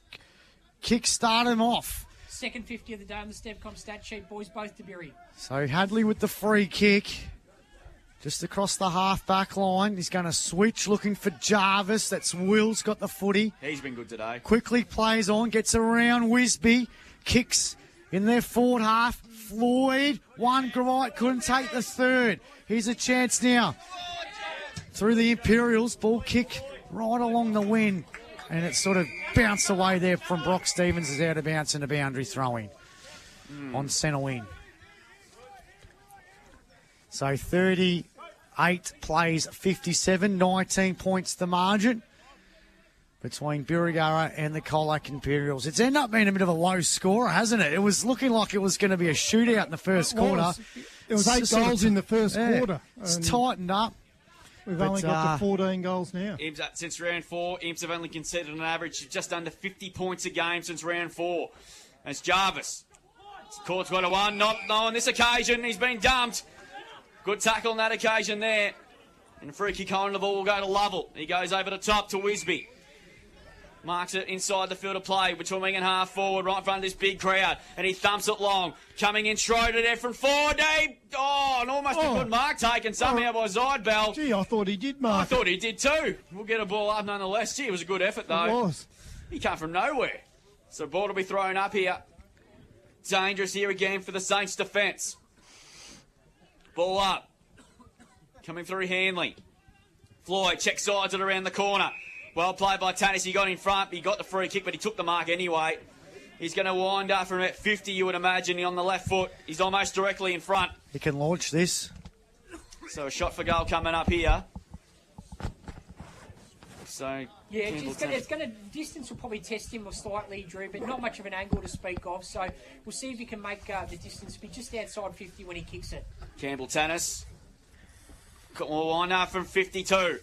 kick-start him off. Second 50 of the day on the Stevcom stat sheet, boys, both to Birry. So Hadley with the free kick. Just across the half-back line. He's going to switch, looking for Jarvis. That's Will's got the footy. He's been good today. Quickly plays on, gets around Wisby. Kicks in their forward half. Floyd, one right, couldn't take the third. Here's a chance now. Through the Imperials, ball kick right along the wing. And it sort of bounced away there from Brock Stevens as out of bounds and a boundary throwing on centre wing. So 38 plays 57, 19 points the margin between Birrgurra and the Colac Imperials. It's ended up being a bit of a low scorer, hasn't it? It was looking like it was going to be a shootout in the first quarter. It was 8 goals in the first quarter. It's tightened up. We've only got to 14 goals now. Imps, since round 4, Imps have only conceded an average of just under 50 points a game since round 4. That's Jarvis. Court's got a one. Not on this occasion. He's been dumped. Good tackle on that occasion there. And a free kick on the ball will go to Lovell. He goes over the top to Wisby. Marks it inside the field of play between wing and half forward, right in front of this big crowd. And he thumps it long. Coming in Schroeder there from 4 deep. Oh, and almost a good mark taken somehow by Zidbell. Gee, I thought he did mark. I thought he did too. We'll get a ball up nonetheless. Gee, it was a good effort though. It was. He came from nowhere. So ball will be thrown up here. Dangerous here again for the Saints defence. Ball up. Coming through Hanley. Floyd check sides it around the corner. Well played by Tannis. He got in front. He got the free kick, but he took the mark anyway. He's going to wind up from about 50, you would imagine, on the left foot. He's almost directly in front. He can launch this. So a shot for goal coming up here. So yeah, it's going to distance will probably test him slightly, Drew, but not much of an angle to speak of. So we'll see if he can make the distance be just outside 50 when he kicks it. Campbell Tannis. Got more wind up from 52.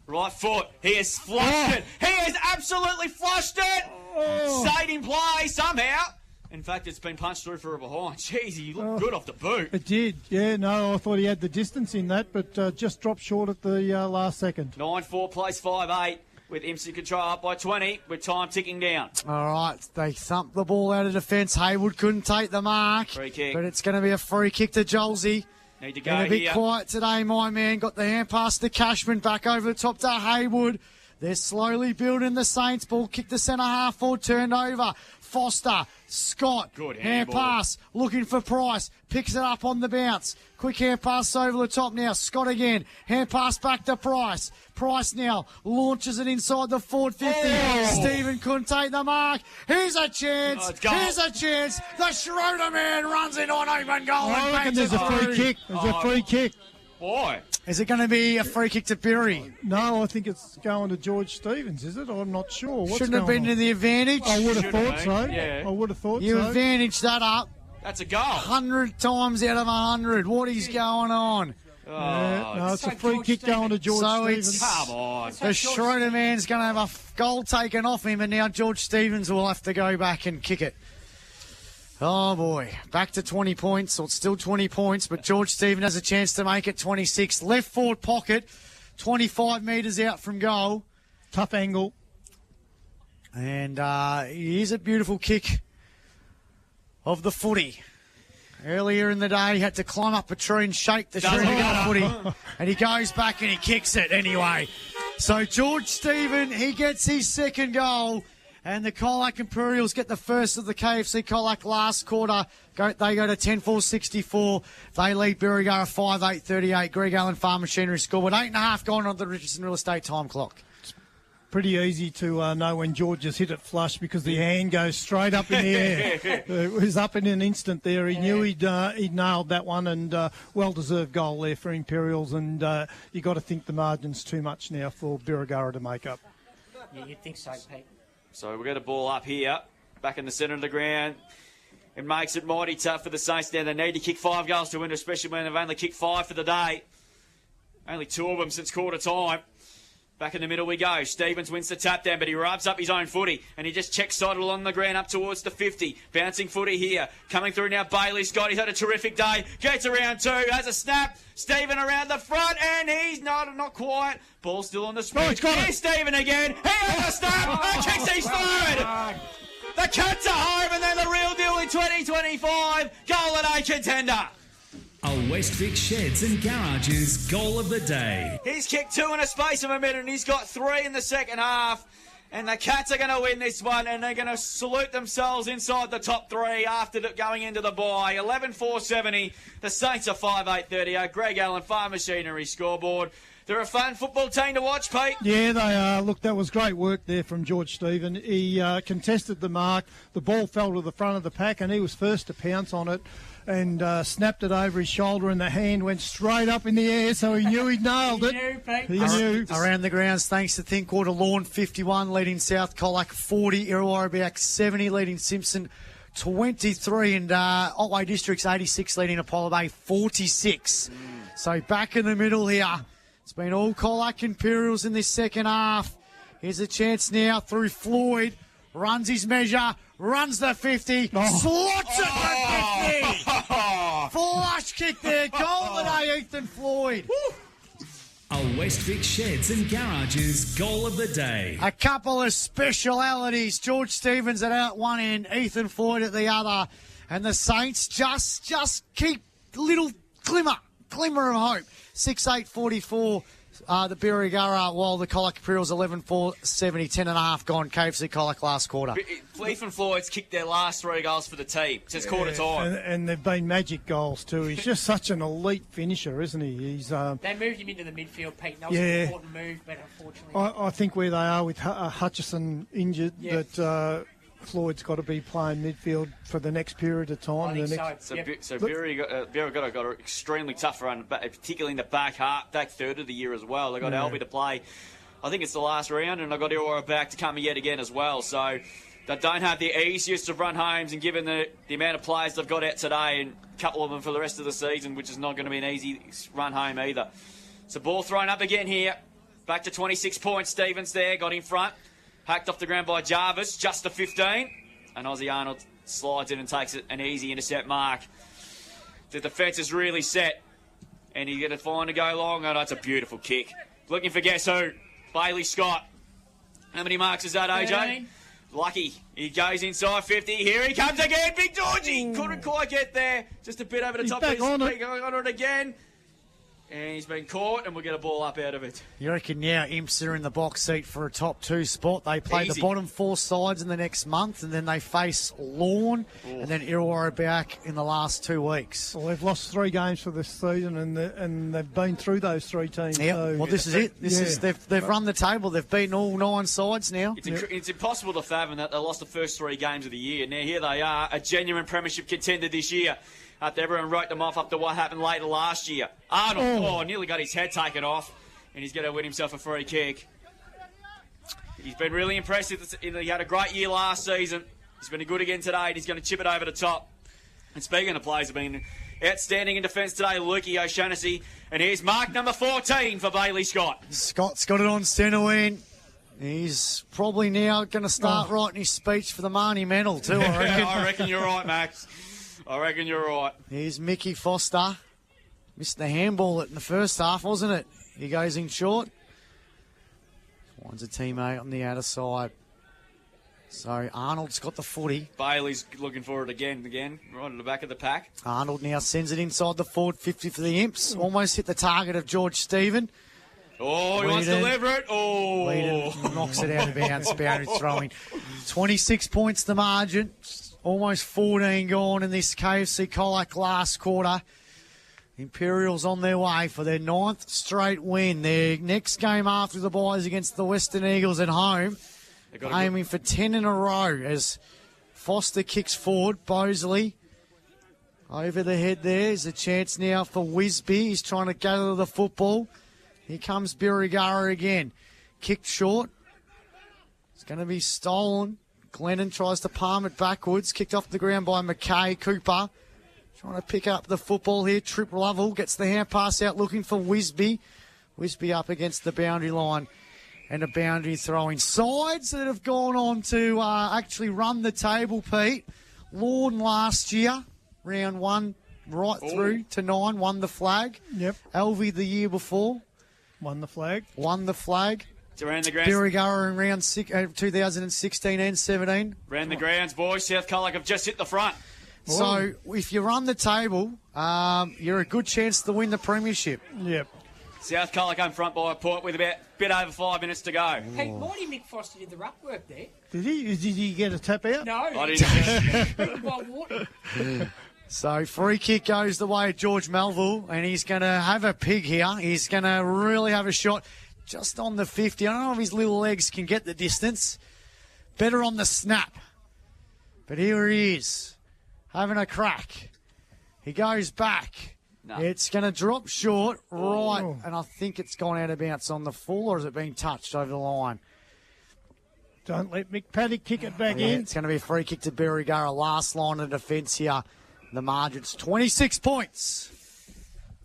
Right foot. He has flushed it. He has absolutely flushed it. Stayed in play somehow. In fact, it's been punched through for a behind. Jeez, he looked good off the boot. It did. Yeah, no, I thought he had the distance in that, but just dropped short at the last second. 9-4 plays 5-8 with Imps in control up by 20 with time ticking down. All right, they thumped the ball out of defence. Haywood couldn't take the mark. Free kick. But it's going to be a free kick to Jolsey. Need to go Been a bit here. quiet today, my man. Got the hand pass to Cashman, back over the top to Haywood. They're slowly building the Saints. Ball kick to centre half forward, turned over. Foster, Scott, Good hand handball. pass, looking for Price, picks it up on the bounce. Quick hand pass over the top now. Scott again, hand pass back to Price. Price now launches it inside the forward 50. Stephen couldn't take the mark. Here's a chance. it's goal. Here's a chance. The Schroeder man runs in on open goal. I and reckon makes there's a it free through. kick. There's a free kick. Boy. Is it going to be a free kick to Birry? No, I think it's going to George Stevens, is it? I'm not sure. What's Shouldn't have going been on? to the advantage. I would have Should thought have so. been, yeah. I would have thought You so. advantage that up. That's a goal. 100 times out of 100. What is going on? Yeah, no, it's a like free George kick going to George So Stevens. it's Come on. the Schroeder man's going to have a goal taken off him, and now George Stevens will have to go back and kick it. Oh boy, back to 20 points, or it's still 20 points, but George Stevens has a chance to make it 26. Left forward pocket, 25 metres out from goal. Tough angle. And here's a beautiful kick of the footy. Earlier in the day, he had to climb up a tree and shake the tree to get a footy. And he goes back and he kicks it anyway. So George Stephen, he gets his second goal. And the Colac Imperials get the first of the KFC Colac last quarter. They go to 10-4-64. They lead Birrgurra 5-8-38. Greg Allen Farm Machinery scored with 8.5 gone on the Richardson Real Estate time clock. Pretty easy to know when George has hit it flush because the hand goes straight up in the air. It was up in an instant there. He knew he'd nailed that one, and well-deserved goal there for Imperials. And you got to think the margin's too much now for Birrgurra to make up. Yeah, you'd think so, Pete. So we'll get a ball up here, back in the centre of the ground. It makes it mighty tough for the Saints now. They need to kick 5 goals to win, especially when they've only kicked 5 for the day. Only 2 of them since quarter time. Back in the middle we go. Stevens wins the tap down, but he rubs up his own footy, and he just checks side along the ground up towards the 50. Bouncing footy here. Coming through now, Bailey Scott. He's had a terrific day. Gets around 2, has a snap. Stephen around the front, and he's not quite. Ball still on the spin. Here's Stephen again. He has a snap. And kicks his third. The Cats are home, and they're the real deal in 2025. Goal and A contender. A Westvic Sheds and Garages goal of the day. He's kicked 2 in a space of a minute, and he's got 3 in the second half. And the Cats are going to win this one, and they're going to salute themselves inside the top 3 after going into the bye. 11-4-70. The Saints are 5-8-30. Greg Allen, Farm Machinery scoreboard. They're a fun football team to watch, Pete. Yeah, they are. Look, that was great work there from George Stephen. He contested the mark. The ball fell to the front of the pack, and he was first to pounce on it and snapped it over his shoulder, and the hand went straight up in the air, so he knew he'd nailed it. He knew. Around the grounds, thanks to Thinkwater Lawn, 51 leading South Colac, 40 Irrewarra 70 leading Simpson, 23 and Otway Districts 86 leading Apollo Bay 46. So back in the middle here. It's been all Colac Imperials in this second half. Here's a chance now through Floyd. Runs his measure, runs the 50, slots it for 50. Flush kick there, goal of the day, Ethan Floyd. A Westvic Sheds and Garages goal of the day. A couple of specialities. George Stevens at one end, Ethan Floyd at the other. And the Saints just keep little glimmer of hope. 6-8-44. The Birrgurra, while the Colac Imperials 11-4-70, 10.5 gone. KFC Colac last quarter. Ethan Floyd's kicked their last 3 goals for the team. It's quarter time. And they've been magic goals too. He's just such an elite finisher, isn't he? He's. They moved him into the midfield, Pete. That was an important move, but unfortunately. I think where they are with Hutchison injured, that Floyd's got to be playing midfield for the next period of time. I think so. Birrgurra got an extremely tough run, particularly in the back third of the year as well. They got Albie to play. I think it's the last round, and I got Irrewarra back to come yet again as well. So they don't have the easiest of run homes, and given the amount of players they've got out today, and a couple of them for the rest of the season, which is not going to be an easy run home either. So ball thrown up again here. Back to 26 points. Stevens there, got in front. Hacked off the ground by Jarvis, just to 15. And Ozzy Arnold slides in and takes it an easy intercept mark. The defence is really set. And he's going to find to go long. Oh, that's a beautiful kick. Looking for guess who? Bailey Scott. How many marks is that, AJ? 13. Lucky. He goes inside 50. Here he comes again. Big Georgie. Couldn't quite get there. Just a bit over the top. Back on it again. And he's been caught, and we'll get a ball up out of it. You reckon now Imps are in the box seat for a top 2 spot? They play the bottom 4 sides in the next month, and then they face Lawn and then Irrewarra back in the last 2 weeks. Well, they've lost 3 games for this season, and they've been through those 3 teams. Yeah. So Well, this is it. They've run the table. They've beaten all 9 sides now. It's impossible to fathom that they lost the first 3 games of the year. Now here they are, a genuine premiership contender this year. After everyone wrote them off after what happened later last year. Arnold, nearly got his head taken off, and he's going to win himself a free kick. He's been really impressive. He had a great year last season. He's been good again today, and he's going to chip it over the top. And speaking of players who have been outstanding in defence today, Lukey O'Shaughnessy. And here's mark number 14 for Bailey Scott. Scott's got it on centre wing. He's probably now going to start writing his speech for the Marnie Medal too, I reckon. I reckon you're right, Max. I reckon you're right. Here's Mickey Foster. Missed the handball in the first half, wasn't it? He goes in short. Finds a teammate on the outer side. So Arnold's got the footy. Bailey's looking for it again, right at the back of the pack. Arnold now sends it inside the forward 50 for the Imps. Almost hit the target of George Stephen. Oh, he wants to deliver it. Oh. Whedon knocks it out of bounds. Boundary throwing. 26 points the margin. Almost 14 gone in this KFC Colac last quarter. Imperials on their way for their 9th straight win. Their next game after the bye is against the Western Eagles at home. Aiming for 10 in a row as Foster kicks forward. Bosley over the head there. There's a chance now for Wisby. He's trying to gather the football. Here comes Birrgurra again. Kicked short. It's going to be stolen. Glennon tries to palm it backwards. Kicked off the ground by McKay. Cooper trying to pick up the football here. Trip Lovell gets the hand pass out looking for Wisby. Wisby up against the boundary line. And a boundary throwing. Sides that have gone on to actually run the table, Pete. Lawn last year, round 1 right through to 9, won the flag. Yep. Elvie the year before. Won the flag. It's around the grounds. Birrgurra in round 2016 and 17. Around the grounds, boys. South Colac have just hit the front. So if you run the table, you're a good chance to win the premiership. Yep. South Colac home front by a point with about a bit over 5 minutes to go. Hey, mighty Mick Foster did the ruck work there. Did he get a tap out? No. I didn't. By water. So free kick goes the way of George Melville, and he's going to have a pig here. He's going to really have a shot just on the 50. I don't know if his little legs can get the distance. Better on the snap. But here he is, having a crack. He goes back. No. It's going to drop short, right, and I think it's gone out of bounds on the full, or has it been touched over the line? Don't let Mick Paddock kick it back Yeah, in. it's going to be a free kick to Birrgurra. Last line of defence here. The margin's 26 points.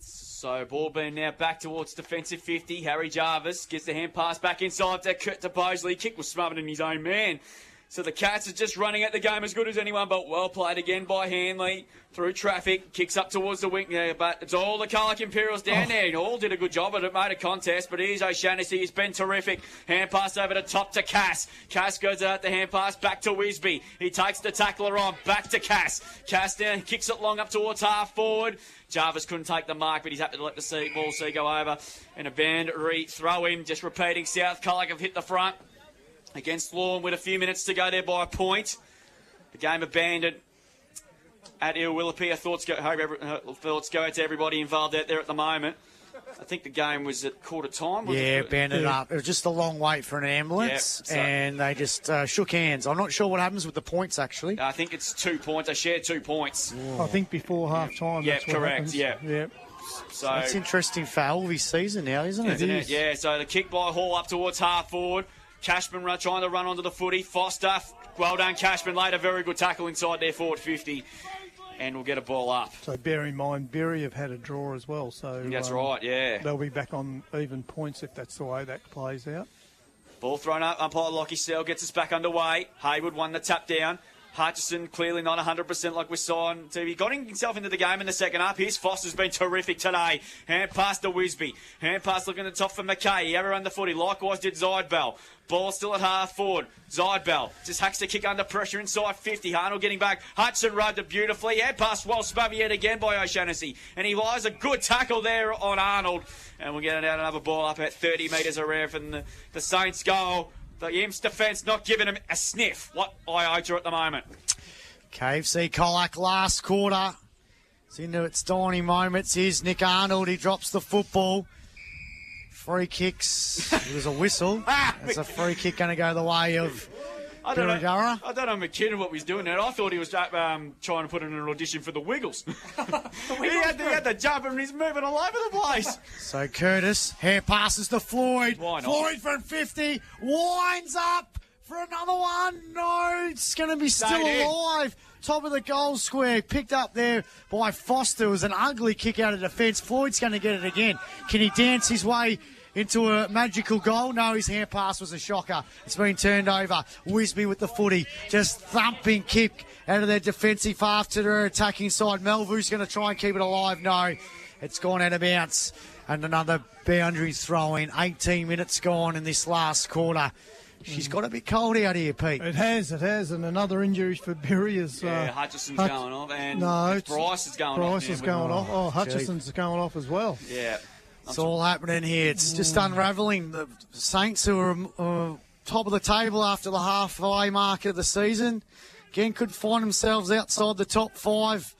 So ball being now back towards defensive 50. Harry Jarvis gets the hand pass back inside to Bosley. Kick was smothered in his own man. So the Cats are just running at the game as good as anyone, but well played again by Hanley. Through traffic, kicks up towards the wing there, but it's all the Colac Imperials down there. And all did a good job at it, made a contest, but here's O'Shannessy. He's been terrific. Hand pass over the top to Cass. Cass goes out the hand pass back to Wisby. He takes the tackler on, back to Cass. Cass down, kicks it long up towards half forward. Jarvis couldn't take the mark, but he's happy to let the ball go over. And a boundary throw in, just repeating. South Colac have hit the front against Lawn with a few minutes to go there by a point. The game abandoned at Ilwillipi. Thoughts go out to everybody involved out there at the moment. I think the game was at quarter time. Yeah, banded up. It was just a long wait for an ambulance, and they just shook hands. I'm not sure what happens with the points, actually. I think it's 2 points. They shared 2 points. I think before half time. Yeah, that's what correct. happens. Yeah. Yep. So That's interesting for Alvy's season now, isn't it? Isn't it? Yeah, so the kick by Hall up towards half forward. Cashman trying to run onto the footy. Foster, well done, Cashman. Laid a very good tackle inside their forward 50. And we'll get a ball up. So bear in mind, Berry have had a draw as well. So that's right, yeah. They'll be back on even points if that's the way that plays out. Ball thrown up. Umpire Lockie Sell gets us back underway. Haywood won the tap down. Hutchison clearly not 100% like we saw on TV. Got himself into the game in the second half. Here's Foster's been terrific today. Hand pass to Wisby. Hand pass looking at the top for McKay. He ever run the footy. Likewise did Zidebell. Ball still at half forward. Zidebell just hacks the kick under pressure inside 50. Arnold getting back. Hudson rode it beautifully. Hand pass well smothered yet again by O'Shannessy. And he lies a good tackle there on Arnold. And we'll get out another ball up at 30 metres around from the Saints goal. The Imps defence not giving him a sniff. What iota at the moment. KFC Colac last quarter. It's into its dawning moments. Here's Nick Arnold. He drops the football. Free kicks. It was a whistle. It's a free kick going to go the way of Birrgurra. I don't know McKinnon what he's doing there. I thought he was trying to put in an audition for the Wiggles. he had the jump and he's moving all over the place. So Curtis, hand passes to Floyd. Why not? Floyd from 50, winds up for another one. No, it's going to be still alive. Top of the goal square, picked up there by Foster. It was an ugly kick out of defence. Floyd's going to get it again. Can he dance his way into a magical goal? No, his hand pass was a shocker. It's been turned over. Wisby with the footy, just thumping kick out of their defensive half to their attacking side. Melvu's going to try and keep it alive. No, it's gone out of bounds. And another boundary throw in. 18 minutes gone in this last quarter. She's got a bit cold out here, Pete. It has. And another injury for Berry is... Hutchison's going off, and Bryce is going off. Bryce is going off. Oh, Hutchison's going off as well. Yeah. It's all happening here. It's just unravelling. The Saints, who are top of the table after the halfway mark of the season, again could find themselves outside the top 5.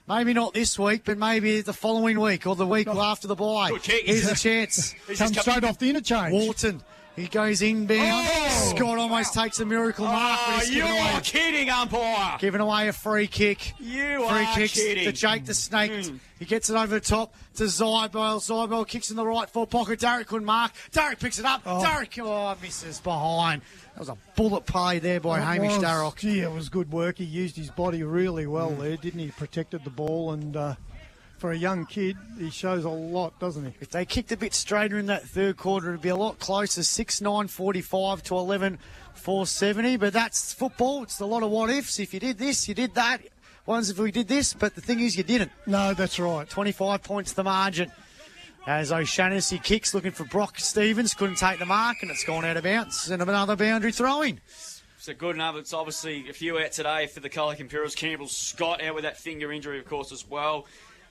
Maybe not this week, but maybe the following week or the week after the bye. Here's a chance. Comes straight off the interchange. Wharton. He goes inbound. Scott almost takes a miracle mark. But he's you're kidding, umpire. Giving away a free kick. You free are kicks kidding. to Jake the Snake. He gets it over the top to Zybel. Zybel kicks in the right full pocket. Derek couldn't mark. Derek picks it up. Derek misses behind. That was a bullet play there by Hamish Darroch. Gee, it was good work. He used his body really well there, didn't he? Protected the ball, and for a young kid, he shows a lot, doesn't he? If they kicked a bit straighter in that third quarter, it'd be a lot closer. 6-9-45 to 11-4-70. But that's football. It's a lot of what ifs. If you did this, you did that. Ones if we did this, but the thing is you didn't. No, that's right. 25 points the margin. As O'Shannessy kicks, looking for Brock Stevens. Couldn't take the mark, and it's gone out of bounds. And another boundary throwing. So good enough. It's obviously a few out today for the Colac Imperials. Campbell Scott out with that finger injury, of course, as well.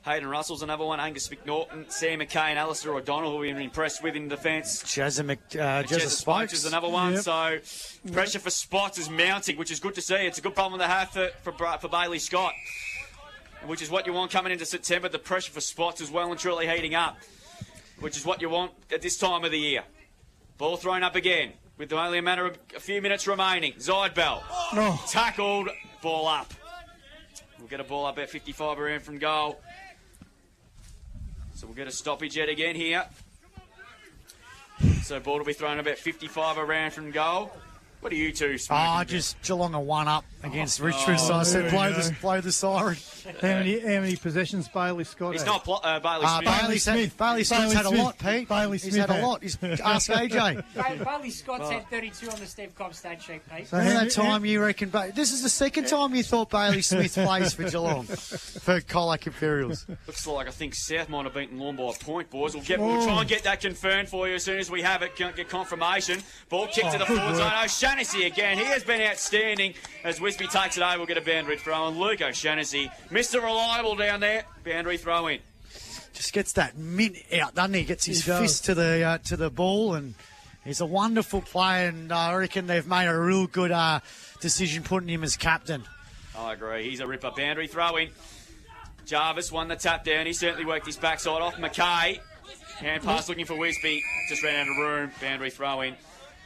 Hayden Russell's another one. Angus McNaughton, Sam McKay and Alistair O'Donnell, who we've been impressed with in defence. Jezza Spokes is another one. Yep. So pressure for Spots is mounting, which is good to see. It's a good problem to have for Bailey Scott, which is what you want coming into September. The pressure for Spots is well and truly heating up, which is what you want at this time of the year. Ball thrown up again with only a matter of a few minutes remaining. Zidbell tackled, ball up. We'll get a ball up at 55 around from goal. So we'll get a stoppage yet again here. So ball will be thrown about 55 around from goal. What are you two smoking? Just Geelong are 1 up against Richmond, so I said blow the siren. How many possessions Bailey Scott He's had? not Bailey Smith. Bailey Smith's had a lot, Pete. He's had a lot. Ask AJ. Bailey Scott's had 32 on the Steve Cobb stat sheet, Pete. So that time you reckon... This is the second time you thought Bailey Smith plays for Geelong, for Colac Imperials. Looks like I think South might have beaten Lawn by a point, boys. We'll try and get that confirmed for you as soon as we have it. Can't get confirmation. Ball kicked to the forward zone. O'Shaughnessy again. He has been outstanding as Wisby takes it over. We'll get a boundary throw. And Luke O'Shaughnessy, Mr. Reliable down there. Boundary throw in. Just gets that mint out, doesn't he? Gets his fist to the ball, and he's a wonderful player. And I reckon they've made a real good decision putting him as captain. I agree. He's a ripper. Boundary throw in. Jarvis won the tap down. He certainly worked his backside off. McKay, hand pass looking for Wisby. Just ran out of room. Boundary throw in.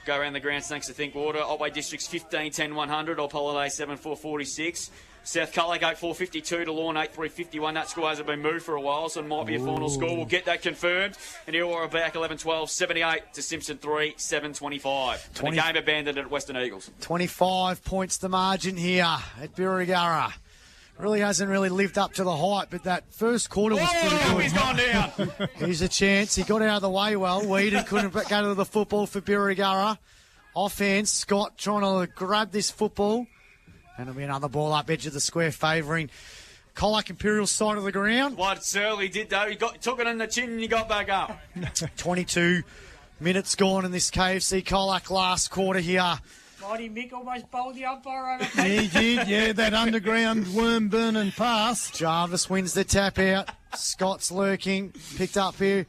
Go around the grounds thanks to Thinkwater. Otway Districts 15-10-100 or Holiday 7-4-46. South Colac 8-4-52 to Lawn 8-3-51. That score hasn't been moved for a while, so it might be a final score. We'll get that confirmed. And Illawarra back 11-12, 78 to Simpson 3, 7-25. And the game abandoned at Western Eagles. 25 points the margin here at Birrgurra. Really hasn't lived up to the hype, but that first quarter was pretty good. He's gone down. Here's a chance. He got out of the way well. Whedon couldn't go to the football for Birrgurra. Offense, Scott trying to grab this football. And it'll be another ball up edge of the square favouring Colac Imperials side of the ground. What Surly did, though, he took it in the chin and he got back up. 22 minutes gone in this KFC Colac last quarter here. Mighty Mick almost bowled the umpire over. He did, yeah, that underground worm-burning pass. Jarvis wins the tap out. Scott's lurking. Picked up here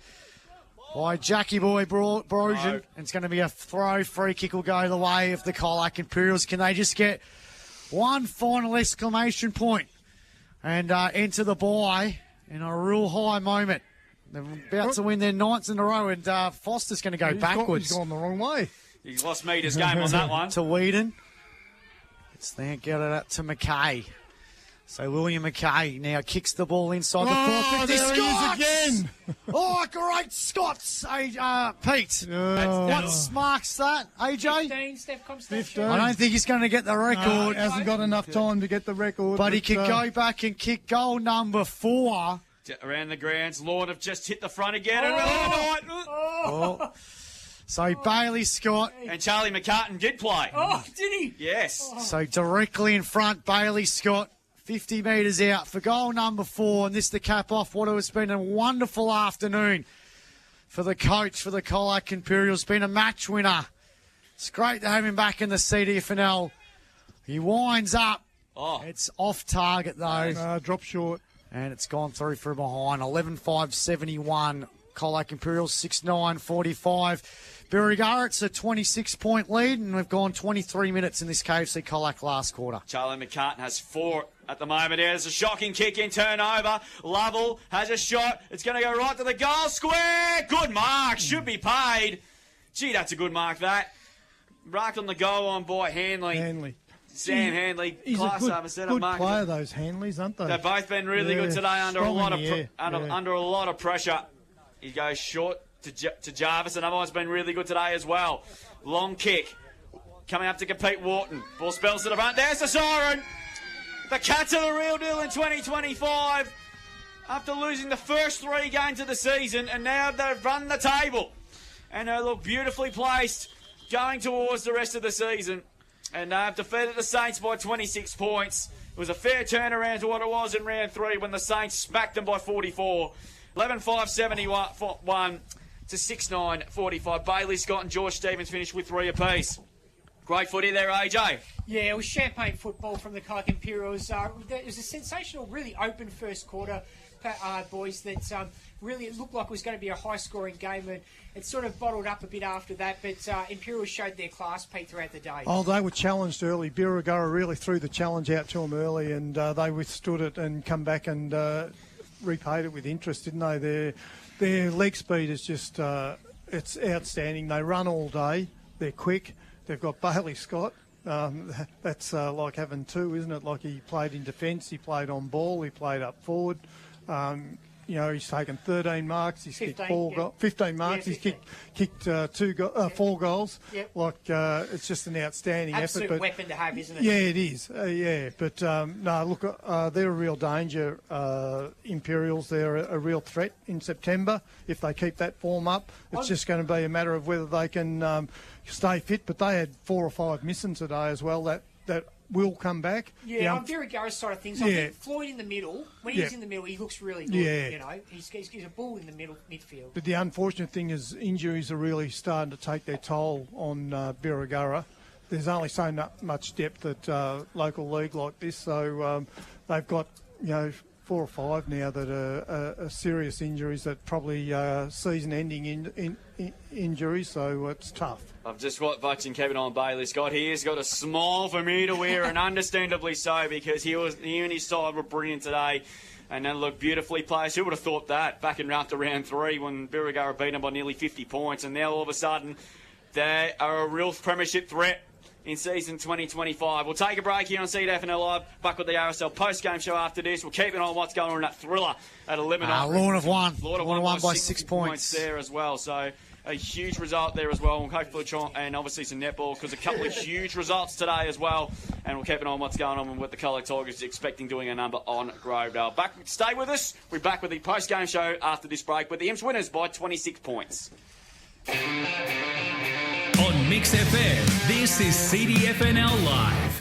by Jackie Boy Brojan. And it's going to be a throw. Free kick will go the way of the Colac Imperials. Can they just get one final exclamation point and enter the bye in a real high moment? They're about to win their 9th in a row, and Foster's going to go backwards. He's gone the wrong way. He's lost Meter's game on that one. To Whedon. Let's then get it up to McKay. So William McKay now kicks the ball inside the 450. There Scott! he is again. Oh, great Scots, Pete. What marks that, AJ? 15, Steph Cobb. I don't think he's going to get the record. Hasn't got enough time to get the record. But he can go back and kick goal number 4. Around the grounds, Lord have just hit the front again. So Bailey Scott. And Charlie McCartan did play. Oh, did he? Yes. So directly in front, Bailey Scott, 50 metres out for goal number 4. And this to cap off what has been a wonderful afternoon for the coach for the Colac Imperials. Been a match winner. It's great to have him back in the CDFNL. He winds up. Oh. It's off target though. Drop short. And it's gone through from behind. 11-5-71. Colac Imperials 6-9-45. Birrgurra, it's a 26-point lead, and we've gone 23 minutes in this KFC Colac last quarter. Charlie McCartan has 4 at the moment. There's a shocking kick in turnover. Lovell has a shot. It's going to go right to the goal square. Good mark. Should be paid. Gee, that's a good mark, that. Marked on the goal on by Hanley. Sam Hanley, He's class a over set good up player, those Hanleys, aren't they? They've both been really good today under a lot of pressure. He goes short to Jarvis. Another one's been really good today as well. Long kick. Coming up to compete Wharton. Ball spells to the front. There's the siren. The Cats are the real deal in 2025. After losing the first 3 games of the season, and now they've run the table. And they look beautifully placed going towards the rest of the season. And they've defeated the Saints by 26 points. It was a fair turnaround to what it was in round 3 when the Saints smacked them by 44. 11-5-71 to 6-9-45. Bailey Scott and George Stevens finished with 3 apiece. Great footy there, AJ. Yeah, it was champagne football from the Colac Imperials. It was a sensational, really open first quarter, boys, that really it looked like it was going to be a high-scoring game, and it sort of bottled up a bit after that, but Imperials showed their class, Pete, throughout the day. Oh, they were challenged early. Birrgurra really threw the challenge out to them early, and they withstood it and come back and repaid it with interest, didn't they? Their leg speed is just it's outstanding. They run all day. They're quick. They've got Bailey Scott. That's like having two, isn't it? Like he played in defence, he played on ball, he played up forward. He's taken 13 marks. He's 15, kicked 15 marks. Yeah, 15. He's kicked 4 goals. Yep. It's just an outstanding Absolute effort. weapon to have, isn't it? Yeah, it is. But they're a real danger. Imperials, they're a real threat in September. If they keep that form up, it's just going to be a matter of whether they can stay fit. But they had 4 or 5 missing today as well. That will come back. Yeah, on Birrgurra's side of things, I think Floyd in the middle, when he's in the middle, he looks really good. Yeah. He's a bull in the midfield. But the unfortunate thing is injuries are really starting to take their toll on Birrgurra. There's only so much depth at local league like this, so they've got 4 or 5 now that are serious injuries that probably season-ending injuries, so it's tough. I've just watching Kevin on Bailey Scott. He has got a smile for me to wear, and understandably so, because he and his side were brilliant today. And they look beautifully placed. Who would have thought that back in after round 3 when Birrgurra beat them by nearly 50 points, and now all of a sudden they are a real premiership threat in season 2025. We'll take a break here on CDFNL Live. Back with the RSL post-game show after this. We'll keep an eye on what's going on in that thriller at 11. Lorne have won. Lorne have won by 6 points there as well. So a huge result there as well. And hopefully, and obviously some netball, because a couple of huge results today as well. And we'll keep an eye on what's going on with the Colac Tigers expecting doing a number on Grovedale. Stay with us. We're back with the post-game show after this break with the Imps winners by 26 points. On Mix FM, this is CDFNL Live.